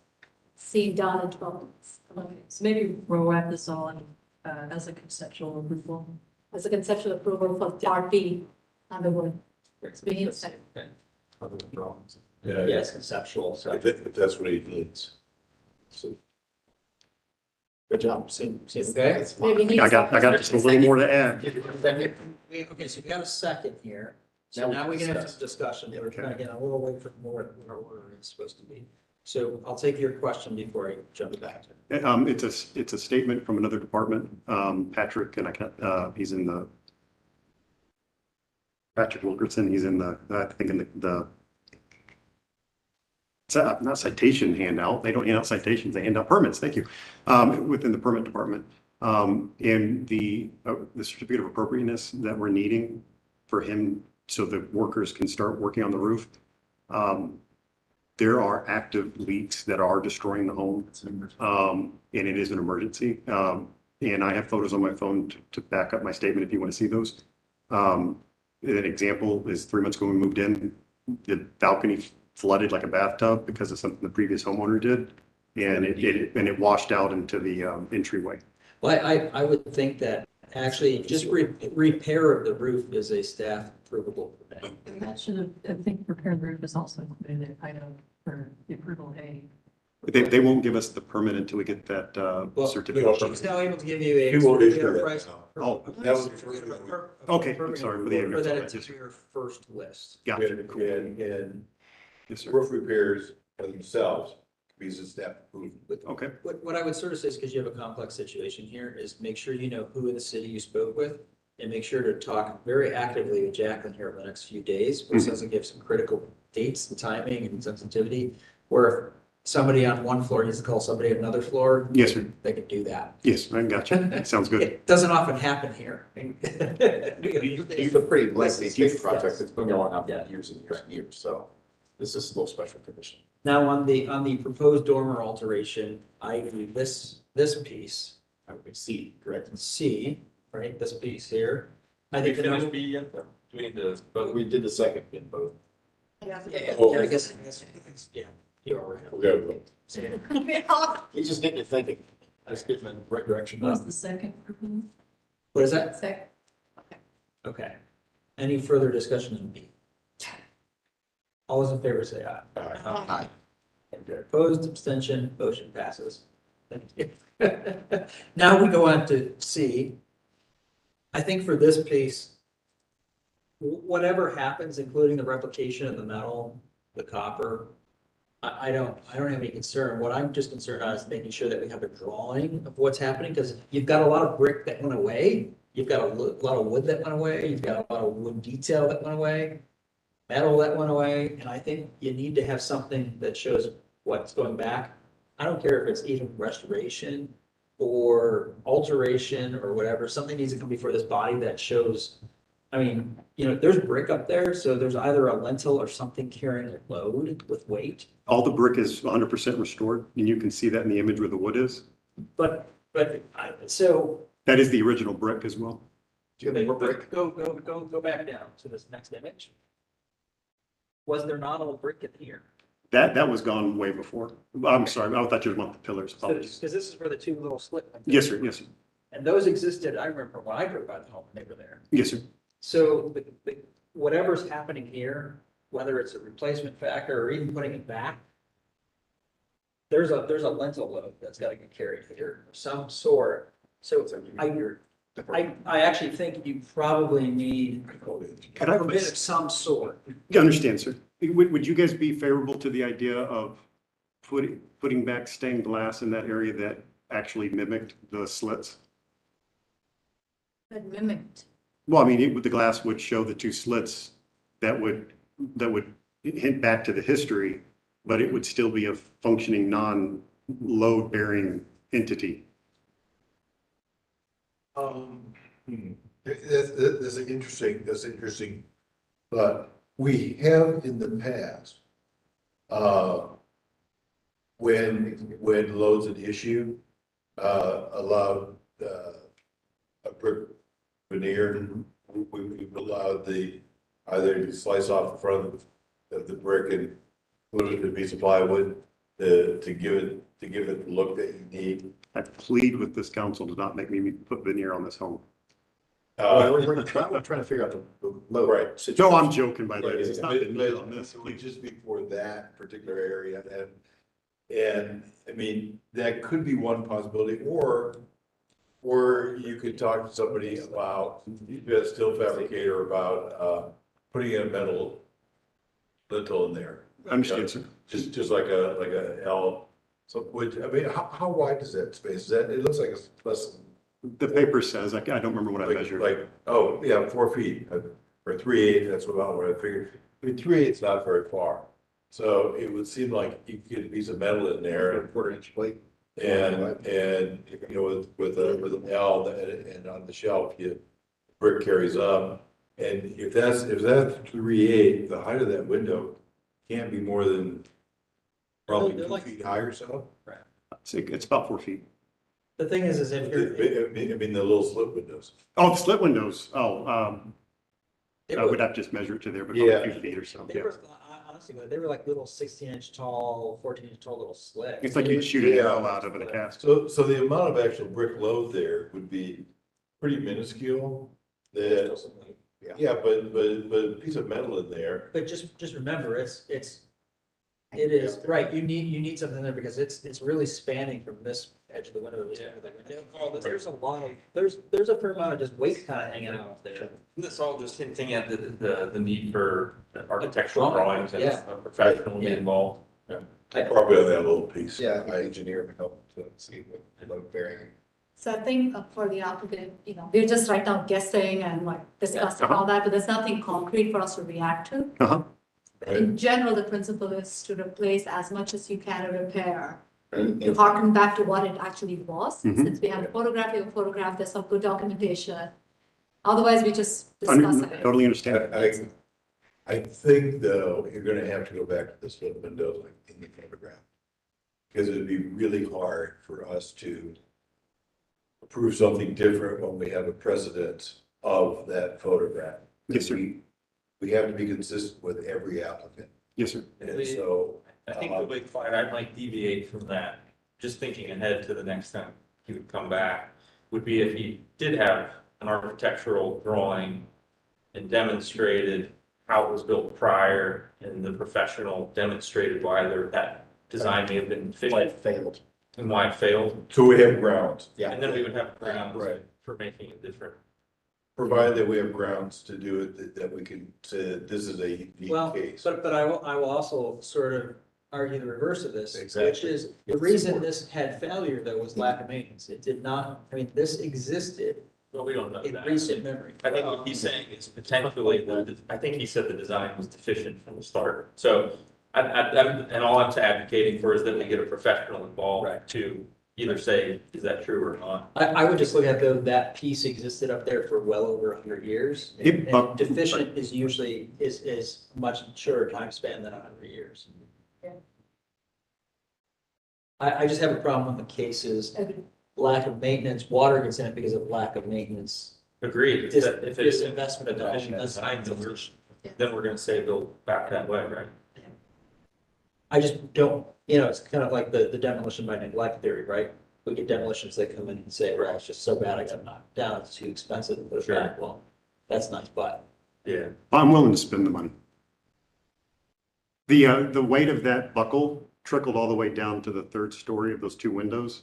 seen done in 12 months. Okay, so maybe we'll wrap this all in as a conceptual approval. As a conceptual approval for part B under wood. We need a second. Yeah, Yes, conceptual, so. if that's what he needs. So, Good job. Okay. Maybe he I got just a little more to add. Okay, so we got a second here. So now we can have some discussion. We're trying to get a little away from more our order it's supposed to be. So I'll take your question before I jump back to it. It's a statement from another department. Patrick, and he's in the, Patrick Wilkerson, he's in the, I think in the not citation handout. They don't hand out citations, they hand out permits. Thank you. Within the permit department. And the certificate of appropriateness that we're needing for him so the workers can start working on the roof. There are active leaks that are destroying the home. And it is an emergency. And I have photos on my phone to back up my statement if you want to see those. An example is 3 months ago we moved in, the balcony flooded like a bathtub because of something the previous homeowner did. And it washed out into the entryway. Well, I would think that actually just repair of the roof is a staff approvable. And that should have, I think repair the roof is also included in item for the approval A. They won't give us the permit until we get that certificate. She's now able to give you a. He won't issue certificate of that price- now. Oh, That was. okay, I'm sorry for the For that ignorance. it's your first list. Gotcha. And Yes, sir. roof repairs for themselves, because it's staff approved. Okay. What I would sort of say is, because you have a complex situation here, is make sure you know who in the city you spoke with, and make sure to talk very actively with Jacqueline here over the next few days, which doesn't give some critical dates and timing and sensitivity, where if somebody on one floor needs to call somebody on another floor. Yes, sir. They can do that. Yes, I got you. That sounds good. It doesn't often happen here. It's a pretty lengthy, huge project that's been going on for Yeah. years and years and years, so this is a little special condition. Now, on the proposed dormer alteration, I do this piece, I would see, correct? C, right, this piece here. I Did we think. finish B yet? Do we need to But we did the second in both. Yeah, Oh. I guess, yeah, you're all right. Okay, He's just getting you thinking. Just getting in the right direction. What was the second proposal? What is that? Second. Okay. Any further discussion on B? All those in favor say aye. Aye. Okay. Opposed, abstention, motion passes. Thank you. Now we go on to C. I think for this piece, whatever happens, including the replication of the metal, the copper, I don't have any concern. What I'm just concerned about is making sure that we have a drawing of what's happening, because you've got a lot of brick that went away. You've got a lot of wood that went away. You've got a lot of wood detail that went away, metal that went away. And I think you need to have something that shows what's going back. I don't care if it's even restoration or alteration or whatever. Something needs to come before this body that shows, I mean, there's brick up there, so there's either a lentil or something carrying a load with weight. All the brick is 100% restored, and you can see that in the image where the wood is. So. That is the original brick as well. Do you have more brick? Go back down to this next image. Was there not a brick in here? That was gone way before. I'm sorry, I thought you were about the pillars. Apologies. Because this is where the two little slit. Yes, sir. Yes, sir. And those existed, I remember when I drove by the home, they were there. Yes, sir. So whatever's happening here, whether it's a replacement factor or even putting it back, there's a lentil load that's got to get carried here of some sort. So I actually think you probably need a permit of some sort. I understand, sir. Would you guys be favorable to the idea of putting back stained glass in that area that actually mimicked the slits? That mimicked. Well, I mean, the glass would show the two slits that would hint back to the history, but it would still be a functioning non-load bearing entity. That's interesting, but we have in the past, when loads an issue, allowed, a brick veneer, we've allowed either to slice off the front of the brick and put it in a piece of plywood to give it the look that you need. I plead with this council to not make me put veneer on this home. We're trying to figure out the low. Right. No, I'm joking, by the way. Right, It's not but- veneer on but this. just before that particular area, and I mean, that could be one possibility, or you could talk to somebody about, a steel fabricator about, putting in a metal lintel in there. I understand, sir. Just like a L, so would, I mean, how wide is that space? Is that, it looks like it's less than. The paper says, I don't remember what I measured. Oh, yeah, 4 feet, or 3/8, that's about what I figured. I mean, 3/8 is not very far. So it would seem like you could get a piece of metal in there. A 1/4-inch plate. And with an L and on the shelf, brick carries up. And if that's 3/8, the height of that window can't be more than probably They're 2 like- feet high or so. It's about 4 feet. The thing is if you're. I mean, the little slit windows. Oh, the slit windows. I would have to just measure it to there, but probably Yeah. a few feet or so. They were, honestly, they were like little 16-inch tall, 14-inch tall little slits. It's like you'd shoot an arrow out of a cast. So the amount of actual brick load there would be pretty minuscule. Yeah, but a piece of metal in there. But just remember, it is, right, you need something there because it's really spanning from this edge of the window to the end of the window. There's a lot of, there's a fair amount of just weight kind of hanging out there. This all just hinting at the need for architectural drawings and Yeah. a professional to be involved. Probably on that little piece. Yeah, my engineer would help to see what load bearing. So I think for the applicant, we're just right now guessing and like discussing all that, but there's nothing concrete for us to react to. Uh-huh. In general, the principle is to replace as much as you can and repair. To harken back to what it actually was, since we have a photograph, there's some good documentation. Otherwise, we just discuss it. Totally understand. I think though, you're gonna have to go back to the split windows like in the photograph. Because it'd be really hard for us to approve something different when we have a precedent of that photograph. Yes, sir. We have to be consistent with every applicant. Yes, sir. And so, I think the big fight, I might deviate from that, just thinking ahead to the next time he would come back, would be if he did have an architectural drawing and demonstrated how it was built prior, and the professional demonstrated why that design may have been Why it efficient failed. and why it failed. so we have grounds. Yeah. And then we would have grounds Right. for making it different. Provided that we have grounds to do it, that we can say that this is a Well, unique case. but I will also sort of argue the reverse of this, which Exactly. is the reason this had failure though was lack of maintenance. It did not, I mean, this existed Well, we don't know in that. recent memory. I think what he's saying is potentially, I think he said the design was deficient from the start. So, and all I'm advocating for is that we get a professional involved Right. to either say, is that true or not? I would just look at though, that piece existed up there for well over 100 years. It- And deficient is usually, is much shorter time span than 100 years. I just have a problem with the cases, lack of maintenance, water gets in it because of lack of maintenance. Agreed. Dis- If it is disinvestment of deficient dollars. design, then we're gonna say go back that way, right? I just don't, it's kind of like the demolition by neglect theory, right? We get demolitions that come in and say, well, it's just so bad, I got knocked down, it's too expensive to put it Sure. back. Well, that's nice, but Yeah. I'm willing to spend the money. The weight of that buckle trickled all the way down to the third story of those two windows.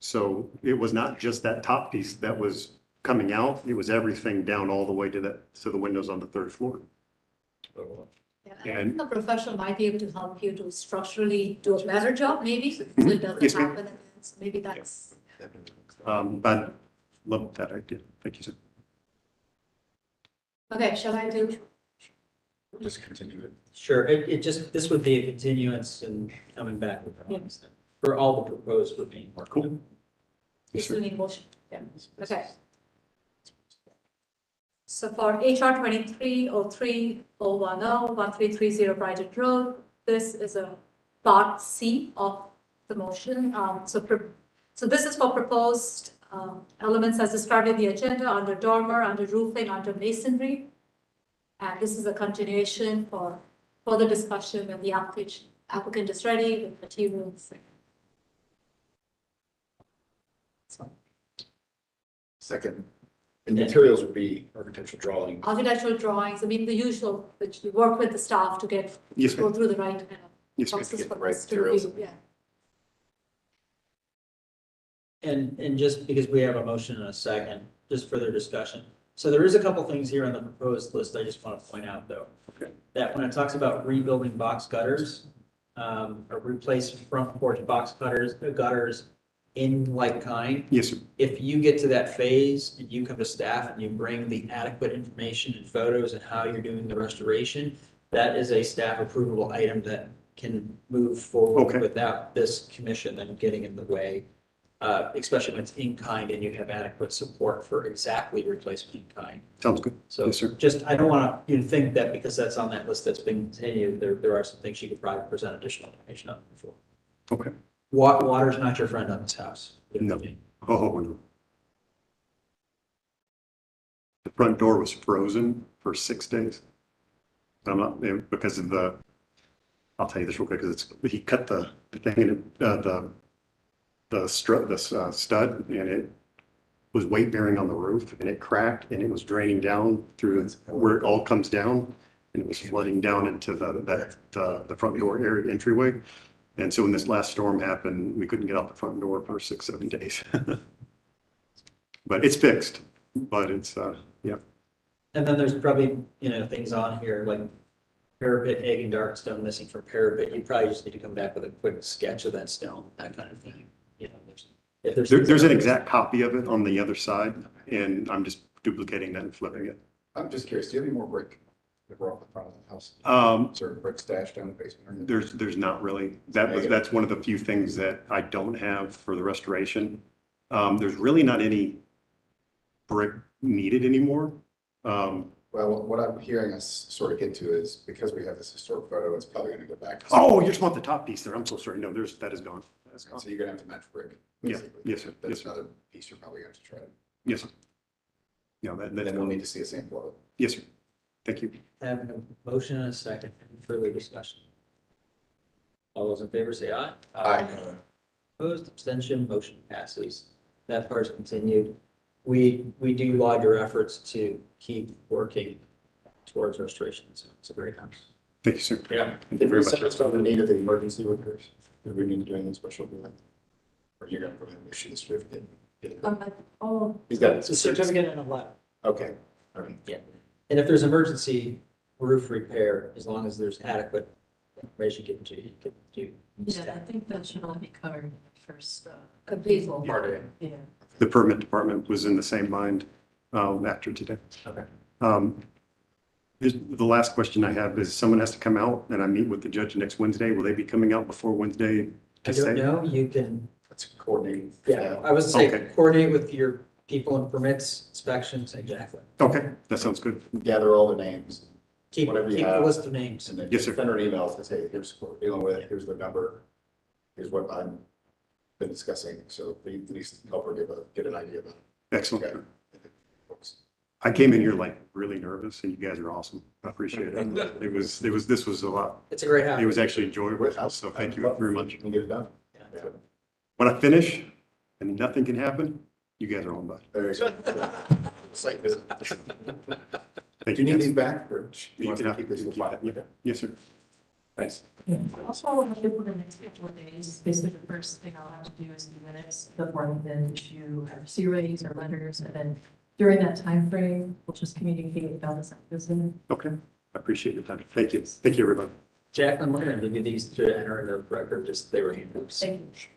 So it was not just that top piece that was coming out, it was everything down all the way to the windows on the third floor. Yeah, I And- think a professional might be able to help you to structurally do a better job, maybe, so it Yes, doesn't ma'am. happen again. So maybe that's, But love that idea. Thank you, sir. okay, shall I do? Just continue it. sure, this would be a continuance and coming back with things for all the proposed would be more cool. Is there any motion? Yeah, okay. So for HR 2303-010-1330 Brighton Road, this is a part C of the motion. So this is for proposed elements as described in the agenda under dormer, under roofing, under masonry. And this is a continuation for further discussion when the applicant is ready with materials. Second, and materials would be architectural drawings. Architectural drawings, I mean, the usual, which you work with the staff to get, Yes, go ma'am. through the right kind of Yes, ma'am. process Get the for right us to materials. review, yeah. And just because we have a motion in a second, just further discussion. So there is a couple things here on the proposed list I just want to point out though. Okay. That when it talks about rebuilding box gutters, or replace front porch box gutters in like kind. Yes, sir. If you get to that phase and you come to staff and you bring the adequate information and photos and how you're doing the restoration, that is a staff approvable item that can move forward Okay. without this commission then getting in the way. Especially when it's in kind and you have adequate support for exactly replacement in kind. Sounds good. So Yes, sir. just, I don't want you to think that because that's on that list that's been continued, there are some things you could probably present additional information on before. Okay. Water's not your friend on this house. No. Oh, no. The front door was frozen for 6 days. I'm not, because of I'll tell you this real quick, because he cut the thing in, the stud, and it was weight bearing on the roof, and it cracked, and it was draining down through where it all comes down, and it was flooding down into the front door area entryway. And so when this last storm happened, we couldn't get out the front door for 6-7 days. But it's fixed, but it's, yeah. And then there's probably, things on here like parapet, egg and dark stone missing from parapet. You probably just need to come back with a quick sketch of that stone, that kind of thing. If There's an exact copy of it on the other side, and I'm just duplicating that and flipping it. I'm just curious, do you have any more brick that were off the front of the house? Is there brick stashed down the basement? There's not really. That's one of the few things that I don't have for the restoration. There's really not any brick needed anymore. Well, what I'm hearing us sort of get to is because we have this historic photo, it's probably gonna go back. Oh, you just want the top piece there. I'm so sorry. No, that is gone. That's gone. So you're gonna have to match brick. Yeah, basically. yes, sir. That's Yes, sir. another piece you're probably gonna have to try. Yes, sir. No, that's Then we'll gone. need to see a sample of it. Yes, sir. Thank you. Having a motion and a second, any further discussion? All those in favor say aye. Aye. Opposed, abstention, motion passes. That part is continued. We do laud your efforts to keep working towards restoration. So it's a very nice. Thank you, sir. Yeah. Thank you Did we very much. satisfy the need of the emergency workers? Did we need to do anything special for that? Or you're gonna go ahead and issue the certificate? Oh, He's got It's a certificate and a letter. Okay, all right. And if there's emergency roof repair, as long as there's adequate information given to you, you can do. Yeah, I think that should all be covered in the first, Complete. Part of it. yeah. The permit department was in the same mind after today. Okay. The last question I have is someone has to come out and I meet with the judge next Wednesday. Will they be coming out before Wednesday I to don't say? know, you can, Let's coordinate. yeah, I would say Okay. coordinate with your people and permits, inspections, exactly. Okay, that sounds good. Gather all the names. Keep, Whatever you keep a have. list of names. And then Yes, sir. send her an email to say, here's what we're dealing with, here's the number, here's what I've been discussing, so at least help her get an idea about it. Excellent. Okay. I came in here like really nervous and you guys are awesome. I appreciate it. This was a lot. It's a great house. It was actually enjoyable. So thank you very much. You can get it done. Yeah. When I finish and nothing can happen, you guys are on by. There you go. Site visit. Thank Do you need guys. these back, or do you You want can to have, keep this you in can keep file? that. Yeah. Yes, sir. Thanks. Yeah. Also, what I'll do for the next couple of days, basically the first thing I'll have to do is the minutes before I then issue CRAs or letters, and then during that time frame, we'll just communicate about the site visit. Okay. I appreciate your time. Thank you. Thank you, everybody. Jacqueline, we're gonna give you these to enter in the record, just they were handouts. Thank you.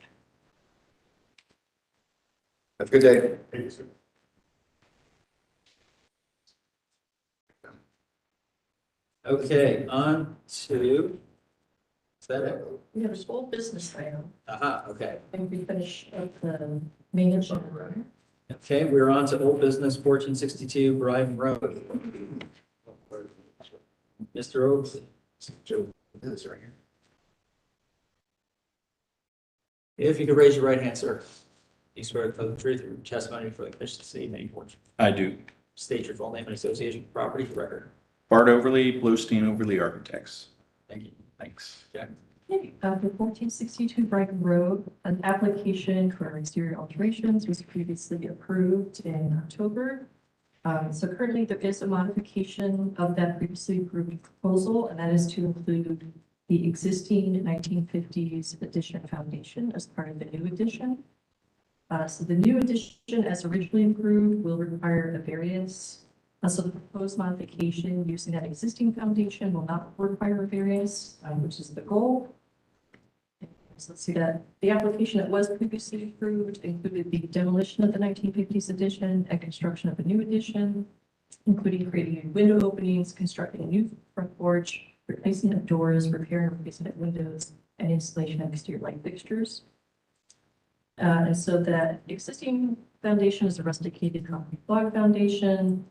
Have a good day. Okay, on to, is that it? We have a small business item, Okay. and we finish up the main agenda. Okay, we're on to old business 1462 Brighton Road. Mr. Oaks. Joe, this is right here. If you could raise your right hand, sir. You swear to tell the truth, your testimony for the commission to see any portion. I do. State your full name and association with property for record. Bart Overly, Bluestein Overly Architects. Thank you. Thanks. Jack. Okay, for 1462 Brighton Road, an application for exterior alterations was previously approved in October. So currently there is a modification of that previously approved proposal, and that is to include the existing 1950s addition foundation as part of the new addition. So the new addition, as originally approved, will require a variance. So the proposed modification using that existing foundation will not require a variance, which is the goal. So let's see that the application that was previously approved included the demolition of the 1950s addition and construction of a new addition, including creating new window openings, constructing a new front porch, replacing of doors, repairing and replacing of windows, and installation of exterior light fixtures. And so that existing foundation is a rusticated concrete block foundation.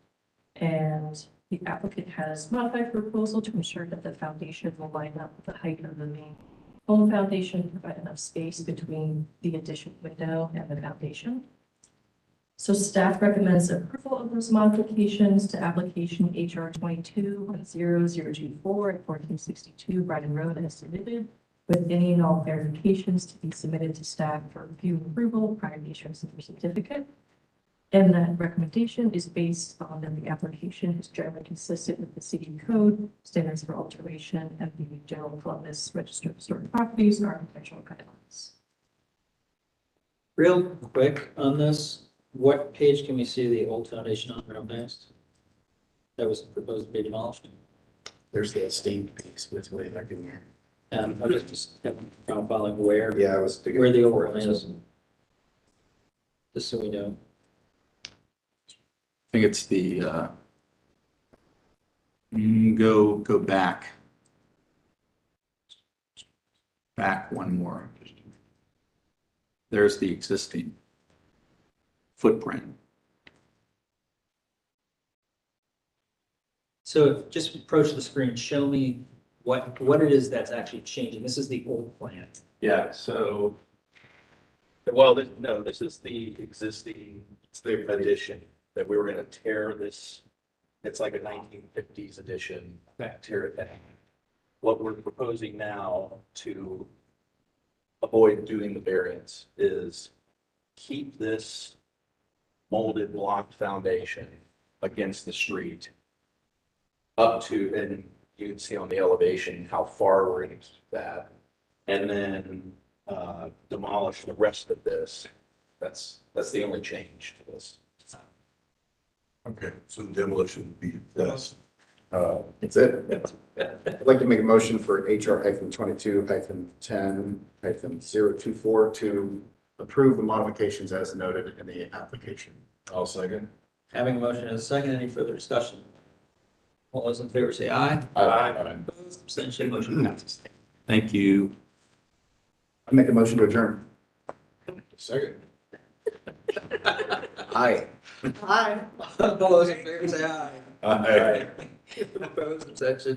And the applicant has modified the proposal to ensure that the foundation will line up with the height of the main home foundation, provide enough space between the addition window and the foundation. So staff recommends approval of those modifications to application HR 22-0024 at 1462 Brighton Road as submitted, with any and all verifications to be submitted to staff for review and approval prior to issuance of the certificate. And that recommendation is based on that the application is generally consistent with the city code, standards for alteration, and the general Columbus Register of Historic Properties and architectural guidelines. Real quick on this, what page can we see the old foundation on real fast? That was proposed to be demolished. There's the stained piece, but it's way back in there. I'm just following where, Yeah, I was. digging where the for overlay it. is. Just so we know. I think it's the, go back. Back one more. There's the existing footprint. So just approach the screen, show me what it is that's actually changing. This is the old plan. Yeah, so, well, no, this is the existing, it's the addition that we were gonna tear this. It's like a 1950s addition, tear it down. What we're proposing now to avoid doing the variance is keep this molded block foundation against the street up to, and you can see on the elevation how far we're gonna keep that. And then demolish the rest of this. That's the only change to this. Okay, so demolition would be best. That's it. I'd like to make a motion for HR hyphen 22 hyphen 10 hyphen 024 to approve the modifications as noted in the application. I'll second. Having a motion and a second, any further discussion? All those in favor say aye. Opposed, abstention, motion passes. Thank you. I make a motion to adjourn. Second. Aye. Hi. All those in favor say aye. Aye. Opposed, abstention,